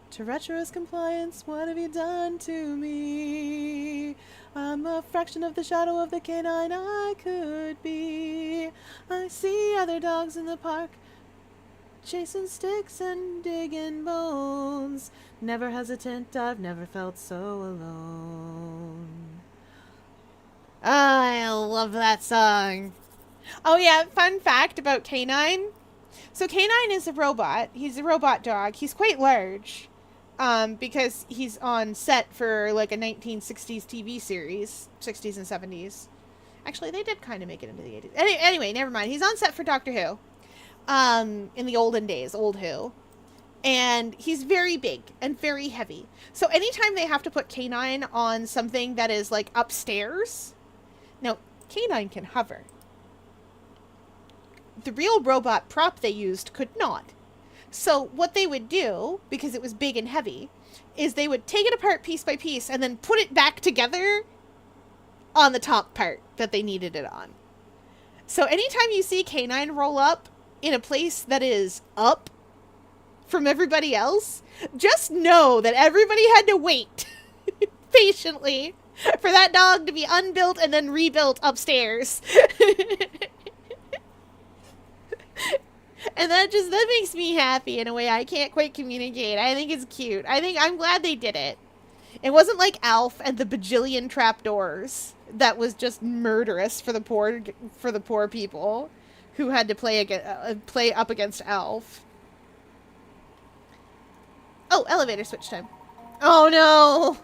Treacherous compliance, what have you done to me? I'm a fraction of the shadow of the canine I could be. I see other dogs in the park, chasing sticks and digging bones. Never hesitant, I've never felt so alone. I love that song. Oh yeah, fun fact about Canine. So Canine is a robot. He's a robot dog. He's quite large. Because he's on set for like a 1960s TV series, 60s and 70s. Actually, they did kind of make it into the 80s. Anyway, never mind. He's on set for Doctor Who, in the olden days, old Who. And he's very big and very heavy. So anytime they have to put Canine on something that is like upstairs, now K9 can hover. The real robot prop they used could not. So what they would do, because it was big and heavy, is they would take it apart piece by piece and then put it back together on the top part that they needed it on. So anytime you see K9 roll up in a place that is up from everybody else, just know that everybody had to wait patiently for that dog to be unbuilt and then rebuilt upstairs. And that makes me happy in a way I can't quite communicate. I think it's cute. I'm glad they did it. It wasn't like Alf and the bajillion trapdoors that was just murderous for the poor people who had to play up against Alf. Oh, elevator switch time. Oh no!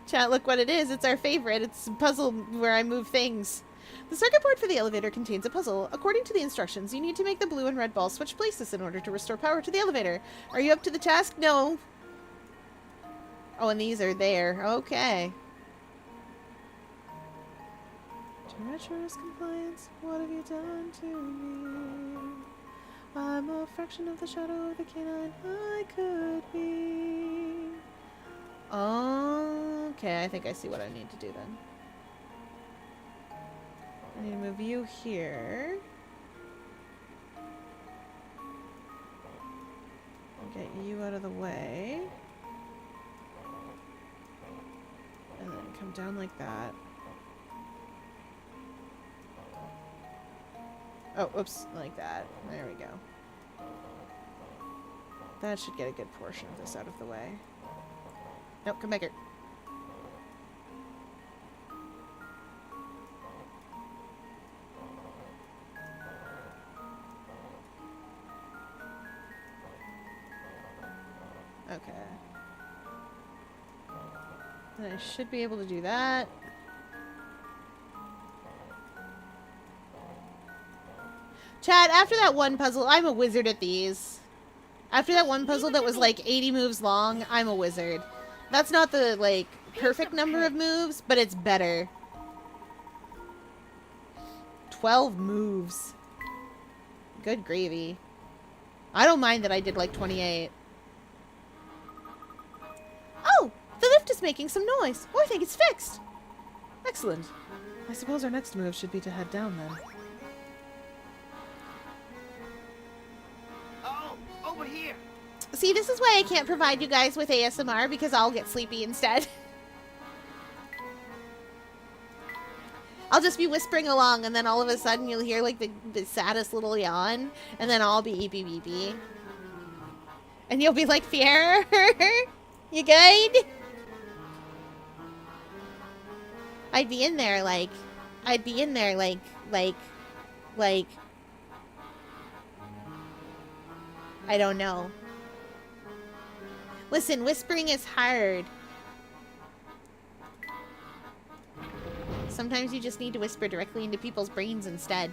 Chat, look what it is. It's our favorite. It's a puzzle where I move things. The circuit board for the elevator contains a puzzle. According to the instructions, you need to make the blue and red balls switch places in order to restore power to the elevator. Are you up to the task? No. Oh, and these are there. Okay. Treacherous compliance, what have you done to me? I'm a fraction of the shadow of the canine I could be. Okay, I think I see what I need to do then. I need to move you here. Get you out of the way. And then come down like that. Oh, oops, like that. There we go. That should get a good portion of this out of the way. Nope, come back here. Okay. Then I should be able to do that. Chad, after that one puzzle, I'm a wizard at these. After that one puzzle that was like 80 moves long, I'm a wizard. That's not the, like, perfect number of moves, but it's better. 12 moves. Good gravy. I don't mind that I did like 28. Oh! The lift is making some noise. Oh, I think it's fixed. Excellent. I suppose our next move should be to head down then. Oh, over here. See, this is why I can't provide you guys with ASMR, because I'll get sleepy instead. I'll just be whispering along, and then all of a sudden you'll hear, like, the saddest little yawn, and then I'll be beepy. And you'll be like, Fier? You good? I'd be in there, like, I don't know. Listen, whispering is hard. Sometimes you just need to whisper directly into people's brains instead.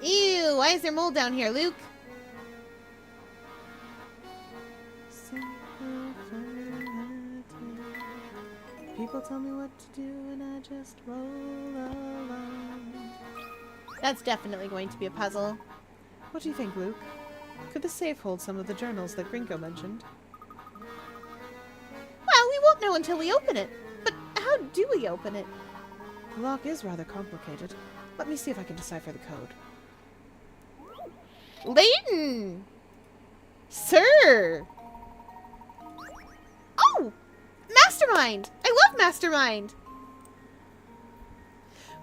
Ew, why is there mold down here, Luke? People tell me what to do and I just roll along. That's definitely going to be a puzzle. What do you think, Luke? Could the safe hold some of the journals that Grinko mentioned? Well, we won't know until we open it. But how do we open it? The lock is rather complicated. Let me see if I can decipher the code. Layton! Sir! Oh! Mastermind! I love Mastermind!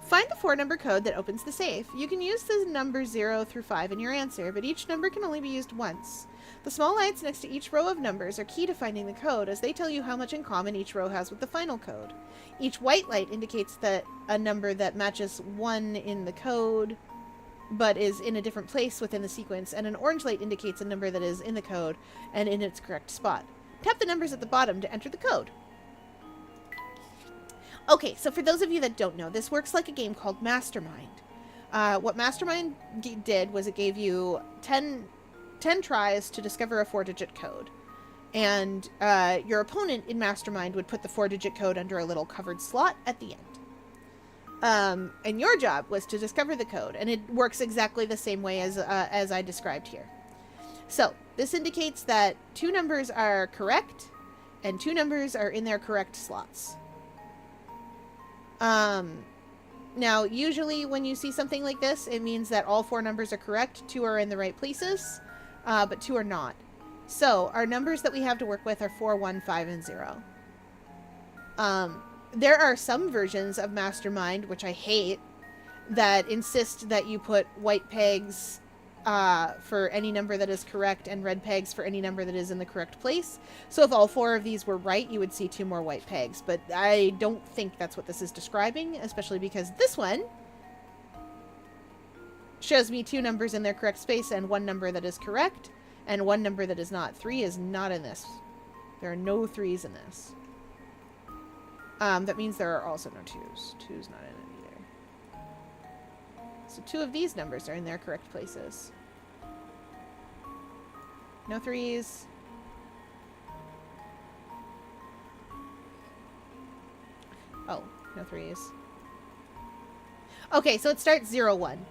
Find the 4-number code that opens the safe. You can use the number 0 through 5 in your answer, but each number can only be used once. The small lights next to each row of numbers are key to finding the code, as they tell you how much in common each row has with the final code. Each white light indicates that a number that matches 1 in the code, but is in a different place within the sequence, and an orange light indicates a number that is in the code and in its correct spot. Tap the numbers at the bottom to enter the code. Okay, so for those of you that don't know, this works like a game called Mastermind. What Mastermind did was it gave you 10 tries to discover a 4-digit code. And your opponent in Mastermind would put the 4-digit code under a little covered slot at the end. And your job was to discover the code, and it works exactly the same way as I described here. So, this indicates that 2 numbers are correct, and 2 numbers are in their correct slots. Now, usually when you see something like this, it means that all 4 numbers are correct, 2 are in the right places, but 2 are not. So, our numbers that we have to work with are 4, 1, 5, and 0. There are some versions of Mastermind, which I hate, that insist that you put white pegs for any number that is correct and red pegs for any number that is in the correct place. So if all 4 of these were right, you would see 2 more white pegs. But I don't think that's what this is describing, especially because this one shows me 2 numbers in their correct space and 1 number that is correct and 1 number that is not. 3 is not in this. There are no 3s in this. That means there are also no 2s. 2's not in it either. So 2 of these numbers are in their correct places. No 3s. Oh, no 3s. Okay, so it starts 0, 1.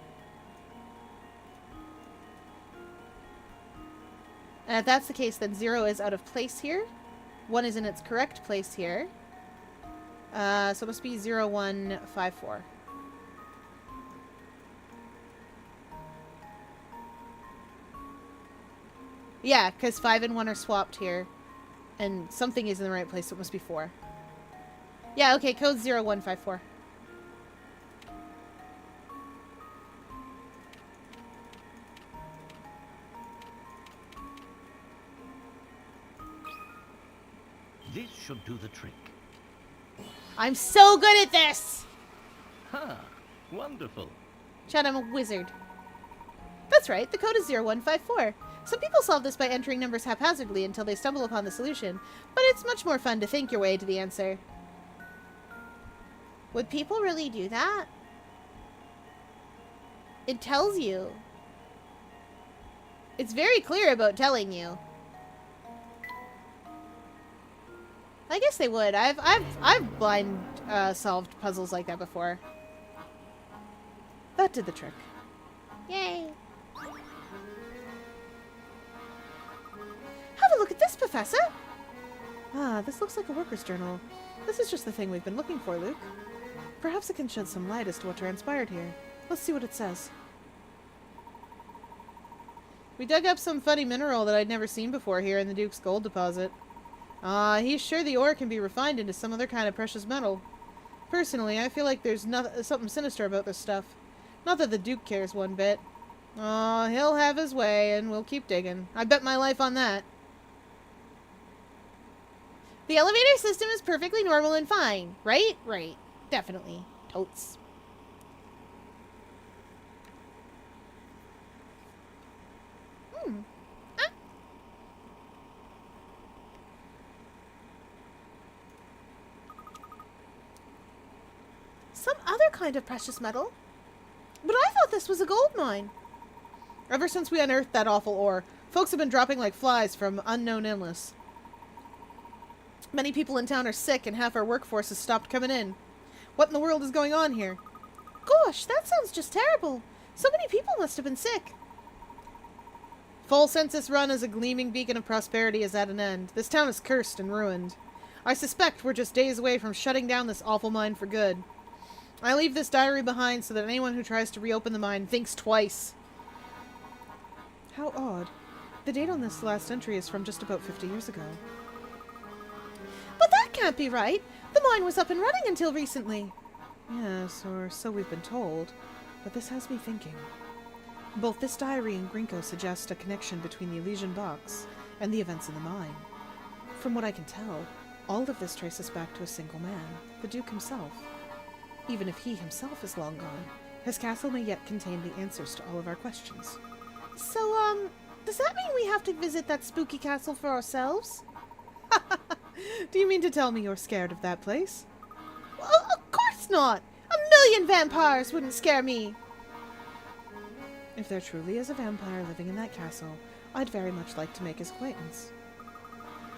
And if that's the case, then 0 is out of place here. 1 is in its correct place here. So it must be 0, 1, 5, 4. Yeah, because 5 and 1 are swapped here. And something is in the right place, so it must be 4. Yeah, okay, code 0, 1, 5, 4. This should do the trick. I'm so good at this! Ha! Wonderful. Chad, I'm a wizard. That's right, the code is 0154. Some people solve this by entering numbers haphazardly until they stumble upon the solution, but it's much more fun to think your way to the answer. Would people really do that? It tells you. It's very clear about telling you. I guess they would. I've blind solved puzzles like that before. That did the trick. Yay! Have a look at this, Professor! Ah, this looks like a worker's journal. This is just the thing we've been looking for, Luke. Perhaps it can shed some light as to what transpired here. Let's see what it says. We dug up some funny mineral that I'd never seen before here in the Duke's gold deposit. He's sure the ore can be refined into some other kind of precious metal. Personally, I feel like there's something sinister about this stuff. Not that the Duke cares one bit. He'll have his way, and we'll keep digging. I bet my life on that. The elevator system is perfectly normal and fine, right? Right. Definitely. Totes. Some other kind of precious metal. But I thought this was a gold mine. Ever since we unearthed that awful ore, folks have been dropping like flies from unknown illness. Many people in town are sick, and half our workforce has stopped coming in. What in the world is going on here? Gosh, that sounds just terrible. So many people must have been sick. Full census run as a gleaming beacon of prosperity is at an end. This town is cursed and ruined. I suspect we're just days away from shutting down this awful mine for good. I leave this diary behind so that anyone who tries to reopen the mine thinks twice. How odd. The date on this last entry is from just about 50 years ago. But that can't be right. The mine was up and running until recently. Yes, or so we've been told. But this has me thinking. Both this diary and Grinko suggest a connection between the Elysian box and the events in the mine. From what I can tell, all of this traces back to a single man, the Duke himself. Even if he himself is long gone, his castle may yet contain the answers to all of our questions. So, does that mean we have to visit that spooky castle for ourselves? Do you mean to tell me you're scared of that place? Well, not! A million vampires wouldn't scare me! If there truly is a vampire living in that castle, I'd very much like to make his acquaintance.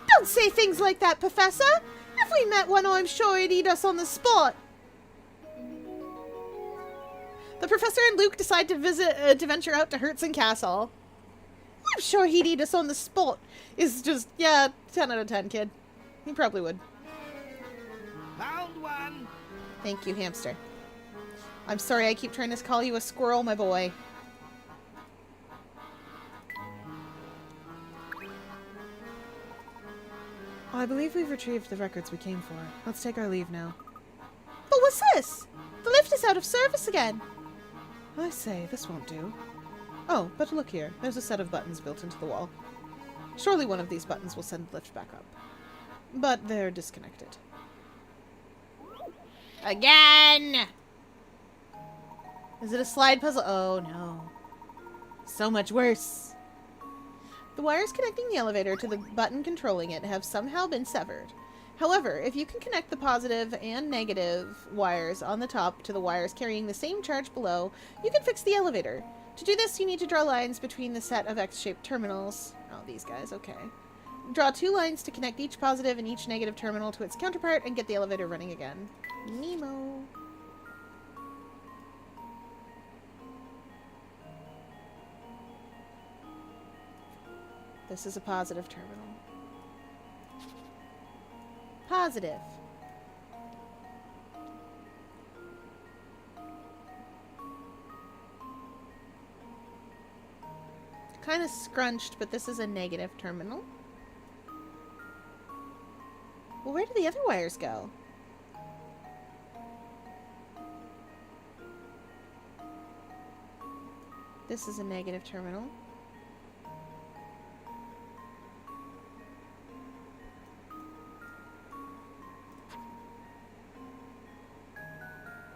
Don't say things like that, Professor! If we met one, I'm sure he'd eat us on the spot! The Professor and Luke decide to venture out to Hertzen Castle. I'm sure he'd eat us on the spot. Is just, yeah, 10 out of 10, kid. He probably would. Found one. Thank you, hamster. I'm sorry I keep trying to call you a squirrel, my boy. I believe we've retrieved the records we came for. Let's take our leave now. But what's this? The lift is out of service again. I say, this won't do. Oh, but look here. There's a set of buttons built into the wall. Surely one of these buttons will send the lift back up. But they're disconnected. Again! Is it a slide puzzle? Oh, no. So much worse. The wires connecting the elevator to the button controlling it have somehow been severed. However, if you can connect the positive and negative wires on the top to the wires carrying the same charge below, you can fix the elevator. To do this, you need to draw lines between the set of X-shaped terminals. Oh, these guys, okay. Draw 2 lines to connect each positive and each negative terminal to its counterpart and get the elevator running again. Nemo. This is a positive terminal. Positive. Kind of scrunched, but this is a negative terminal. Well, where do the other wires go? This is a negative terminal.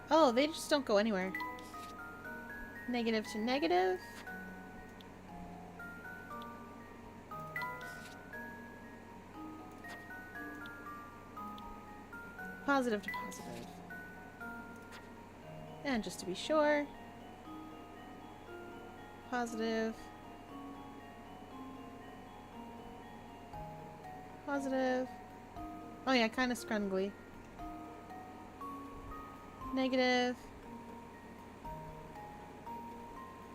Oh, they just don't go anywhere. Negative to negative. Positive to positive. And just to be sure. Positive. Positive. Oh yeah, kind of scrungly. Negative.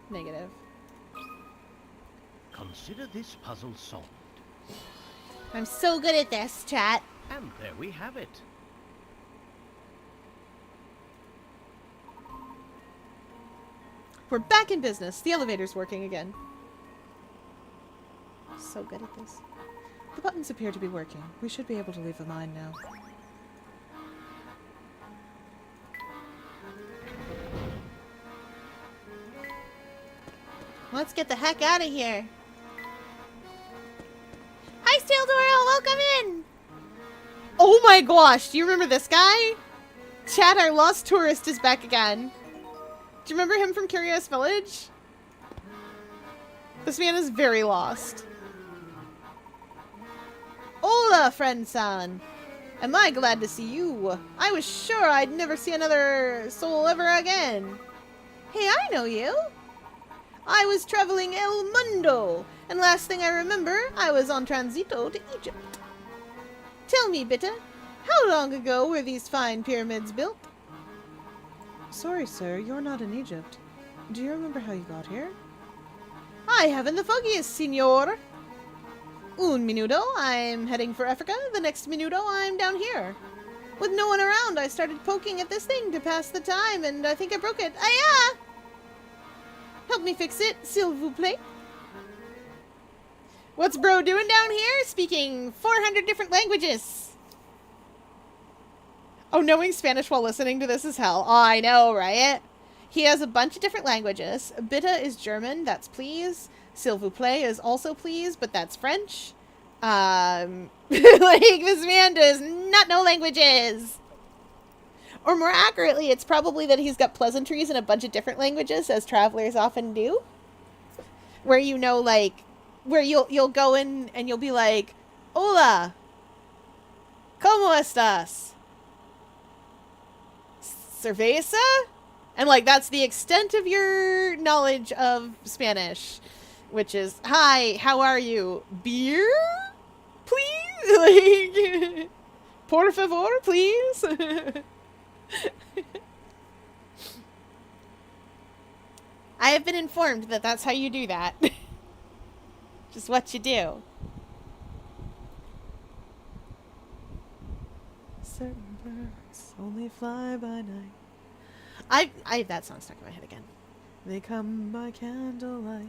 Negative. Consider this puzzle solved. I'm so good at this, chat. And there we have it. We're back in business. The elevator's working again. So good at this. The buttons appear to be working. We should be able to leave the mine now. Let's get the heck out of here. Hi, Steel welcome in. Oh my gosh, do you remember this guy? Chad, our lost tourist, is back again. Do you remember him from Curious Village? This man is very lost. Hola, friend-san. Am I glad to see you? I was sure I'd never see another soul ever again. Hey, I know you. I was traveling El Mundo, and last thing I remember, I was on transito to Egypt. Tell me, Bitta, how long ago were these fine pyramids built? Sorry, sir, you're not in Egypt. Do you remember how you got here? I haven't the foggiest, senor. Un minuto, I'm heading for Africa. The next minuto, I'm down here. With no one around, I started poking at this thing to pass the time, and I think I broke it. Ah, yeah! Help me fix it, s'il vous plaît. What's bro doing down here? Speaking 400 different languages. Oh, knowing Spanish while listening to this is hell. Oh, I know, right? He has a bunch of different languages. Bitte is German, that's please. S'il vous plaît is also please, but that's French. Like, this man does not know languages. Or more accurately, it's probably that he's got pleasantries in a bunch of different languages, as travelers often do. Where you know, like, where you'll go in and you'll be like, Hola, ¿cómo estás? cerveza? And, like, that's the extent of your knowledge of Spanish, which is, hi, how are you? Beer? Please? Like, por favor, please? I have been informed that that's how you do that. Just what you do. Certain birds only fly by night. I that song stuck in my head again. They come by candlelight.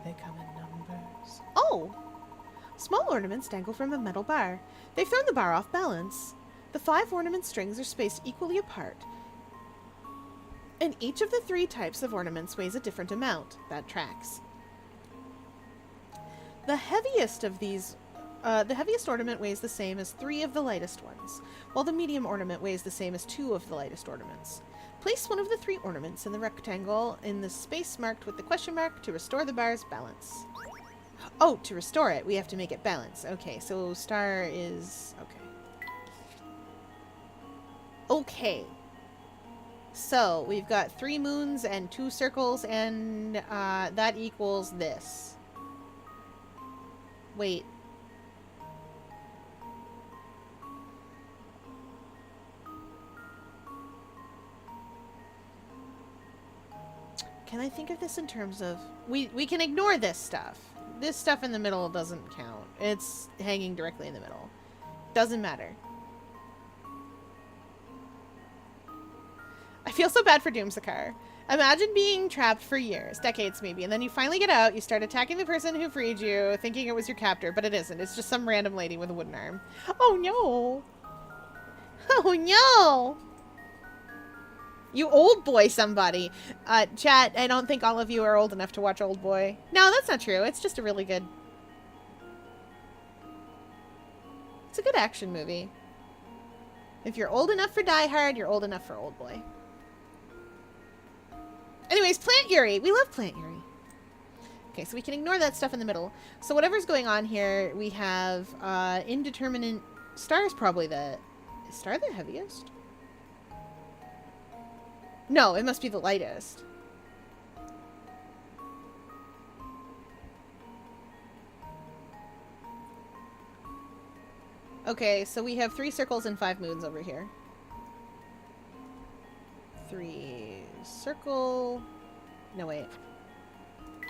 They come in numbers. Oh! Small ornaments dangle from a metal bar. They've thrown the bar off balance. The 5 ornament strings are spaced equally apart. And each of the 3 types of ornaments weighs a different amount. That tracks. The heaviest ornament weighs the same as 3 of the lightest ones, while the medium ornament weighs the same as 2 of the lightest ornaments. Place one of the 3 ornaments in the rectangle in the space marked with the question mark to restore the bar's balance. Oh, to restore it, we have to make it balance. Okay, so star is... okay. Okay. So, we've got 3 moons and 2 circles, and that equals this. Wait. Can I think of this in terms of... We can ignore this stuff. This stuff in the middle doesn't count. It's hanging directly in the middle. Doesn't matter. I feel so bad for Doomsakar. Imagine being trapped for years, decades maybe, and then you finally get out, you start attacking the person who freed you, thinking it was your captor, but it isn't. It's just some random lady with a wooden arm. Oh no! Oh no! You old boy somebody. Chat, I don't think all of you are old enough to watch Old Boy. No, that's not true. It's just a really good... It's a good action movie. If you're old enough for Die Hard, you're old enough for Old Boy. Anyways, Plant Yuri. We love Plant Yuri. Okay, so we can ignore that stuff in the middle. So whatever's going on here, we have indeterminate... Star is probably the... Is Star the heaviest? No, it must be the lightest. Okay, so we have 3 circles and 5 moons over here. 3 circle... No, wait. I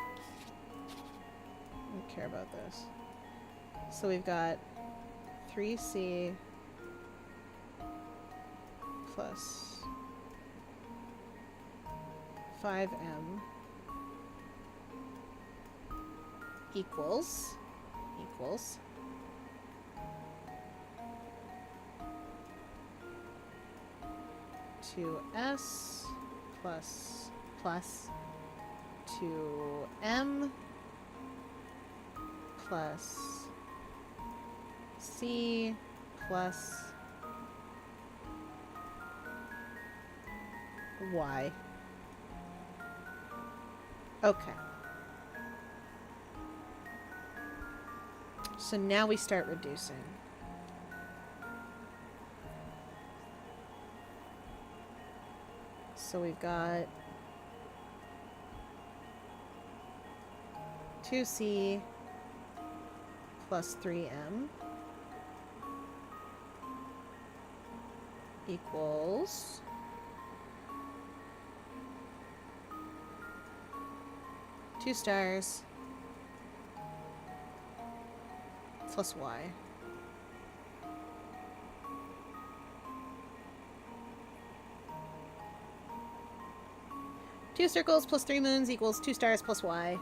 don't care about this. So we've got 3C plus 5M equals 2S plus 2M plus C plus Y. Okay. So now we start reducing. So we've got 2C plus 3M equals 2 stars plus Y. Two circles plus 3 moons equals 2 stars plus Y.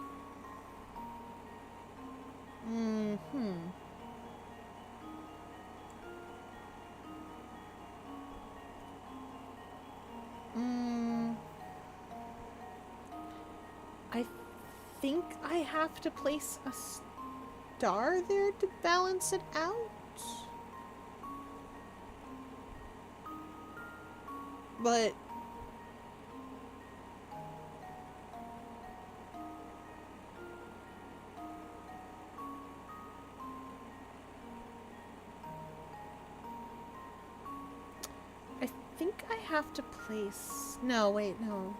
I think I have to place a star there to balance it out. But I think I have to place... No, wait, no.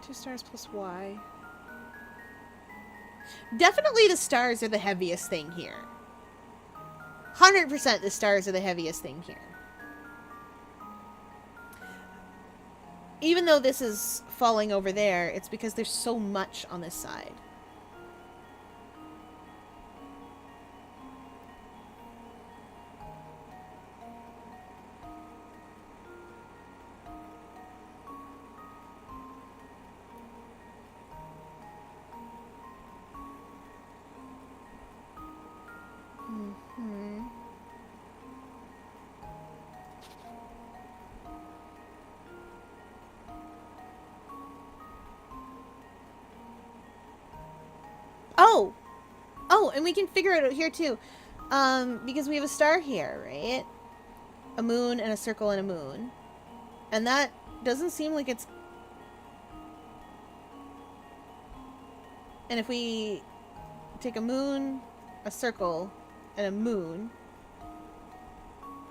2 stars plus Y. Definitely the stars are the heaviest thing here. 100% the stars are the heaviest thing here. Even though this is falling over there, it's because there's so much on this side. Oh! Oh, and we can figure it out here too. Because we have a star here, right? A moon and a circle and a moon. And that doesn't seem like it's... And if we take a moon, a circle, and a moon,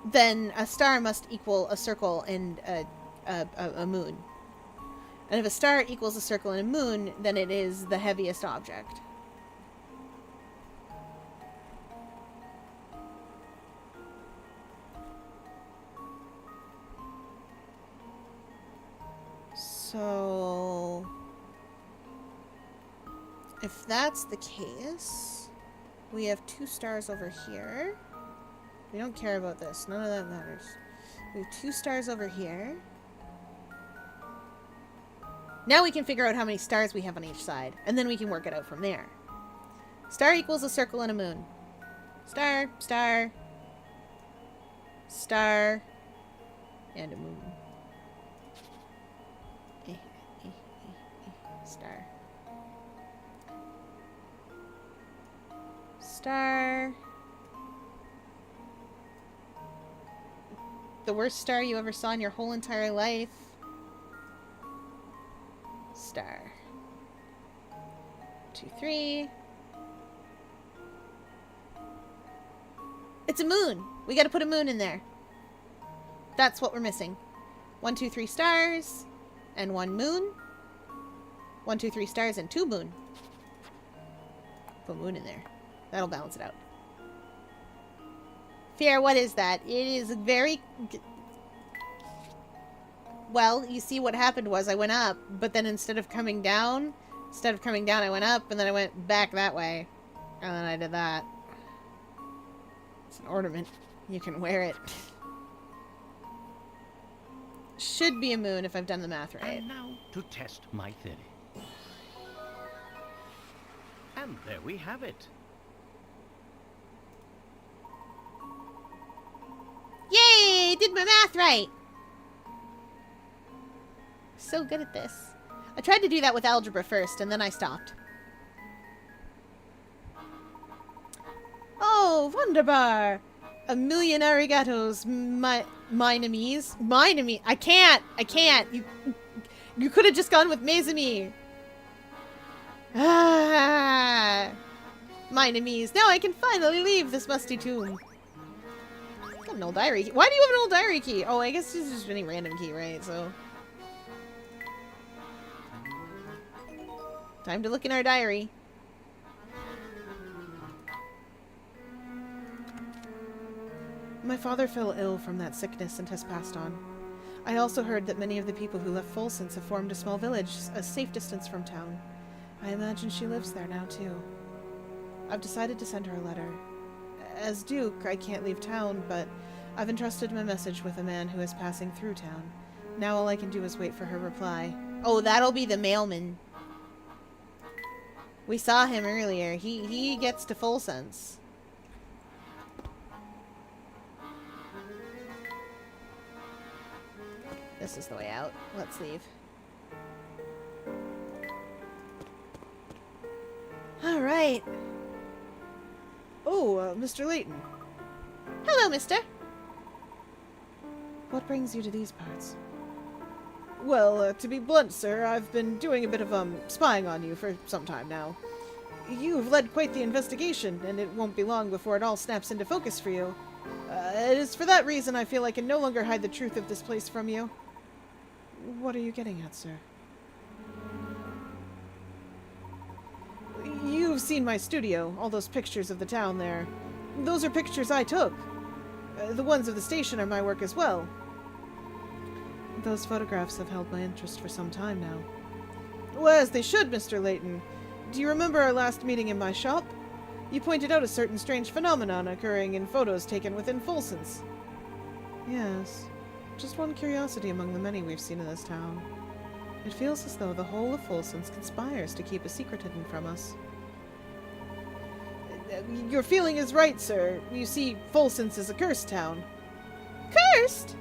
then a star must equal a circle and a moon. And if a star equals a circle and a moon, then it is the heaviest object. So, if that's the case, we have 2 stars over here. We don't care about this. None of that matters. We have 2 stars over here. Now we can figure out how many stars we have on each side, and then we can work it out from there. Star equals a circle and a moon. Star, star, star, and a moon. Star. Star. The worst star you ever saw in your whole entire life. Star. 2, 3. It's a moon. We gotta put a moon in there. That's what we're missing. 1, 2, 3 stars. And 1 moon. 1, 2, 3 stars and 2 moon. Put moon in there. That'll balance it out. Fear, what is that? It is very... Well, you see what happened was I went up, but then instead of coming down, I went up, and then I went back that way. And then I did that. It's an ornament. You can wear it. Should be a moon if I've done the math right. And now to test my theory. And there we have it. Yay! Did my math right! So good at this. I tried to do that with algebra first, and then I stopped. Oh, wunderbar! A million arigatos, mine amies. Mine amies. I can't! You could have just gone with mes amis. Ah! Mine amies. Now I can finally leave this musty tomb. Got an old diary key. Why do you have an old diary key? Oh, I guess it's just any random key, right? So. Time to look in our diary. My father fell ill from that sickness and has passed on. I also heard that many of the people who left Folsens have formed a small village, a safe distance from town. I imagine she lives there now, too. I've decided to send her a letter. As Duke, I can't leave town, but I've entrusted my message with a man who is passing through town. Now all I can do is wait for her reply. Oh, that'll be the mailman. We saw him earlier. He gets to Folsens. This is the way out. Let's leave. Alright. Oh, Mr. Layton. Hello, mister. What brings you to these parts? Well, to be blunt, sir, I've been doing a bit of, spying on you for some time now. You've led quite the investigation, and it won't be long before it all snaps into focus for you. It is for that reason I feel I can no longer hide the truth of this place from you. What are you getting at, sir? You've seen my studio, all those pictures of the town there. Those are pictures I took. The ones of the station are my work as well. Those photographs have held my interest for some time now. Well, as they should, Mr. Layton. Do you remember our last meeting in my shop? You pointed out a certain strange phenomenon occurring in photos taken within Folson's. Yes. Just one curiosity among the many we've seen in this town. It feels as though the whole of Folson's conspires to keep a secret hidden from us. Your feeling is right, sir. You see, Folson's is a cursed town. Cursed?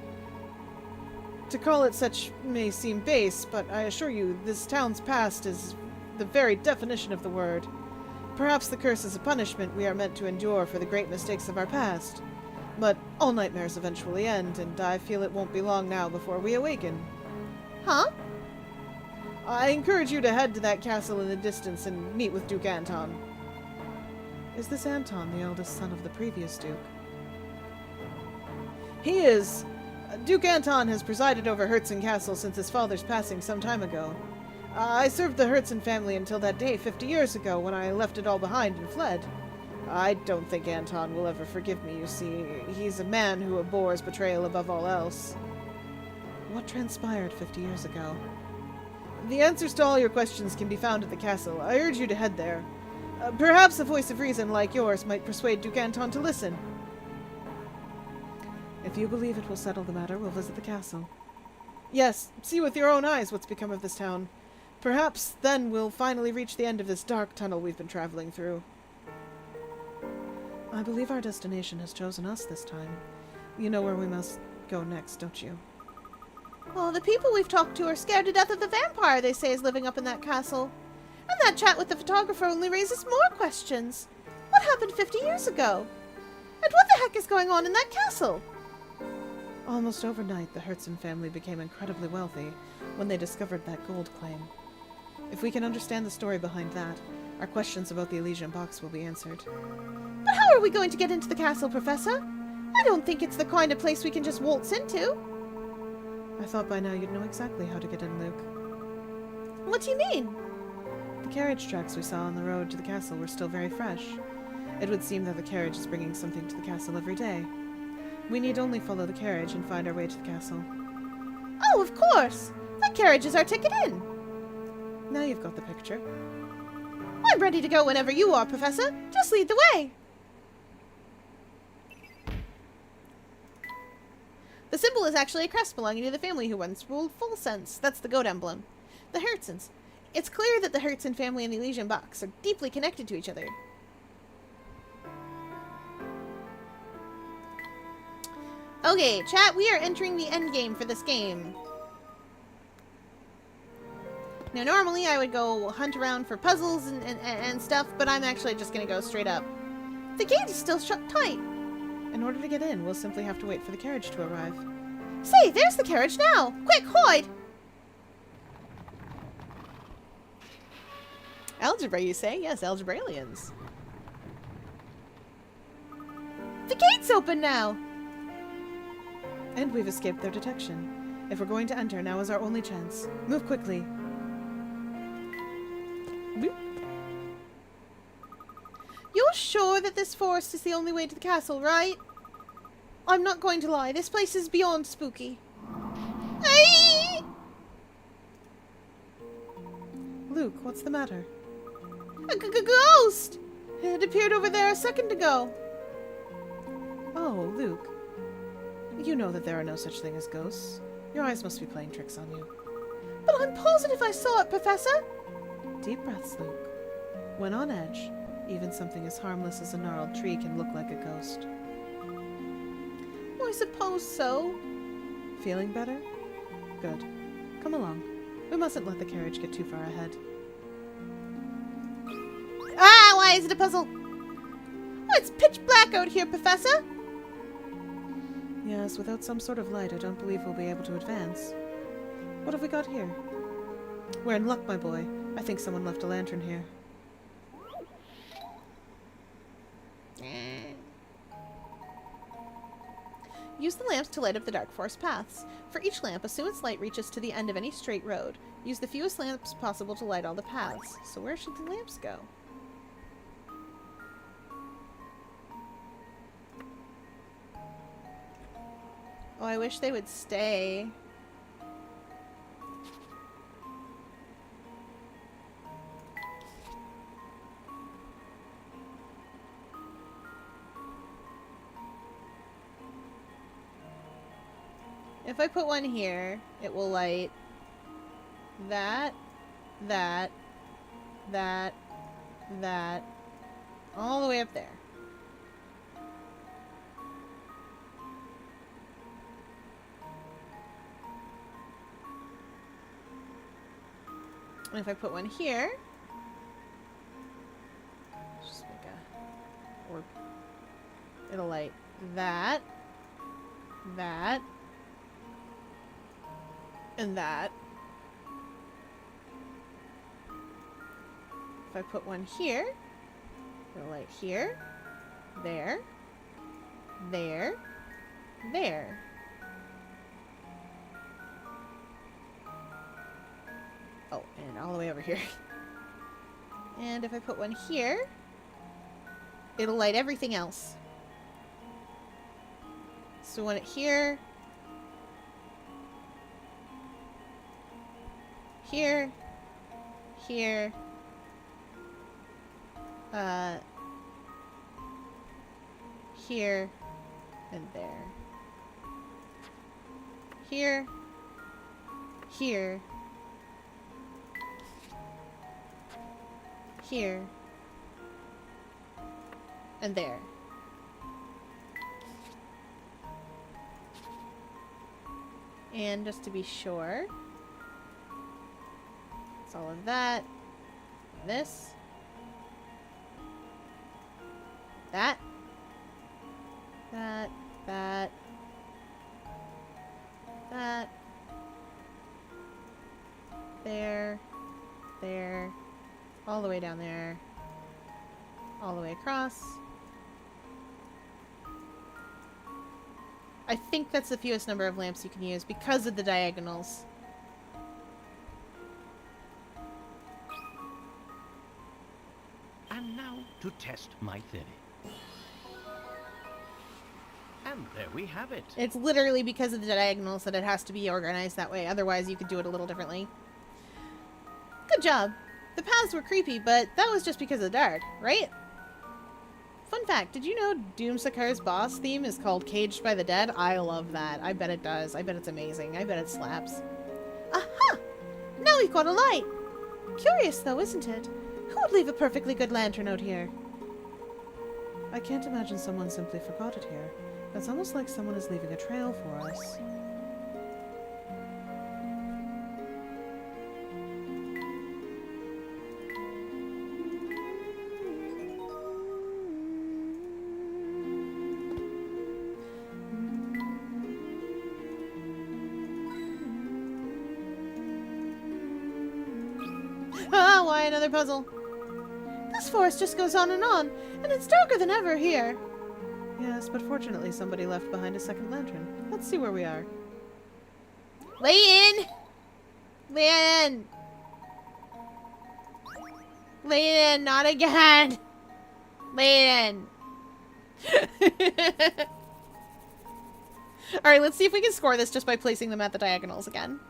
To call it such may seem base, but I assure you, this town's past is the very definition of the word. Perhaps the curse is a punishment we are meant to endure for the great mistakes of our past. But all nightmares eventually end, and I feel it won't be long now before we awaken. Huh? I encourage you to head to that castle in the distance and meet with Duke Anton. Is this Anton the eldest son of the previous Duke? He is. Duke Anton has presided over Herzen Castle since his father's passing some time ago. I served the Herzen family until that day 50 years ago when I left it all behind and fled. I don't think Anton will ever forgive me, you see. He's a man who abhors betrayal above all else. What transpired 50 years ago? The answers to all your questions can be found at the castle. I urge you to head there. Perhaps a voice of reason like yours might persuade Duke Anton to listen. If you believe it will settle the matter, we'll visit the castle. Yes, see with your own eyes what's become of this town. Perhaps then we'll finally reach the end of this dark tunnel we've been traveling through. I believe our destination has chosen us this time. You know where we must go next, don't you? Well, the people we've talked to are scared to death of the vampire they say is living up in that castle. And that chat with the photographer only raises more questions. What happened 50 years ago? And what the heck is going on in that castle? Almost overnight, the Herzen family became incredibly wealthy when they discovered that gold claim. If we can understand the story behind that, our questions about the Elysian box will be answered. But how are we going to get into the castle, Professor? I don't think it's the kind of place we can just waltz into. I thought by now you'd know exactly how to get in, Luke. What do you mean? The carriage tracks we saw on the road to the castle were still very fresh. It would seem that the carriage is bringing something to the castle every day. We need only follow the carriage and find our way to the castle. Oh, of course! That carriage is our ticket in. Now you've got the picture. I'm ready to go whenever you are, Professor. Just lead the way. The symbol is actually a crest belonging to the family who once ruled Folsense. That's the goat emblem. The Hertzens. It's clear that the Herzen family and the Elysian box are deeply connected to each other. Okay, chat, we are entering the end game for this game. Now, normally I would go hunt around for puzzles and stuff, but I'm actually just going to go straight up. The gate is still shut tight. In order to get in, we'll simply have to wait for the carriage to arrive. Say, there's the carriage now! Quick, hoid! Algebra, you say? Yes, algebralians. The gate's open now! And we've escaped their detection. If we're going to enter, now is our only chance. Move quickly. Boop. You're sure that this forest is the only way to the castle, right? I'm not going to lie. This place is beyond spooky. Hey! Luke, what's the matter? A ghost! It appeared over there a second ago. Oh, Luke. You know that there are no such thing as ghosts. Your eyes must be playing tricks on you. But I'm positive I saw it, Professor. Deep breaths, Luke. When on edge, even something as harmless as a gnarled tree can look like a ghost. I suppose so. Feeling better? Good. Come along. We mustn't let the carriage get too far ahead. Ah, why is it a puzzle? Oh, it's pitch black out here, Professor. Yes, without some sort of light, I don't believe we'll be able to advance. What have we got here? We're in luck, my boy. I think someone left a lantern here. Use the lamps to light up the dark forest paths. For each lamp, assume its light reaches to the end of any straight road. Use the fewest lamps possible to light all the paths. So where should the lamps go? Oh, I wish they would stay. If I put one here, it will light that, that, that, that, all the way up there. And if I put one here, just make a, or it'll light that, that, and that. If I put one here, it'll light here, there, there, there. Oh, and all the way over here. And if I put one here, it'll light everything else. So one here, here, here, here, and there. Here, here, here, and there. And just to be sure, it's all of that, this, that, that, that, that, there, there, all the way down there, all the way across. I think that's the fewest number of lamps you can use because of the diagonals. And now to test my theory. And there we have it. It's literally because of the diagonals that it has to be organized that way. Otherwise, you could do it a little differently. Good job. The paths were creepy, but that was just because of the dark, right? Fun fact, did you know Doomsakar's boss theme is called Caged by the Dead? I love that. I bet it does. I bet it's amazing. I bet it slaps. Aha! Now we've got a light! Curious though, isn't it? Who would leave a perfectly good lantern out here? I can't imagine someone simply forgot it here. It's almost like someone is leaving a trail for us. Ah, why another puzzle? This forest just goes on, and it's darker than ever here. Yes, but fortunately somebody left behind a second lantern. Let's see where we are. Layton! Layton! Layton, not again! Layton! Alright, let's see if we can score this just by placing them at the diagonals again.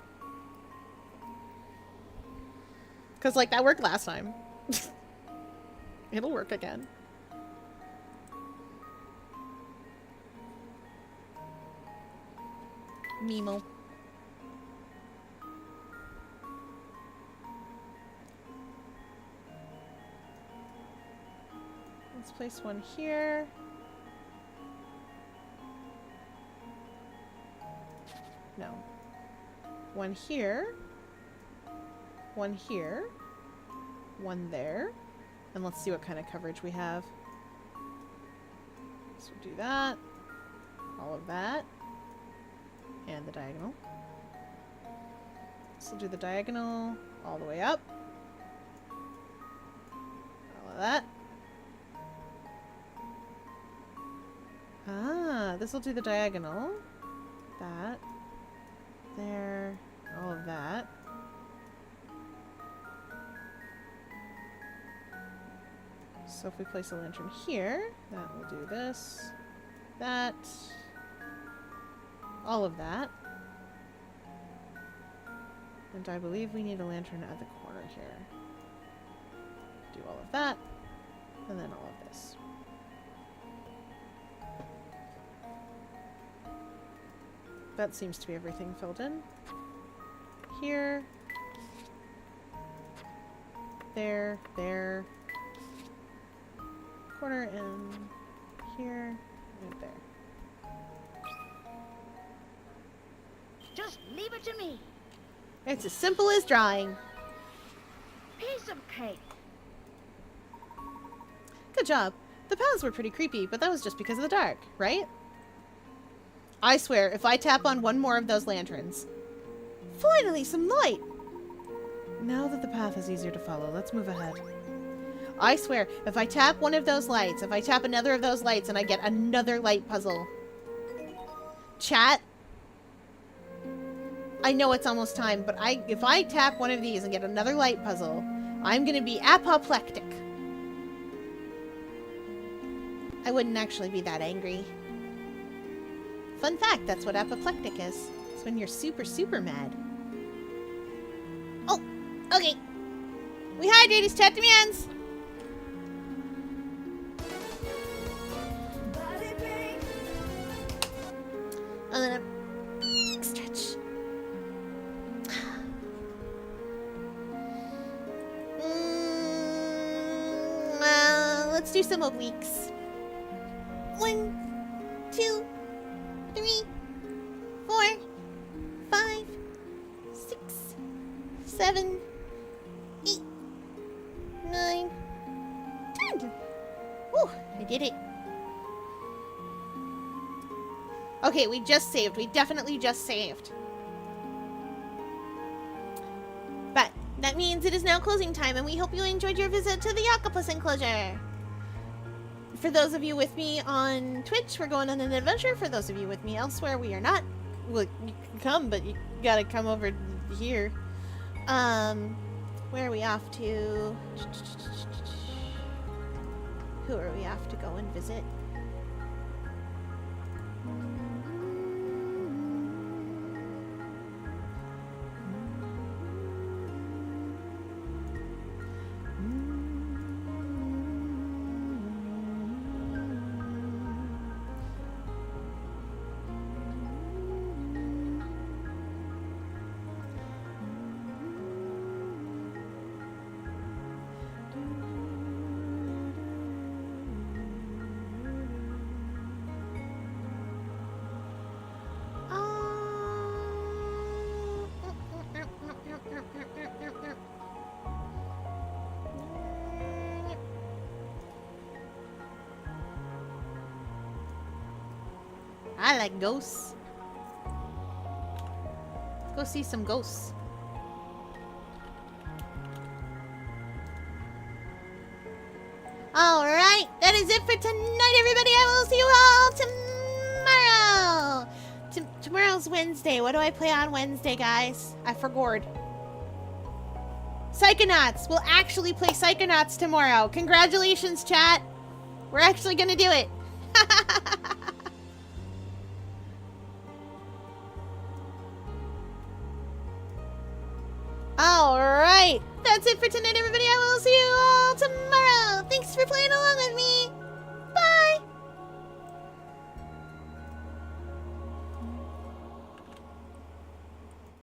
Because, like, that worked last time. It'll work again. Mimo. Let's place one here. No. One here. One here. One there. And let's see what kind of coverage we have. So do that. All of that. And the diagonal. So do the diagonal all the way up. All of that. Ah, this will do the diagonal. That. There. All of that. So if we place a lantern here, that will do this. That. All of that. And I believe we need a lantern at the corner here. Do all of that. And then all of this. That seems to be everything filled in. Here. There. There. Corner and here. And there. Just leave it to me. It's as simple as drawing. Piece of cake. Good job. The paths were pretty creepy, but that was just because of the dark, right? I swear, if I tap on one more of those lanterns... Finally, some light! Now that the path is easier to follow, let's move ahead. I swear, if I tap one of those lights, if I tap another of those lights and I get another light puzzle... Chat? I know it's almost time, but if I tap one of these and get another light puzzle, I'm gonna be apoplectic. I wouldn't actually be that angry. Fun fact, that's what apoplectic is. It's when you're super, super mad. Oh, okay. We hydrate his chat demands. And then a stretch. Let's do some obliques. 1, 2, 3, 4, 5, 6, 7, 8, 9, 10. Whew, I did it. Okay, we just saved. We definitely just saved. But that means it is now closing time, and we hope you enjoyed your visit to the octopus enclosure. For those of you with me on Twitch, we're going on an adventure. For those of you with me elsewhere, we are not. Well, you can come, but you gotta come over here. Where are we off to? Who are we off to go and visit? I like ghosts. Let's go see some ghosts. Alright, that is it for tonight, everybody. I will see you all tomorrow. Tomorrow's Wednesday. What do I play on Wednesday, guys? I forgot. Psychonauts. We'll actually play Psychonauts tomorrow. Congratulations, chat. We're actually gonna do it. Alright, that's it for tonight, everybody. I will see you all tomorrow. Thanks for playing along